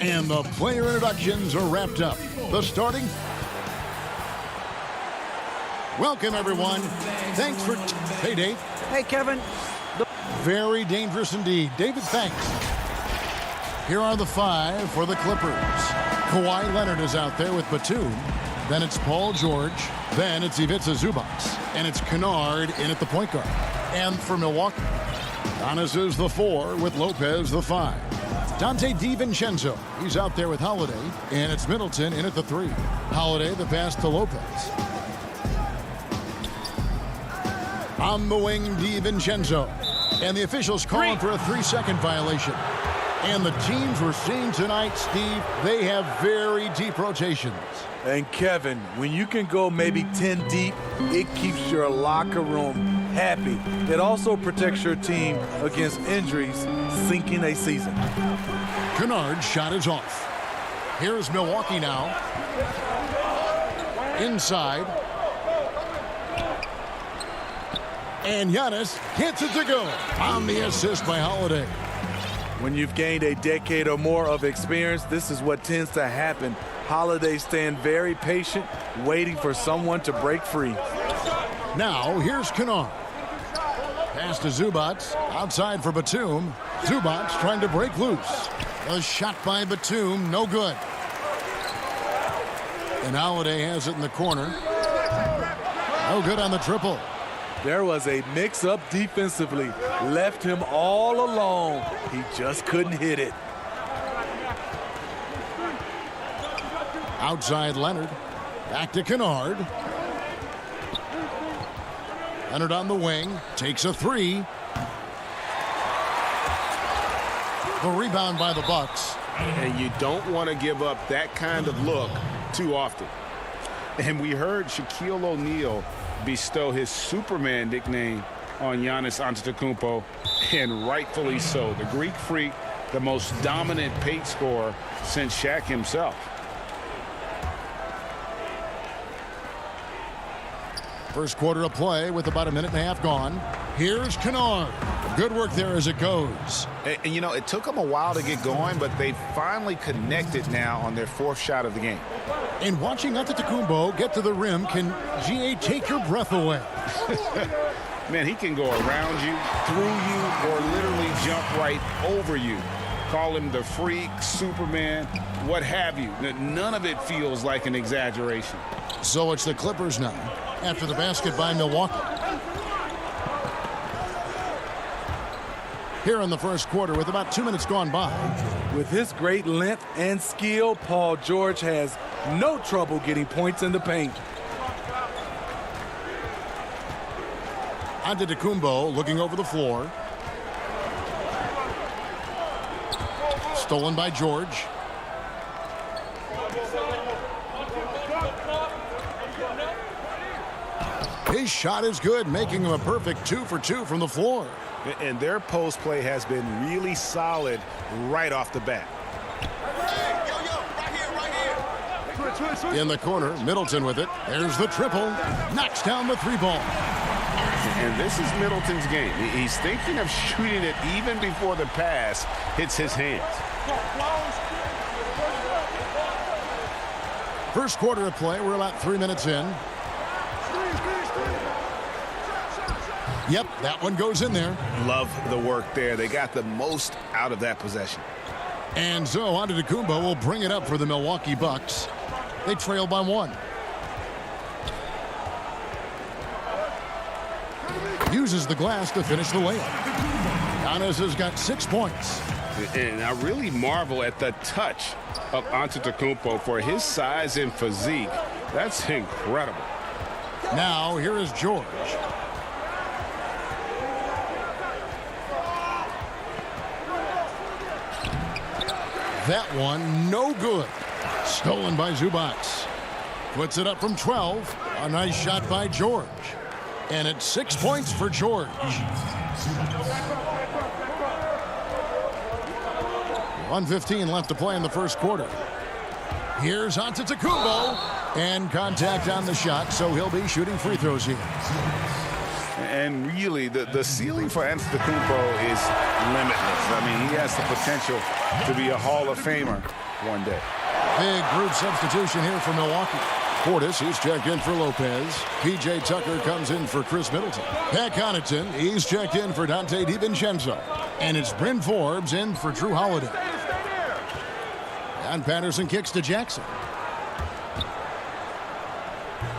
And the player introductions are wrapped up. The starting. Welcome, everyone. Thanks for... Hey, Dave. Hey, Kevin. Very dangerous indeed. David, thanks. Here are the 5 for the Clippers. Kawhi Leonard is out there with Batum. Then it's Paul George. Then it's Ivica Zubac. And it's Kennard in at the point guard. And for Milwaukee, Giannis is the 4 with Lopez the 5. Dante DiVincenzo, he's out there with Holiday. And it's Middleton in at the 3. Holiday the pass to Lopez. On the wing, DiVincenzo. And the officials calling for a 3-second violation. And the teams we're seeing tonight, Steve, they have very deep rotations. And Kevin, when you can go maybe 10 deep, it keeps your locker room happy. It also protects your team against injuries sinking a season. Kennard's shot is off. Here's Milwaukee now. Inside. And Giannis hits it to go on the assist by Holiday. When you've gained a decade or more of experience, this is what tends to happen. Holiday staying very patient, waiting for someone to break free. Now, here's Kennard. Pass to Zubac. Outside for Batum. Zubac trying to break loose. A shot by Batum, no good. And Holiday has it in the corner. No good on the triple. There was a mix-up defensively. Left him all alone. He just couldn't hit it. Outside Leonard. Back to Kennard. Leonard on the wing. Takes a 3. The rebound by the Bucks. And you don't want to give up that kind of look too often. And we heard Shaquille O'Neal bestow his Superman nickname on Giannis Antetokounmpo, and rightfully so. The Greek Freak, the most dominant paint scorer since Shaq himself. First quarter of play with about a minute and a half gone. Here's Kennard. Good work there as it goes. And you know, it took them a while to get going, but they finally connected now on their 4th shot of the game. And watching Antetokounmpo get to the rim can, GA, take your breath away. Man, he can go around you, through you, or literally jump right over you. Call him the Freak, Superman, what have you. None of it feels like an exaggeration. So it's the Clippers now, after the basket by Milwaukee. Here in the first quarter with about 2 minutes gone by. With his great length and skill, Paul George has no trouble getting points in the paint. Antetokounmpo looking over the floor. Stolen by George. His shot is good, making him a perfect 2 for 2 from the floor. And their post play has been really solid right off the bat. In the corner, Middleton with it. There's the triple. Knocks down the 3-ball. And this is Middleton's game. He's thinking of shooting it even before the pass hits his hands. First quarter of play. We're about 3 minutes in. Yep, that one goes in there. Love the work there. They got the most out of that possession. And so Antetokounmpo will bring it up for the Milwaukee Bucks. They trail by 1. Uses the glass to finish the layup. Giannis has got 6 points. And I really marvel at the touch of Antetokounmpo for his size and physique. That's incredible. Now here is George. That one, no good. Stolen by Zubac. Puts it up from 12. A nice shot by George. And it's 6 points for George. 1:15 left to play in the first quarter. Here's Antetokounmpo. And contact on the shot, so he'll be shooting free throws here. And really, the ceiling for Antetokounmpo is limitless. I mean, he has the potential to be a Hall of Famer one day. Big group substitution here for Milwaukee. Portis, he's checked in for Lopez. P.J. Tucker comes in for Chris Middleton. Pat Connaughton, he's checked in for Dante DiVincenzo. And it's Bryn Forbes in for Drew Holiday. And Patterson kicks to Jackson.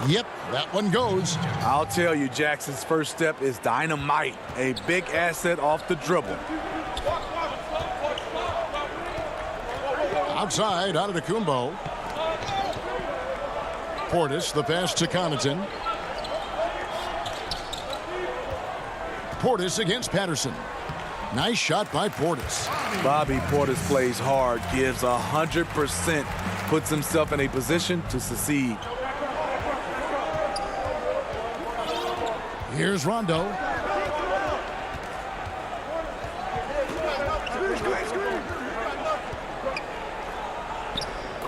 Yep, that one goes. I'll tell you, Jackson's first step is dynamite. A big asset off the dribble. Outside, Antetokounmpo. Portis, the pass to Connaughton. Portis against Patterson. Nice shot by Portis. Bobby Portis plays hard, gives 100%, puts himself in a position to succeed. Here's Rondo.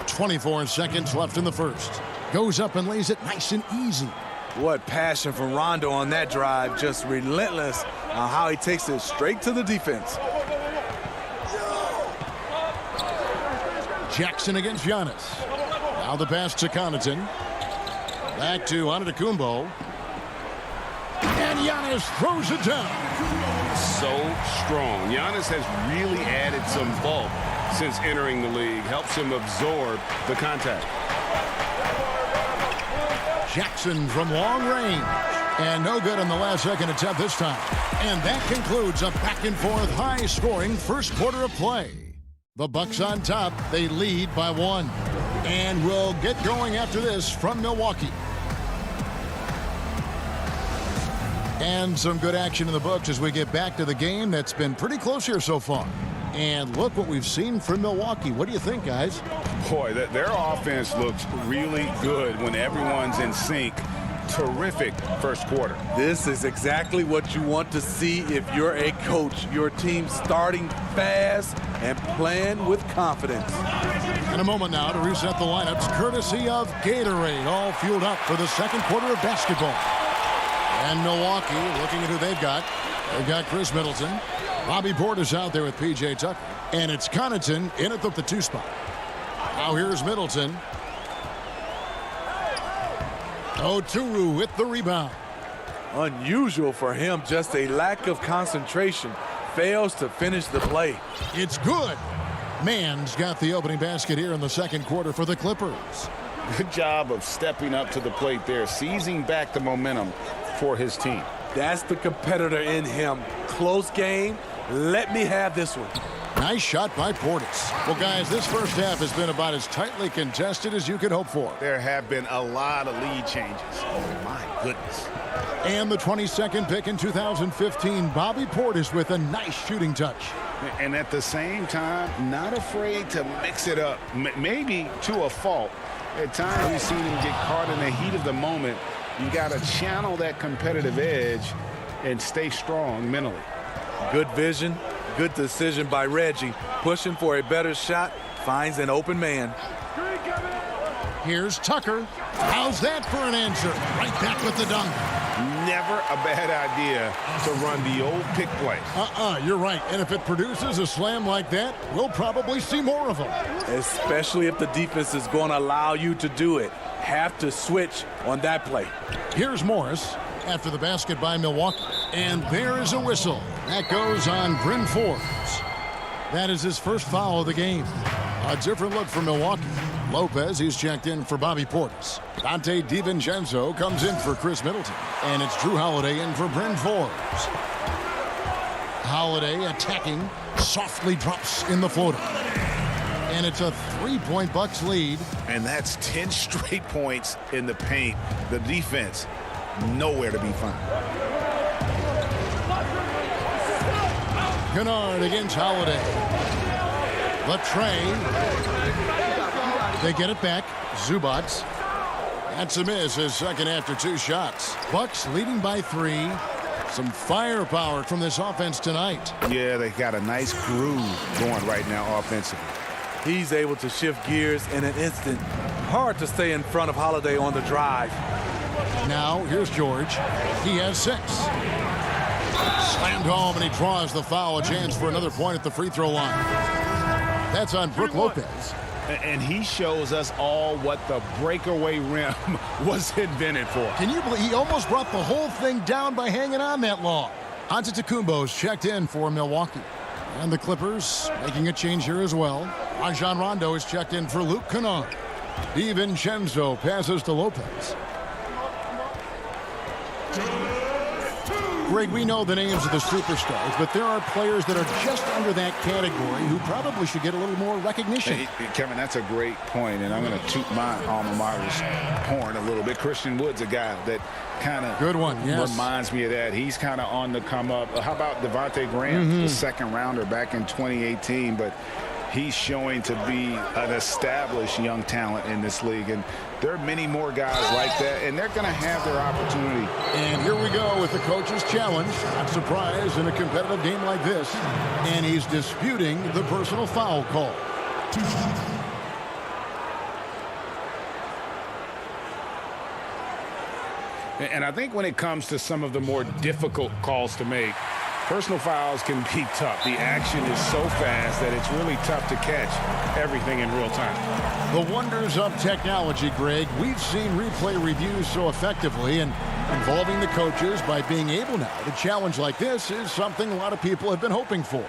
.24 seconds left in the first. Goes up and lays it nice and easy. What passion from Rondo on that drive. Just relentless on how he takes it straight to the defense. Jackson against Giannis. Now the pass to Connaughton. Back to Antetokounmpo. And Giannis throws it down. So strong. Giannis has really added some bulk since entering the league. Helps him absorb the contact. Jackson from long range. And no good on the last second attempt this time. And that concludes a back-and-forth, high-scoring first quarter of play. The Bucks on top. They lead by 1. And we'll get going after this from Milwaukee. And some good action in the books as we get back to the game that's been pretty close here so far. And look what we've seen from Milwaukee. What do you think, guys? Boy, their offense looks really good when everyone's in sync. Terrific first quarter. This is exactly what you want to see if you're a coach. Your team starting fast and playing with confidence. In a moment now to reset the lineups, courtesy of Gatorade, all fueled up for the second quarter of basketball. And Milwaukee, looking at who they've got Chris Middleton. Bobby Portis out there with P.J. Tucker. And it's Connaughton in at the 2 spot. Now here's Middleton. Oturu with the rebound. Unusual for him, just a lack of concentration. Fails to finish the play. It's good. Mann's got the opening basket here in the second quarter for the Clippers. Good job of stepping up to the plate there, seizing back the momentum for his team. That's the competitor in him. Close game. Let me have this one. Nice shot by Portis. Well, guys, this first half has been about as tightly contested as you could hope for. There have been a lot of lead changes. Oh, my goodness. And the 22nd pick in 2015, Bobby Portis with a nice shooting touch. And at the same time, not afraid to mix it up, maybe to a fault. At times, we've seen him get caught in the heat of the moment. You got to channel that competitive edge and stay strong mentally. Good vision, good decision by Reggie. Pushing for a better shot, finds an open man. Here's Tucker. How's that for an answer? Right back with the dunk. Never a bad idea to run the old pick play. You're right. And if it produces a slam like that, we'll probably see more of them. Especially if the defense is going to allow you to do it. Have to switch on that play. Here's Morris after the basket by Milwaukee. And there is a whistle. That goes on Bryn Forbes. That is his first foul of the game. A different look for Milwaukee. Lopez, he's checked in for Bobby Portis. Dante DiVincenzo comes in for Chris Middleton. And it's Drew Holiday in for Bryn Forbes. Holiday attacking, softly drops in the floater. And it's a 3-point Bucks lead. And that's 10 straight points in the paint. The defense, nowhere to be found. Kennard against Holiday. The tray. They get it back. Zubats. That's a miss, his second after 2 shots. Bucks leading by 3. Some firepower from this offense tonight. Yeah, they got a nice groove going right now offensively. He's able to shift gears in an instant. Hard to stay in front of Holiday on the drive. Now, here's George. He has 6. Slammed home, and he draws the foul. A chance for another point at the free throw line. That's on Brook Lopez. And he shows us all what the breakaway rim was invented for. Can you believe he almost brought the whole thing down by hanging on that long? Antetokounmpo's checked in for Milwaukee. And the Clippers making a change here as well. Rajon Rondo is checked in for Luke Kennard. DiVincenzo passes to Lopez. Greg, we know the names of the superstars, but there are players that are just under that category who probably should get a little more recognition. Hey, Kevin, that's a great point, and I'm going to toot my alma mater's horn a little bit. Christian Wood's a guy that kind of reminds me of that. He's kind of on the come up. How about Devontae Graham, the second rounder back in 2018, but he's showing to be an established young talent in this league, and there are many more guys like that, and they're going to have their opportunity. And here we go with the coach's challenge. Not surprised in a competitive game like this. And he's disputing the personal foul call. And I think when it comes to some of the more difficult calls to make, personal fouls can be tough. The action is so fast that it's really tough to catch everything in real time. The wonders of technology, Greg. We've seen replay reviews so effectively, and involving the coaches by being able now to challenge like this is something a lot of people have been hoping for.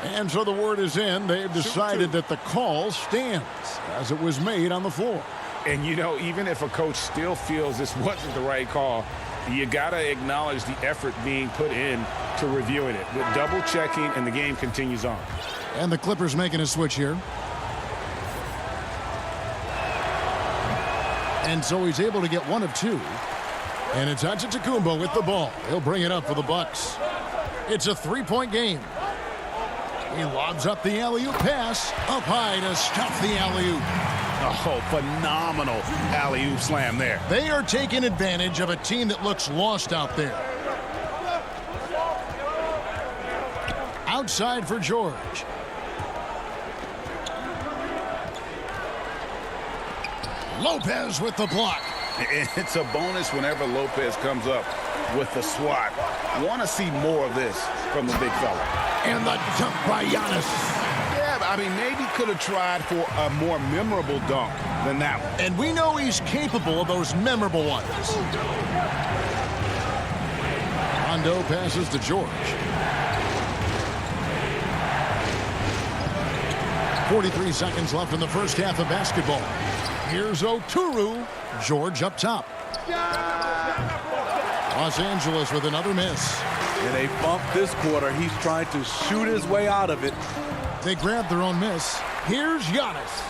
And so the word is in. They've decided that the call stands as it was made on the floor. And, you know, even if a coach still feels this wasn't the right call, you got to acknowledge the effort being put in to reviewing it. With double checking, and the game continues on. And the Clippers making a switch here. And so he's able to get 1 of 2. And it's Antetokounmpo with the ball. He'll bring it up for the Bucks. It's a 3-point game. He lobs up the alley-oop pass. Up high to stuff the alley-oop. Oh, phenomenal alley-oop slam there. They are taking advantage of a team that looks lost out there. Outside for George. Lopez with the block. It's a bonus whenever Lopez comes up with the swat. Want to see more of this from the big fella. And the dunk by Giannis. Yeah, I mean, maybe could have tried for a more memorable dunk than that one. And we know he's capable of those memorable ones. Rondo passes to George. 43 seconds left in the first half of basketball. Here's Oturu. George up top. Los Angeles with another miss. And they bumped this quarter. He's trying to shoot his way out of it. They grabbed their own miss. Here's Giannis.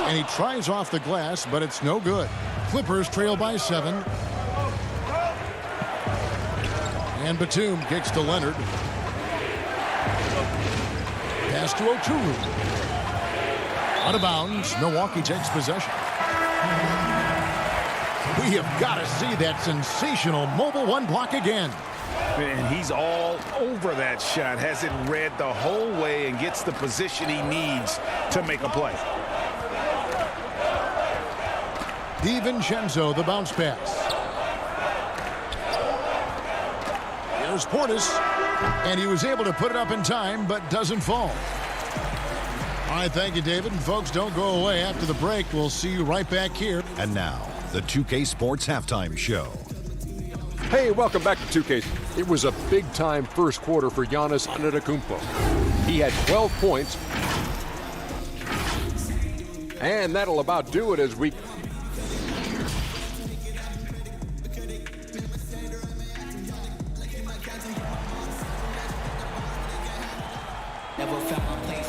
And he tries off the glass, but it's no good. Clippers trail by 7. And Batum kicks to Leonard. Pass to Oturu. Out of bounds. Milwaukee takes possession. We have got to see that sensational mobile one block again. And he's all over that shot. Has it read the whole way and gets the position he needs to make a play. DiVincenzo, the bounce pass. Here's Portis. And he was able to put it up in time, but doesn't fall. All right, thank you, David. And folks, don't go away. After the break, we'll see you right back here. And now, the 2K Sports Halftime Show. Hey, welcome back to 2K. It was a big-time first quarter for Giannis Antetokounmpo. He had 12 points. And that'll about do it as we...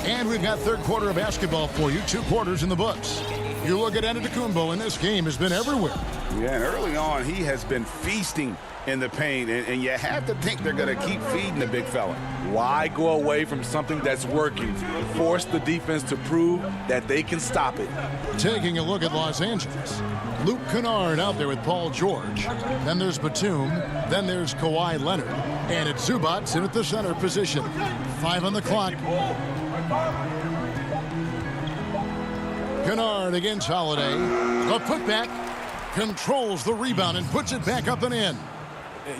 And we've got third quarter of basketball for you. 2 quarters in the books. You look at Antetokounmpo, and this game has been everywhere. Yeah, and early on, he has been feasting in the paint, and you have to think they're going to keep feeding the big fella. Why go away from something that's working? Force the defense to prove that they can stop it. Taking a look at Los Angeles. Luke Kennard out there with Paul George. Then there's Batum. Then there's Kawhi Leonard. And it's Zubats in at the center position. 5 on the clock. Kennard against Holiday. A putback. controls the rebound and puts it back up and in.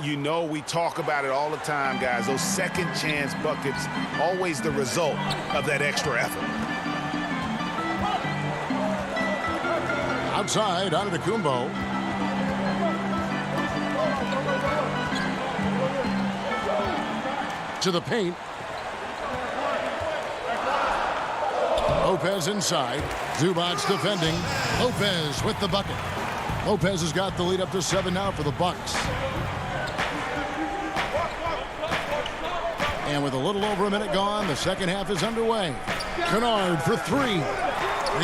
You know, we talk about it all the time, guys. Those second chance buckets, always the result of that extra effort. Outside, Antetokounmpo. To the paint. Lopez inside. Zubac's defending. Lopez with the bucket. Lopez has got the lead up to 7 now for the Bucks. And with a little over a minute gone, the second half is underway. Kennard for 3.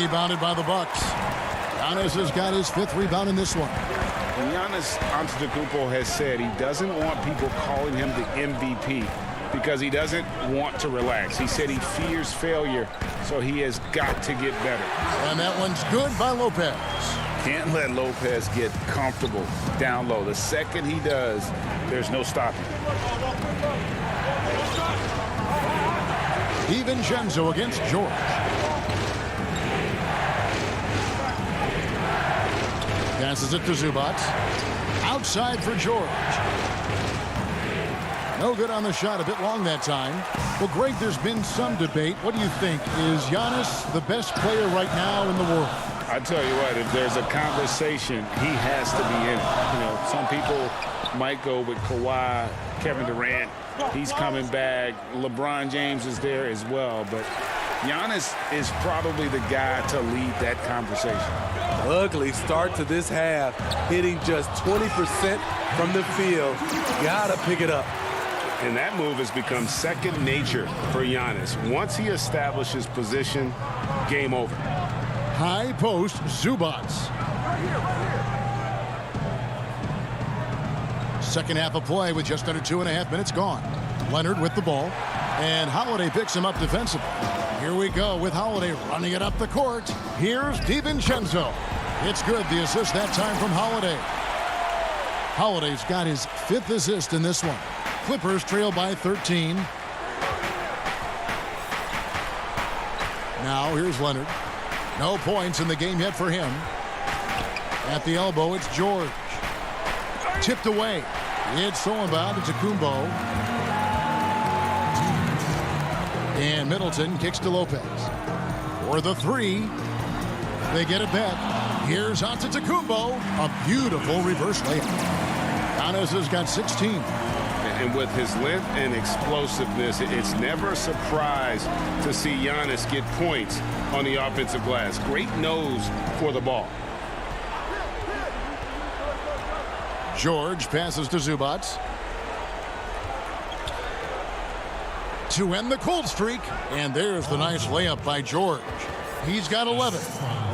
Rebounded by the Bucks. Giannis has got his 5th rebound in this one. Giannis Antetokounmpo has said he doesn't want people calling him the MVP because he doesn't want to relax. He said he fears failure, so he has got to get better. And that one's good by Lopez. Can't let Lopez get comfortable down low. The second he does, there's no stopping. DiVincenzo against George. Passes it to Zubac. Outside for George. No good on the shot. A bit long that time. Well, Greg, there's been some debate. What do you think? Is Giannis the best player right now in the world? I tell you what, if there's a conversation, he has to be in it. You know, some people might go with Kawhi, Kevin Durant. He's coming back. LeBron James is there as well. But Giannis is probably the guy to lead that conversation. Ugly start to this half, hitting just 20% from the field. Gotta pick it up. And that move has become second nature for Giannis. Once he establishes position, game over. High post, Zubac. Second half of play with just under 2.5 minutes gone. Leonard with the ball. And Holiday picks him up defensively. Here we go with Holiday running it up the court. Here's DiVincenzo. It's good. The assist that time from Holiday. Holiday's got his 5th assist in this one. Clippers trail by 13. Now here's Leonard. No points in the game yet for him. At the elbow, it's George. Tipped away. It's stolen by Antetokounmpo. And Middleton kicks to Lopez. For the 3. They get it back. Here's Antetokounmpo. A beautiful reverse layup. Giannis has got 16. And with his length and explosiveness, it's never a surprise to see Giannis get points on the offensive glass. Great nose for the ball. George passes to Zubac. To end the cold streak. And there's the nice layup by George. He's got 11.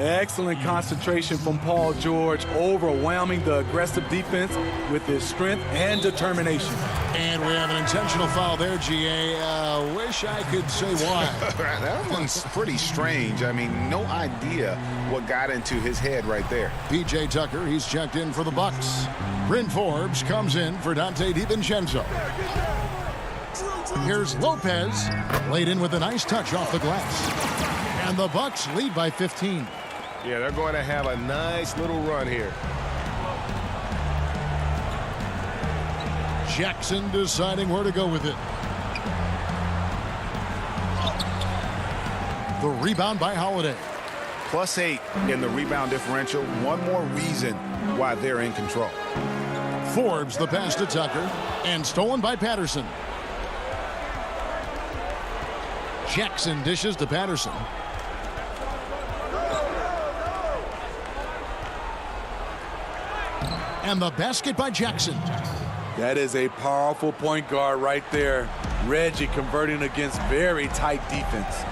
Excellent concentration from Paul George, overwhelming the aggressive defense with his strength and determination. And we have an intentional foul there, GA. Wish I could say why. That one's pretty strange. I mean, no idea what got into his head right there. P.J. Tucker, he's checked in for the Bucks. Bryn Forbes comes in for Dante DiVincenzo. Here's Lopez, laid in with a nice touch off the glass. And the Bucks lead by 15. Yeah, they're going to have a nice little run here. Jackson deciding where to go with it. The rebound by Holiday. +8 in the rebound differential. One more reason why they're in control. Forbes the pass to Tucker. And stolen by Patterson. Jackson dishes to Patterson. And the basket by Jackson. That is a powerful point guard right there. Reggie converting against very tight defense.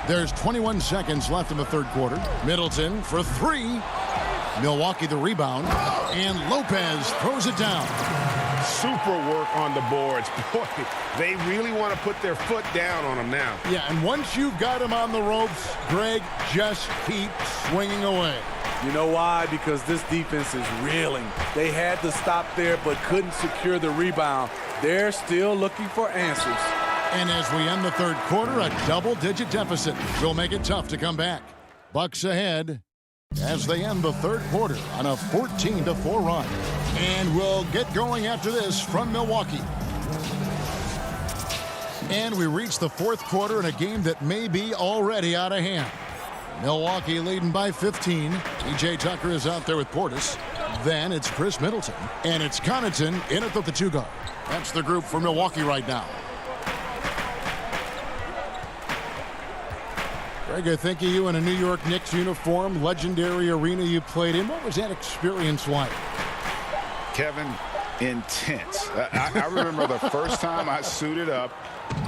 There's 21 seconds left in the third quarter. Middleton for 3. Milwaukee the rebound. And Lopez throws it down. Super work on the boards. Boy, they really want to put their foot down on him now. Yeah, and once you've got him on the ropes, Greg, just keep swinging away. You know why? Because this defense is reeling. They had to stop there but couldn't secure the rebound. They're still looking for answers. And as we end the third quarter, a double-digit deficit will make it tough to come back. Bucks ahead as they end the third quarter on a 14-4 run. And we'll get going after this from Milwaukee. And we reach the fourth quarter in a game that may be already out of hand. Milwaukee leading by 15. P.J. Tucker is out there with Portis. Then it's Chris Middleton. And it's Connaughton in at the two guard. That's the group for Milwaukee right now. Greg, I think of you in a New York Knicks uniform, legendary arena you played in. What was that experience like? Kevin, intense. I remember the first time I suited up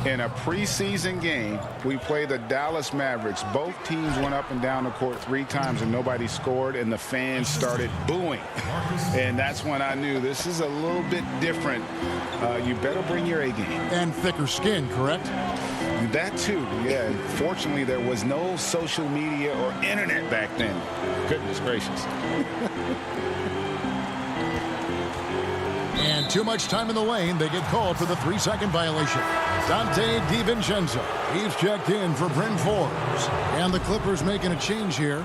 in a preseason game. We played the Dallas Mavericks. Both teams went up and down the court 3 times and nobody scored, and the fans started booing. And that's when I knew this is a little bit different. You better bring your A game. And thicker skin, correct? That too, yeah. Fortunately, there was no social media or internet back then. Goodness gracious. And too much time in the lane. They get called for the 3-second violation. Dante DiVincenzo. He's checked in for Bryn Forbes. And the Clippers making a change here.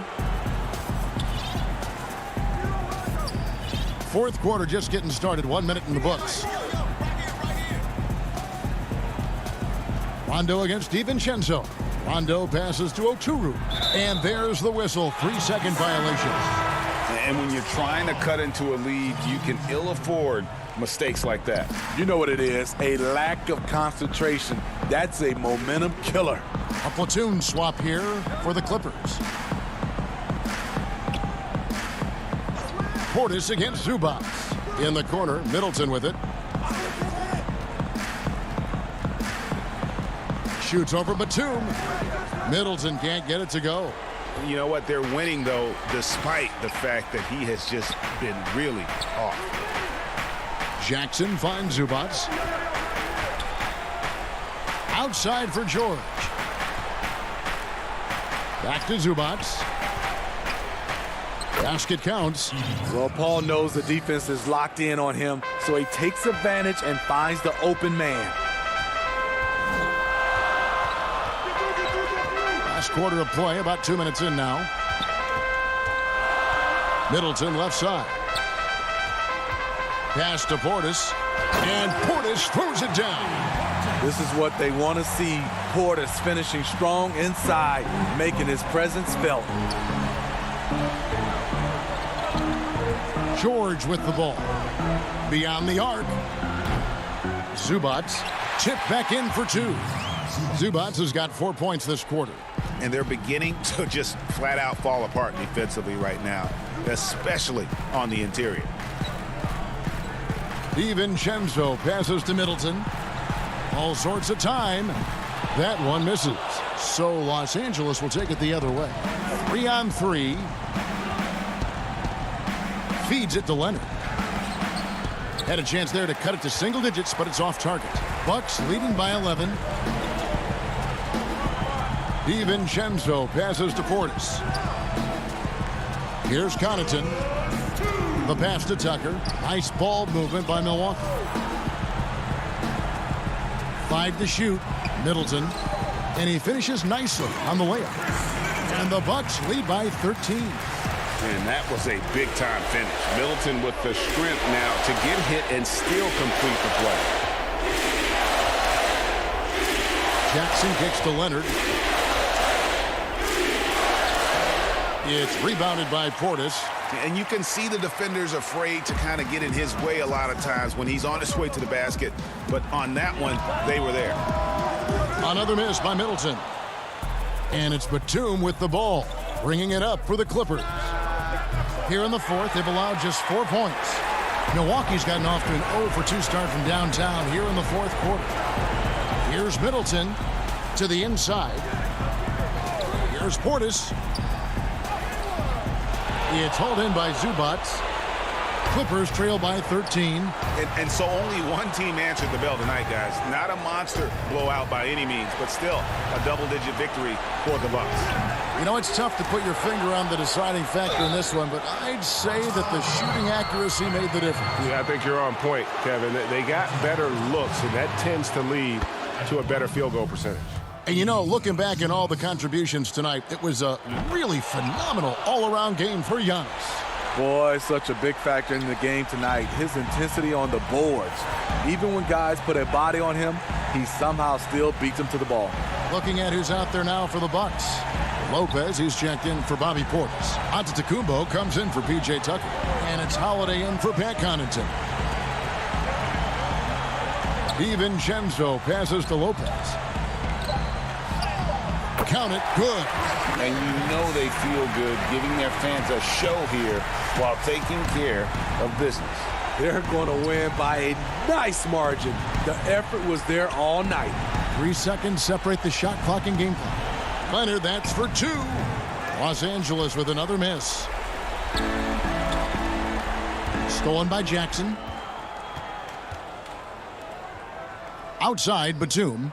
Fourth quarter just getting started. 1 minute in the books. Rondo against DiVincenzo. Rondo passes to Oturu. And there's the whistle. 3-second violation. And when you're trying to cut into a lead, you can ill afford mistakes like that. You know what it is, a lack of concentration. That's a momentum killer. A platoon swap here for the Clippers. Portis against Zubac. In the corner, Middleton with it. Shoots over Batum. Middleton can't get it to go. You know what? They're winning, though, despite the fact that he has just been really off. Jackson finds Zubac. Outside for George. Back to Zubac. Basket counts. Well, Paul knows the defense is locked in on him, so he takes advantage and finds the open man. Last quarter of play, about 2 minutes in now. Middleton left side. Pass to Portis, and Portis throws it down. This is what they want to see. Portis finishing strong inside, making his presence felt. George with the ball. Beyond the arc. Zubac tipped back in for 2. Zubac has got 4 points this quarter. And they're beginning to just flat out fall apart defensively right now, especially on the interior. DiVincenzo passes to Middleton. All sorts of time. That one misses. So Los Angeles will take it the other way. 3-on-3. Feeds it to Leonard. Had a chance there to cut it to single digits, but it's off target. Bucks leading by 11. DiVincenzo passes to Portis. Here's Connaughton. The pass to Tucker. Nice ball movement by Milwaukee. 5 to shoot. Middleton. And he finishes nicely on the layup. And the Bucks lead by 13. And that was a big-time finish. Middleton with the strength now to get hit and still complete the play. Jackson kicks to Leonard. It's rebounded by Portis. And you can see the defenders afraid to kind of get in his way a lot of times when he's on his way to the basket. But on that one, they were there. Another miss by Middleton. And it's Batum with the ball, bringing it up for the Clippers. Here in the fourth, they've allowed just 4 points. Milwaukee's gotten off to an 0-for-2 start from downtown here in the fourth quarter. Here's Middleton to the inside. Here's Portis. It's hauled in by Zubac. Clippers trail by 13. And so only one team answered the bell tonight, guys. Not a monster blowout by any means, but still a double-digit victory for the Bucks. You know, it's tough to put your finger on the deciding factor in this one, but I'd say that the shooting accuracy made the difference. Yeah, I think you're on point, Kevin. They got better looks, and that tends to lead to a better field goal percentage. And you know, looking back at all the contributions tonight, it was a really phenomenal all-around game for Giannis. Boy, such a big factor in the game tonight. His intensity on the boards. Even when guys put a body on him, he somehow still beats them to the ball. Looking at who's out there now for the Bucks. Lopez, he's checked in for Bobby Portis. Antetokounmpo comes in for P.J. Tucker. And it's Holiday in for Pat Connaughton. DiVincenzo passes to Lopez. Count it, good. And you know they feel good giving their fans a show here while taking care of business. They're going to win by a nice margin. The effort was there all night. 3 seconds separate the shot clock and game clock. Leonard, that's for 2. Los Angeles with another miss. Stolen by Jackson. Outside, Batum.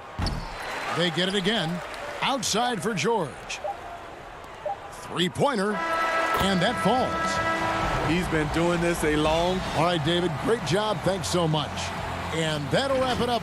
They get it again. Outside for George. Three-pointer, and that falls. He's been doing this a long... All right, David, great job. Thanks so much. And that'll wrap it up.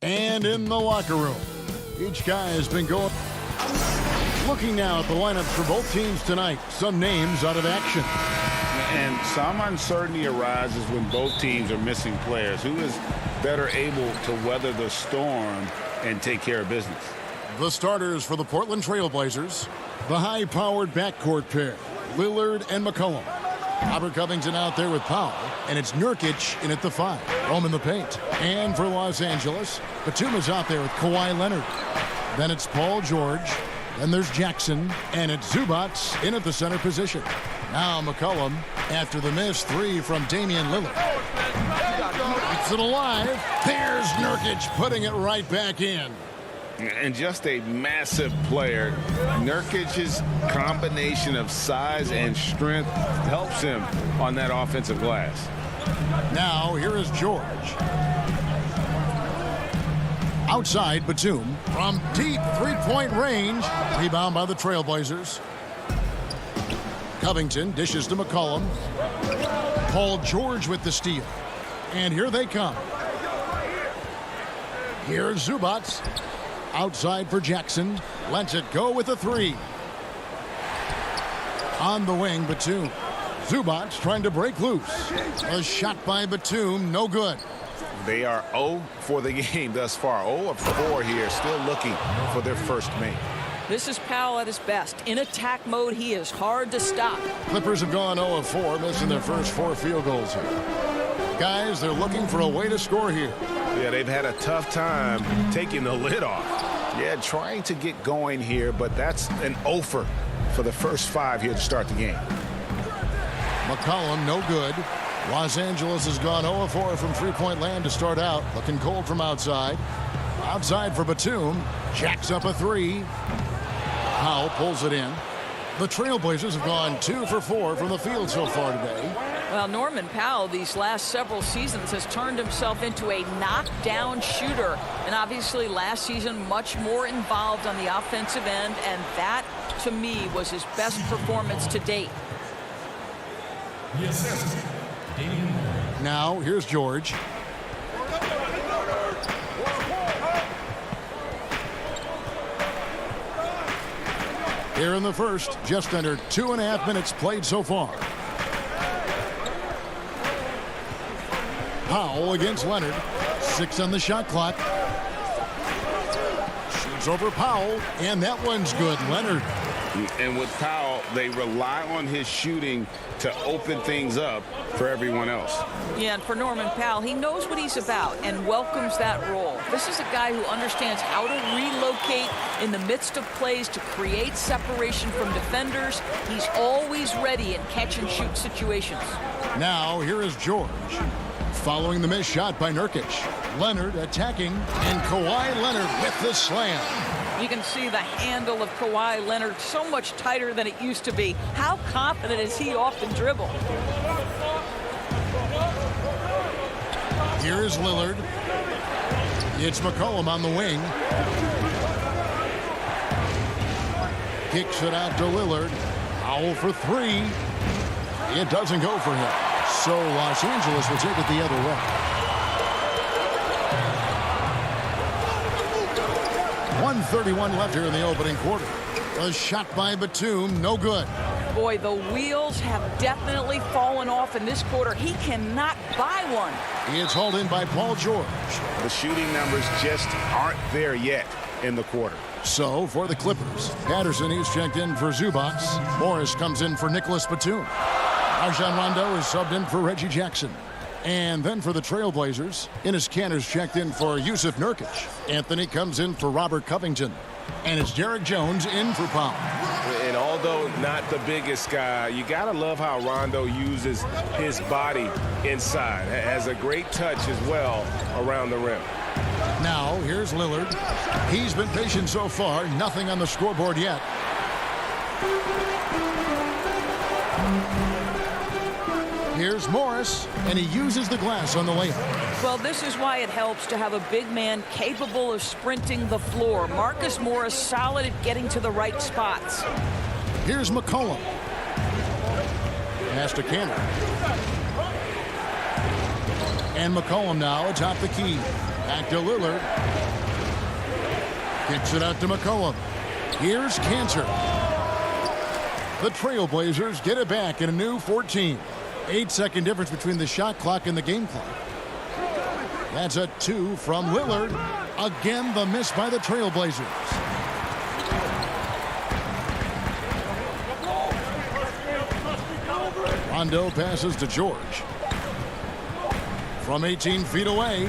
And in the locker room, each guy has been going. Looking now at the lineups for both teams tonight, some names out of action. And some uncertainty arises when both teams are missing players. Who is better able to weather the storm and take care of business? The starters for the Portland Trail Blazers, the high-powered backcourt pair, Lillard and McCollum. Robert Covington out there with Powell, and it's Nurkic in at the 5. Rome in the paint. And for Los Angeles, Batum is out there with Kawhi Leonard. Then it's Paul George. Then there's Jackson, and it's Zubats in at the center position. Now McCollum after the missed 3 from Damian Lillard. Keeps it alive. There's Nurkic putting it right back in. And just a massive player. Nurkic's combination of size and strength helps him on that offensive glass. Now here is George. Outside Batum from deep three-point range. Rebound by the Trailblazers. Covington dishes to McCollum. Paul George with the steal. And here they come. Here's Zubats. Outside for Jackson. Lets it go with a three. On the wing, Batum. Zubats trying to break loose. A shot by Batum, no good. They are 0 for the game thus far. 0 of 4 here, still looking for their first make. This is Powell at his best. In attack mode, he is hard to stop. Clippers have gone 0 of 4, missing their first 4 field goals here. Guys, they're looking for a way to score here. Yeah, they've had a tough time taking the lid off. Yeah, trying to get going here, but that's an offer for the first 5 here to start the game. McCollum, no good. Los Angeles has gone 0 of 4 from three-point land to start out. Looking cold from outside. Outside for Batum. Jacks up a three. Powell pulls it in. The Trailblazers have gone 2 for 4 from the field so far today. Well, Norman Powell, these last several seasons, has turned himself into a knockdown shooter. And obviously last season, much more involved on the offensive end. And that, to me, was his best performance to date. Now, here's George. Here in the first, just under 2.5 minutes played so far. Powell against Leonard. 6 on the shot clock. Shoots over Powell, and that one's good. Leonard. And with Powell, they rely on his shooting to open things up for everyone else. Yeah, and for Norman Powell, he knows what he's about and welcomes that role. This is a guy who understands how to relocate in the midst of plays to create separation from defenders. He's always ready in catch-and-shoot situations. Now, here is George. Following the missed shot by Nurkic. Leonard attacking, and Kawhi Leonard with the slam. You can see the handle of Kawhi Leonard so much tighter than it used to be. How confident is he off the dribble? Here's Lillard. It's McCollum on the wing. Kicks it out to Lillard. Powell for 3. It doesn't go for him. So Los Angeles will take it the other way. 1:31 left here in the opening quarter. A shot by Batum, no good. Boy, the wheels have definitely fallen off in this quarter. He cannot buy one. It's hauled in by Paul George. The shooting numbers just aren't there yet in the quarter. So for the Clippers, Patterson, he's checked in for Zubats. Morris comes in for Nicholas Batum. Rajon Rondo is subbed in for Reggie Jackson. And then for the Trailblazers, Enes Kanter's checked in for Yusuf Nurkic. Anthony comes in for Robert Covington. And it's Derek Jones in for Powell. And although not the biggest guy, you got to love how Rondo uses his body inside. Has a great touch as well around the rim. Now, here's Lillard. He's been patient so far. Nothing on the scoreboard yet. Here's Morris, and he uses the glass on the layup. Well, this is why it helps to have a big man capable of sprinting the floor. Marcus Morris solid at getting to the right spots. Here's McCollum. Pass to Kanter. And McCollum now atop the key. Back to Lillard. Kicks it out to McCollum. Here's Kanter. The Trailblazers get it back in a new 14. 8-second difference between the shot clock and the game clock. That's a 2 from Lillard. Again, the miss by the Trailblazers. Rondo passes to George. From 18 feet away.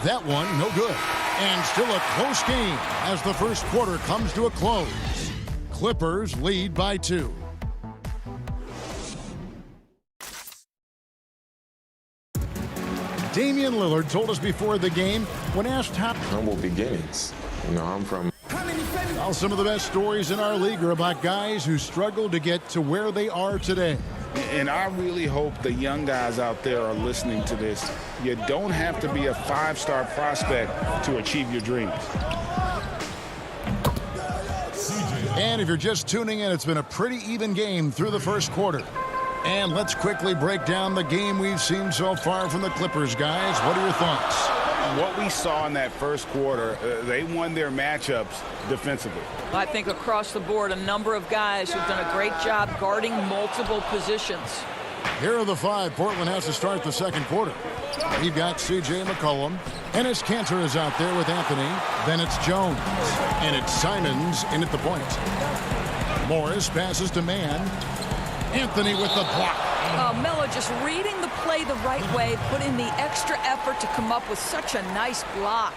That one, no good. And still a close game as the first quarter comes to a close. Clippers lead by 2. Damian Lillard told us before the game when asked how humble beginnings. You know, I'm from. Well, some of the best stories in our league are about guys who struggled to get to where they are today. And I really hope the young guys out there are listening to this. You don't have to be a 5-star prospect to achieve your dreams. And if you're just tuning in, it's been a pretty even game through the first quarter. And let's quickly break down the game we've seen so far from the Clippers, guys. What are your thoughts? What we saw in that first quarter, they won their matchups defensively. I think across the board, a number of guys who've done a great job guarding multiple positions. Here are the five Portland has to start the second quarter. We've got C.J. McCollum. Enes Kanter is out there with Anthony. Then it's Jones. And it's Simons in at the point. Morris passes to Mann. Anthony with the block. Melo just reading the play the right way, put in the extra effort to come up with such a nice block.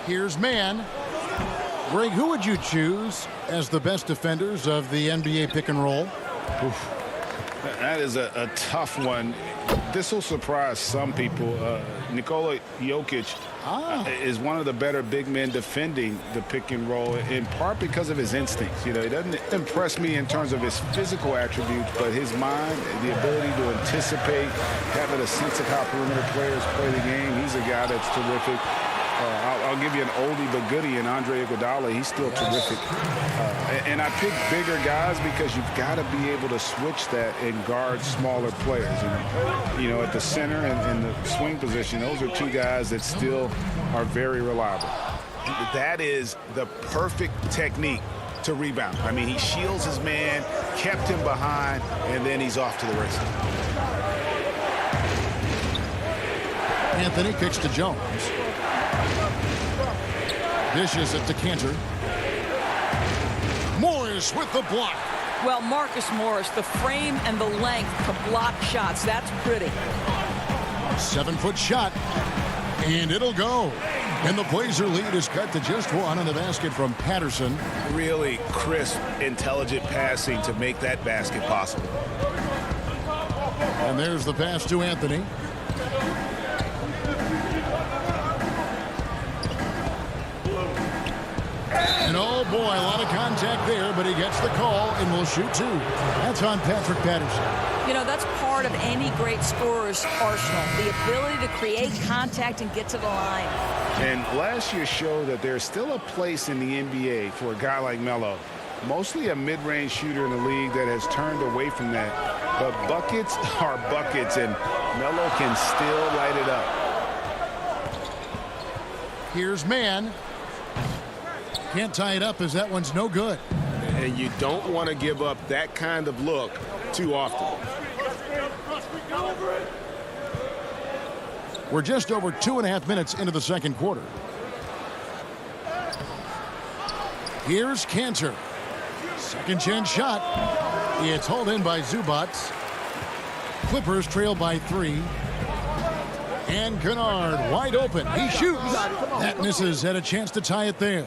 Here's Mann. Greg, who would you choose as the best defenders of the NBA pick and roll? Oof. That is a tough one. This will surprise some people. Nikola Jokic is one of the better big men defending the pick and roll, in part because of his instincts. You know, he doesn't impress me in terms of his physical attributes, but his mind, the ability to anticipate, having a sense of how perimeter players play the game. He's a guy that's terrific. I'll give you an oldie but goodie in Andre Iguodala. He's still terrific. And I pick bigger guys because you've got to be able to switch that and guard smaller players. And, you know, at the center and the swing position, those are two guys that still are very reliable. That is the perfect technique to rebound. I mean, he shields his man, kept him behind, and then he's off to the races. Anthony kicks to Jones. Dishes it to Kanter. Morris with the block. Well, Marcus Morris, the frame and the length to block shots. That's pretty. 7-foot shot. And it'll go. And the Blazer lead is cut to just one on the basket from Patterson. Really crisp, intelligent passing to make that basket possible. And there's the pass to Anthony. And oh boy, a lot of contact there, but he gets the call and will shoot two. That's on Patrick Patterson. You know, that's part of any great scorer's arsenal, the ability to create contact and get to the line. And last year showed that there's still a place in the NBA for a guy like Melo. Mostly a mid-range shooter in the league that has turned away from that. But buckets are buckets, and Melo can still light it up. Here's Mann. Can't tie it up as that one's no good. And you don't want to give up that kind of look too often. We're just over 2.5 minutes into the second quarter. Here's Kanter. Second chance shot. It's hauled in by Zubac. Clippers trail by 3. And Kennard wide open. He shoots. That misses. Had a chance to tie it there.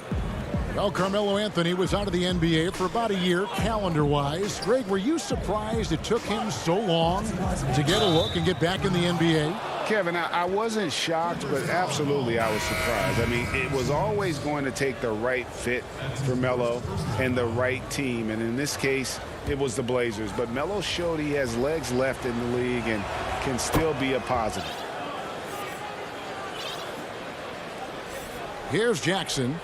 Well, Carmelo Anthony was out of the NBA for about a year, calendar-wise. Greg, were you surprised it took him so long to get a look and get back in the NBA? Kevin, I wasn't shocked, but absolutely I was surprised. I mean, it was always going to take the right fit for Melo and the right team. And in this case, it was the Blazers. But Melo showed he has legs left in the league and can still be a positive. Here's Jackson.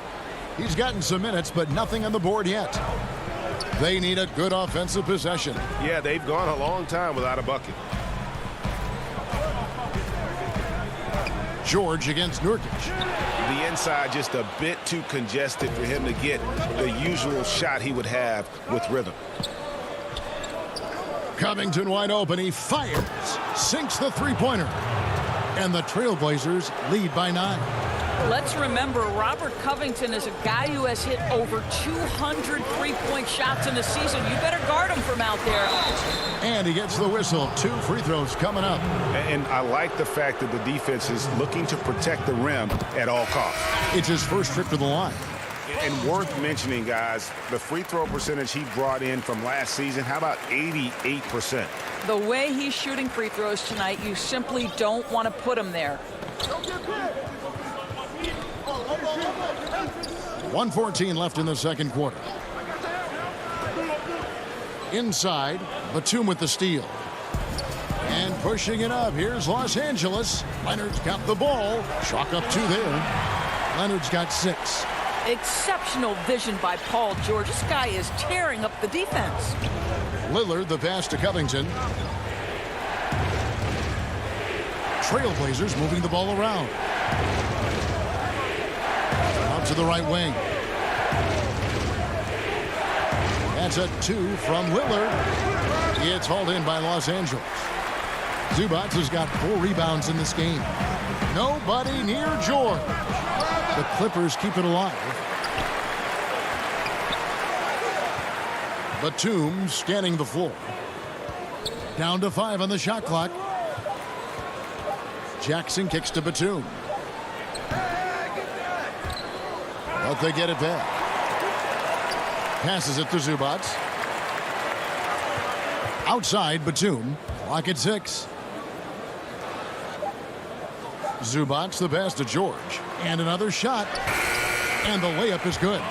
He's gotten some minutes, but nothing on the board yet. They need a good offensive possession. Yeah, they've gone a long time without a bucket. George against Nurkic. The inside just a bit too congested for him to get the usual shot he would have with rhythm. Covington wide open. He fires. Sinks the three-pointer. And the Trailblazers lead by 9. Let's remember, Robert Covington is a guy who has hit over 200 three-point shots in the season. You better guard him from out there. And he gets the whistle. 2 free throws coming up. And I like the fact that the defense is looking to protect the rim at all costs. It's his first trip to the line. And worth mentioning, guys, the free throw percentage he brought in from last season, how about 88%? The way he's shooting free throws tonight, you simply don't want to put him there. 1:14 left in the second quarter. Inside, Batum with the steal. And pushing it up, here's Los Angeles. Leonard's got the ball. Chalk up 2 there. Leonard's got 6. Exceptional vision by Paul George. This guy is tearing up the defense. Lillard, the pass to Covington. Trailblazers moving the ball around. Out to the right wing. That's a 2 from Lillard. It's hauled in by Los Angeles. Zubac has got 4 rebounds in this game. Nobody near George. The Clippers keep it alive. Batum scanning the floor. Down to 5 on the shot clock. Jackson kicks to Batum. But they get it back. Passes it to Zubac. Outside Batum. Clock at 6. Zubac the pass to George. And another shot. And the layup is good.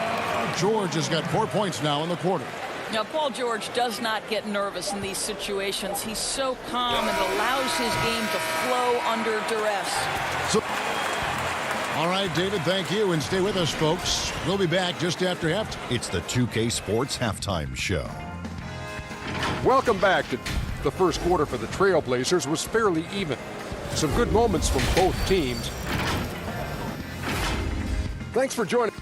George has got 4 points now in the quarter. Now, Paul George does not get nervous in these situations. He's so calm and allows his game to flow under duress. All right, David, thank you. And stay with us, folks. We'll be back just after halftime. It's the 2K Sports Halftime Show. Welcome back. The first quarter for the Trailblazers was fairly even. Some good moments from both teams. Thanks for joining.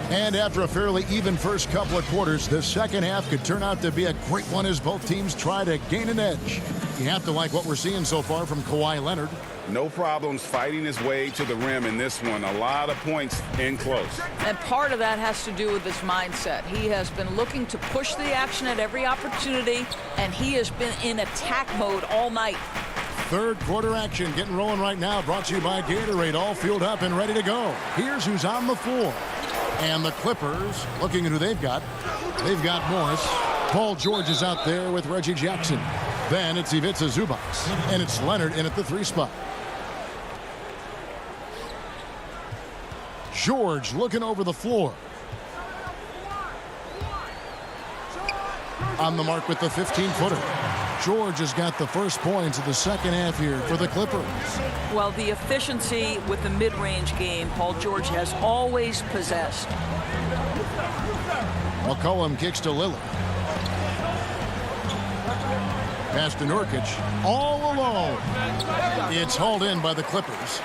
And after a fairly even first couple of quarters, the second half could turn out to be a great one as both teams try to gain an edge. You have to like what we're seeing so far from Kawhi Leonard. No problems fighting his way to the rim in this one. A lot of points in close. And part of that has to do with his mindset. He has been looking to push the action at every opportunity, and he has been in attack mode all night. Third quarter action getting rolling right now, brought to you by Gatorade, all fueled up and ready to go. Here's who's on the floor. And the Clippers, looking at who they've got. They've got Morris. Paul George is out there with Reggie Jackson. Then it's Ivica Zubac. And it's Leonard in at the 3 spot. George looking over the floor. On the mark with the 15-footer. George has got the first points of the second half here for the Clippers. Well, the efficiency with the mid-range game, Paul George has always possessed. McCollum kicks to Lillard. Pass to Nurkic. All alone. It's hauled in by the Clippers.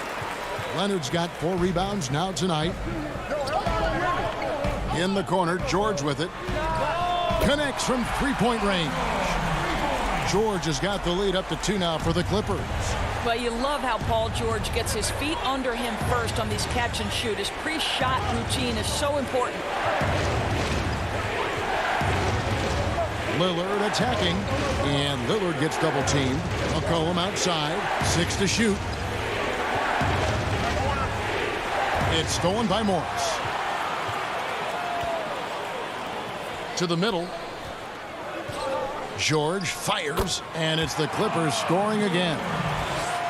Leonard's got 4 rebounds now tonight. In the corner, George with it. Connects from 3-point range. George has got the lead up to 2 now for the Clippers. Well, you love how Paul George gets his feet under him first on these catch and shoot. His pre-shot routine is so important. Lillard attacking, and Lillard gets double teamed. McCollum outside, 6 to shoot. It's stolen by Morris. To the middle. George fires, and it's the Clippers scoring again.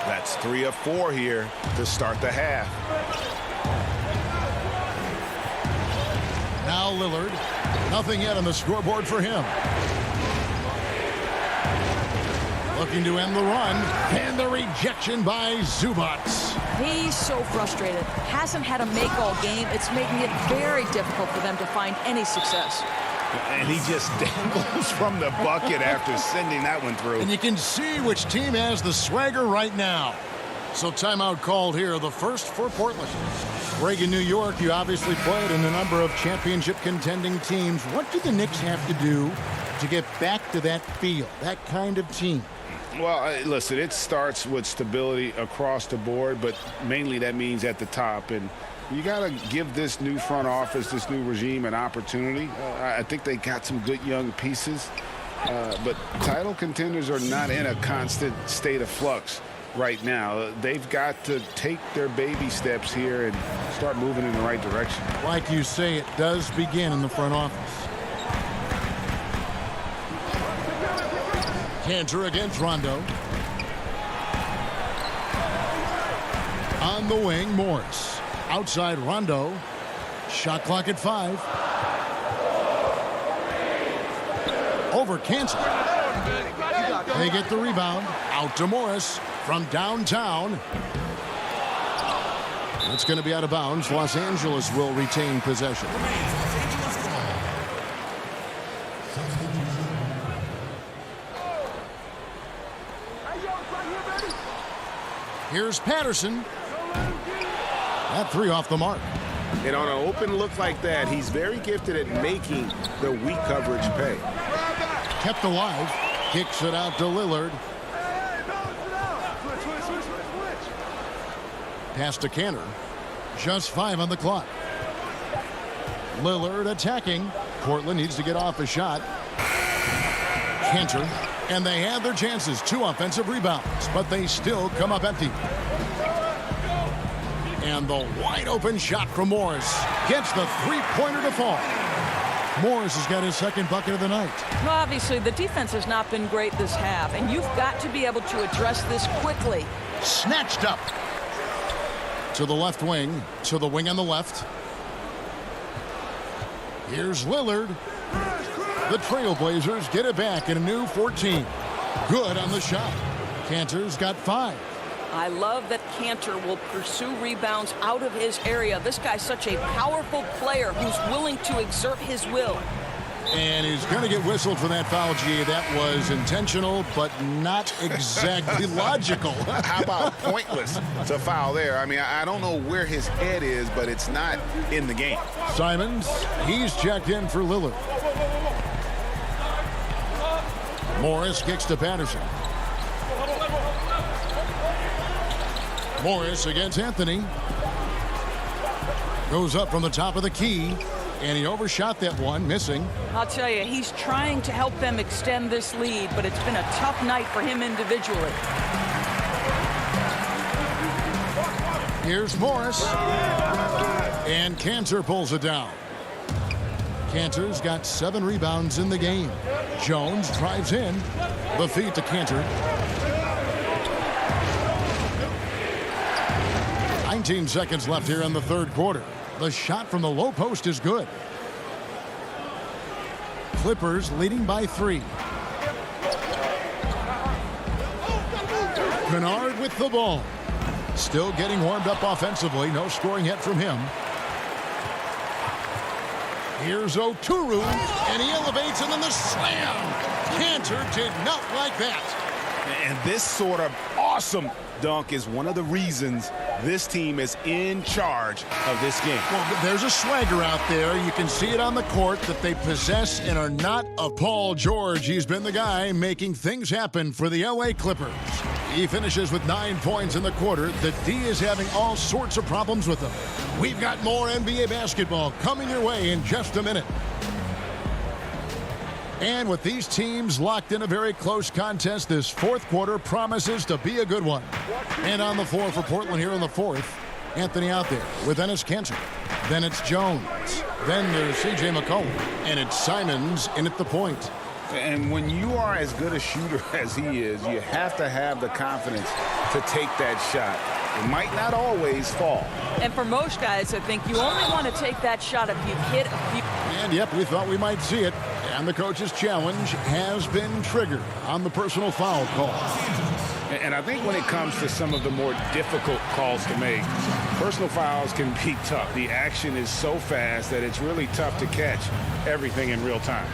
That's 3 of 4 here to start the half. Now Lillard. Nothing yet on the scoreboard for him. Looking to end the run, and the rejection by Zubac. He's so frustrated. Hasn't had a make all game. It's making it very difficult for them to find any success. And he just dangles from the bucket after sending that one through. And you can see which team has the swagger right now. So timeout called here, the first for Portland. Greg, in New York, you obviously played in a number of championship contending teams. What do the Knicks have to do to get back to that feel, that kind of team? Well, listen, it starts with stability across the board, but mainly that means at the top. And you got to give this new front office, this new regime, an opportunity. I think they got some good young pieces, but title contenders are not in a constant state of flux right now. They've got to take their baby steps here and start moving in the right direction. Like you say, it does begin in the front office. Cantor against Rondo. On the wing, Morris. Outside Rondo. Shot clock at 5. Over over Cancer. They get the rebound. Out to Morris from downtown. It's going to be out of bounds. Los Angeles will retain possession. Here's Patterson. That three off the mark. And on an open look like that, he's very gifted at making the weak coverage pay. Kept alive. Kicks it out to Lillard. Pass to Cantor. Just 5 on the clock. Lillard attacking. Portland needs to get off a shot. Cantor. And they have their chances. 2 offensive rebounds, but they still come up empty. And the wide open shot from Morris gets the three-pointer to fall. Morris has got his second bucket of the night. Well, obviously, the defense has not been great this half, and you've got to be able to address this quickly. Snatched up. To the left wing, to the wing on the left. Here's Lillard. The Trailblazers get it back in a new 14. Good on the shot. Cantor's got 5. I love that Cantor will pursue rebounds out of his area. This guy's such a powerful player who's willing to exert his will. And he's going to get whistled for that foul, G. That was intentional, but not exactly logical. How about pointless to foul there? I mean, I don't know where his head is, but it's not in the game. Simons, he's checked in for Lillard. Morris kicks to Patterson. Morris against Anthony. Goes up from the top of the key, and he overshot that one, missing. I'll tell you, he's trying to help them extend this lead, but it's been a tough night for him individually. Here's Morris. And Cantor pulls it down. Cantor's got 7 rebounds in the game. Jones drives in. The feed to Cantor. 19 seconds left here in the third quarter. The shot from the low post is good. Clippers leading by 3. Kennard with the ball. Still getting warmed up offensively. No scoring yet from him. Here's Oturu, and he elevates, and then the slam. Cantor did not like that. And this sort of awesome dunk is one of the reasons this team is in charge of this game. Well, there's a swagger out there. You can see it on the court that they possess and are not of Paul George. He's been the guy making things happen for the LA Clippers. He finishes with 9 points in the quarter. The D is having all sorts of problems with him. We've got more NBA basketball coming your way in just a minute. And with these teams locked in a very close contest, this fourth quarter promises to be a good one. And on the floor for Portland here in the fourth, Anthony out there with Enes Kanter. Then it's Jones. Then there's C.J. McCollum. And it's Simons in at the point. And when you are as good a shooter as he is, you have to have the confidence to take that shot. It might not always fall. And for most guys, I think you only want to take that shot if you've hit a few. And yep, we thought we might see it. And the coach's challenge has been triggered on the personal foul call. And I think when it comes to some of the more difficult calls to make, personal fouls can be tough. The action is so fast that it's really tough to catch everything in real time.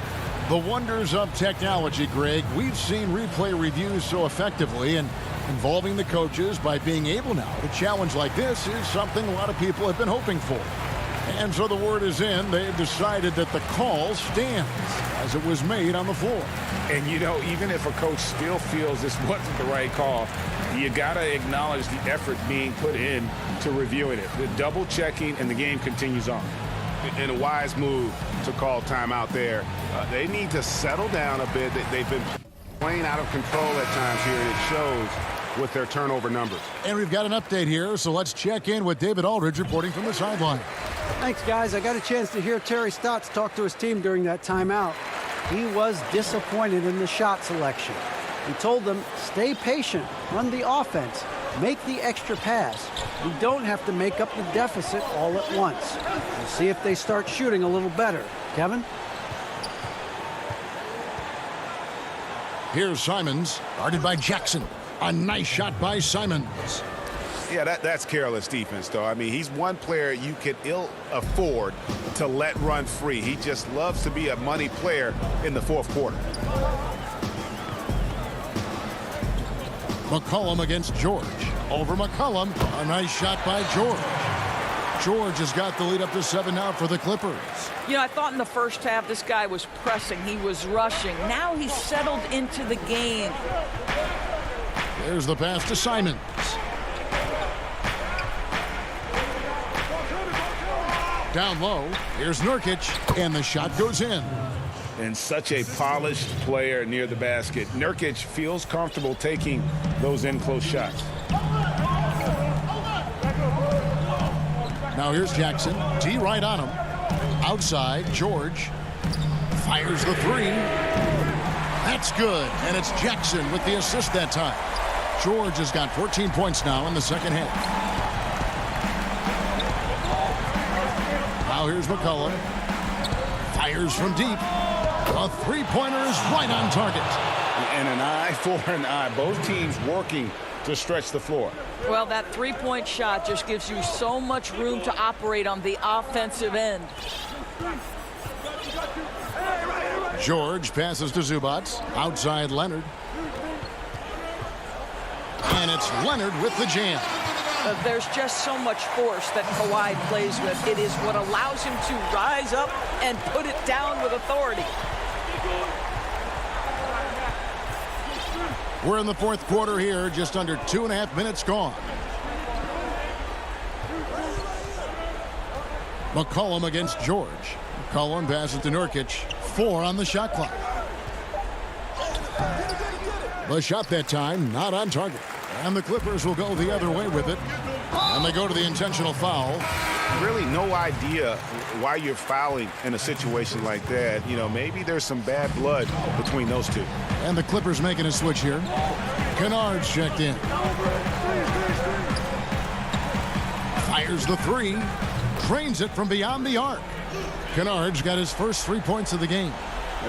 The wonders of technology, Greg. We've seen replay reviews so effectively, and involving the coaches by being able now to challenge like this is something a lot of people have been hoping for. And so the word is in. They've decided that the call stands as it was made on the floor. And, you know, even if a coach still feels this wasn't the right call, you got to acknowledge the effort being put in to reviewing it. The double checking, and the game continues on. In a wise move to call timeout there. They need to settle down a bit. They've been playing out of control at times here, and it shows with their turnover numbers. And we've got an update here, so let's check in with David Aldridge reporting from the sideline. Thanks, guys. I got a chance to hear Terry Stotts talk to his team during that timeout. He was disappointed in the shot selection. He told them, stay patient, run the offense, make the extra pass. We don't have to make up the deficit all at once. We'll see if they start shooting a little better. Kevin? Here's Simons, guarded by Jackson. A nice shot by Simons. Yeah, that's careless defense, though. I mean, he's one player you could ill afford to let run free. He just loves to be a money player in the fourth quarter. McCollum against George. Over McCollum. A nice shot by George. George has got the lead up to 7 now for the Clippers. You know, I thought in the first half this guy was pressing. He was rushing. Now he's settled into the game. There's the pass to Simons. Down low. Here's Nurkic. And the shot goes in. And such a polished player near the basket. Nurkic feels comfortable taking those in-close shots. Now here's Jackson. T right on him. Outside, George. Fires the three. That's good. And it's Jackson with the assist that time. George has got 14 points now in the second half. Now here's McCollum. Fires from deep. A three-pointer is right on target. And an eye for an eye. Both teams working to stretch the floor. Well, that three-point shot just gives you so much room to operate on the offensive end. George passes to Zubats. Outside Leonard. And it's Leonard with the jam. There's just so much force that Kawhi plays with. It is what allows him to rise up and put it down with authority. We're in the fourth quarter here, just under 2.5 minutes gone. McCollum against George. McCollum passes to Nurkic. 4 on the shot clock. The shot that time, not on target. And the Clippers will go the other way with it. And they go to the intentional foul. Really no idea why you're fouling in a situation like that. You know, maybe there's some bad blood between those two. And the Clippers making a switch here. Kennard's checked in. Fires the three. Drains it from beyond the arc. Kennard's got his first 3 points of the game.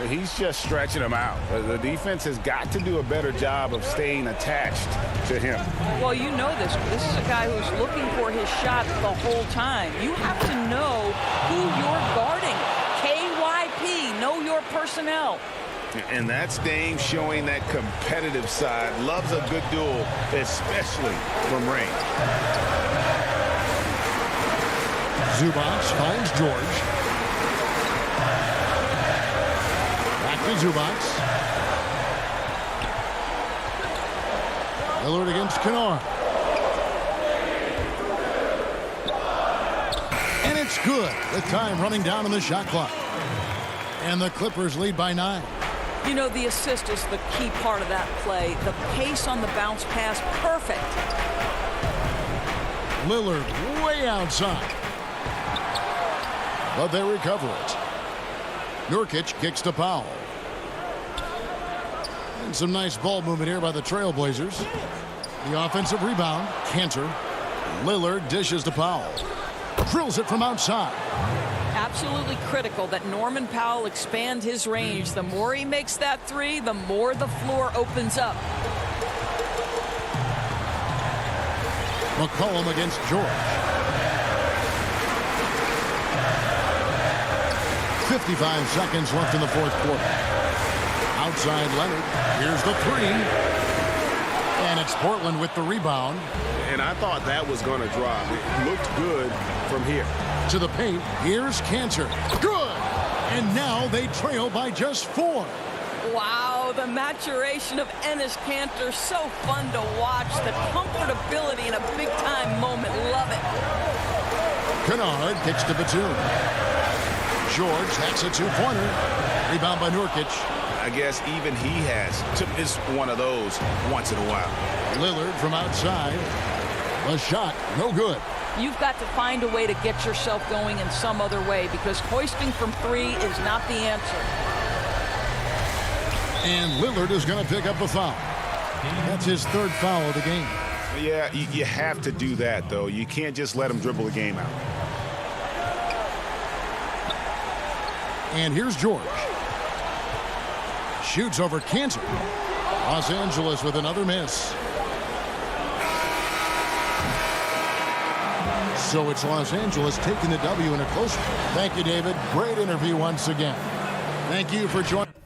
He's just stretching him out. The defense has got to do a better job of staying attached to him. Well, you know this. This is a guy who's looking for his shot the whole time. You have to know who you're guarding. KYP, know your personnel. And that's Dame showing that competitive side. Loves a good duel, especially from range. Zubats finds George. Zubats. Lillard against Kennard. And it's good with time running down on the shot clock. And the Clippers lead by 9. You know, the assist is the key part of that play. The pace on the bounce pass, perfect. Lillard way outside. But they recover it. Nurkic kicks to Powell. And some nice ball movement here by the Trailblazers. The offensive rebound. Cantor. Lillard dishes to Powell. Drills it from outside. Absolutely critical that Norman Powell expand his range. The more he makes that three, the more the floor opens up. McCollum against George. 55 seconds left in the fourth quarter. Outside Leonard. Here's the three. And it's Portland with the rebound. And I thought that was going to drop. It looked good from here. To the paint. Here's Cantor. Good. And now they trail by just 4. Wow, the maturation of Enes Kanter. So fun to watch. The comfortability in a big-time moment. Love it. Kennard kicks to Batum. George hacks a 2-pointer. Rebound by Nurkic. I guess even he has to miss one of those once in a while. Lillard from outside. A shot, no good. You've got to find a way to get yourself going in some other way because hoisting from 3 is not the answer. And Lillard is going to pick up the foul. That's his 3rd foul of the game. Yeah, you have to do that, though. You can't just let him dribble the game out. And here's George. Shoots over Cantor. Los Angeles with another miss. So it's Los Angeles taking the W in a close. Thank you, David. Great interview once again. Thank you for joining.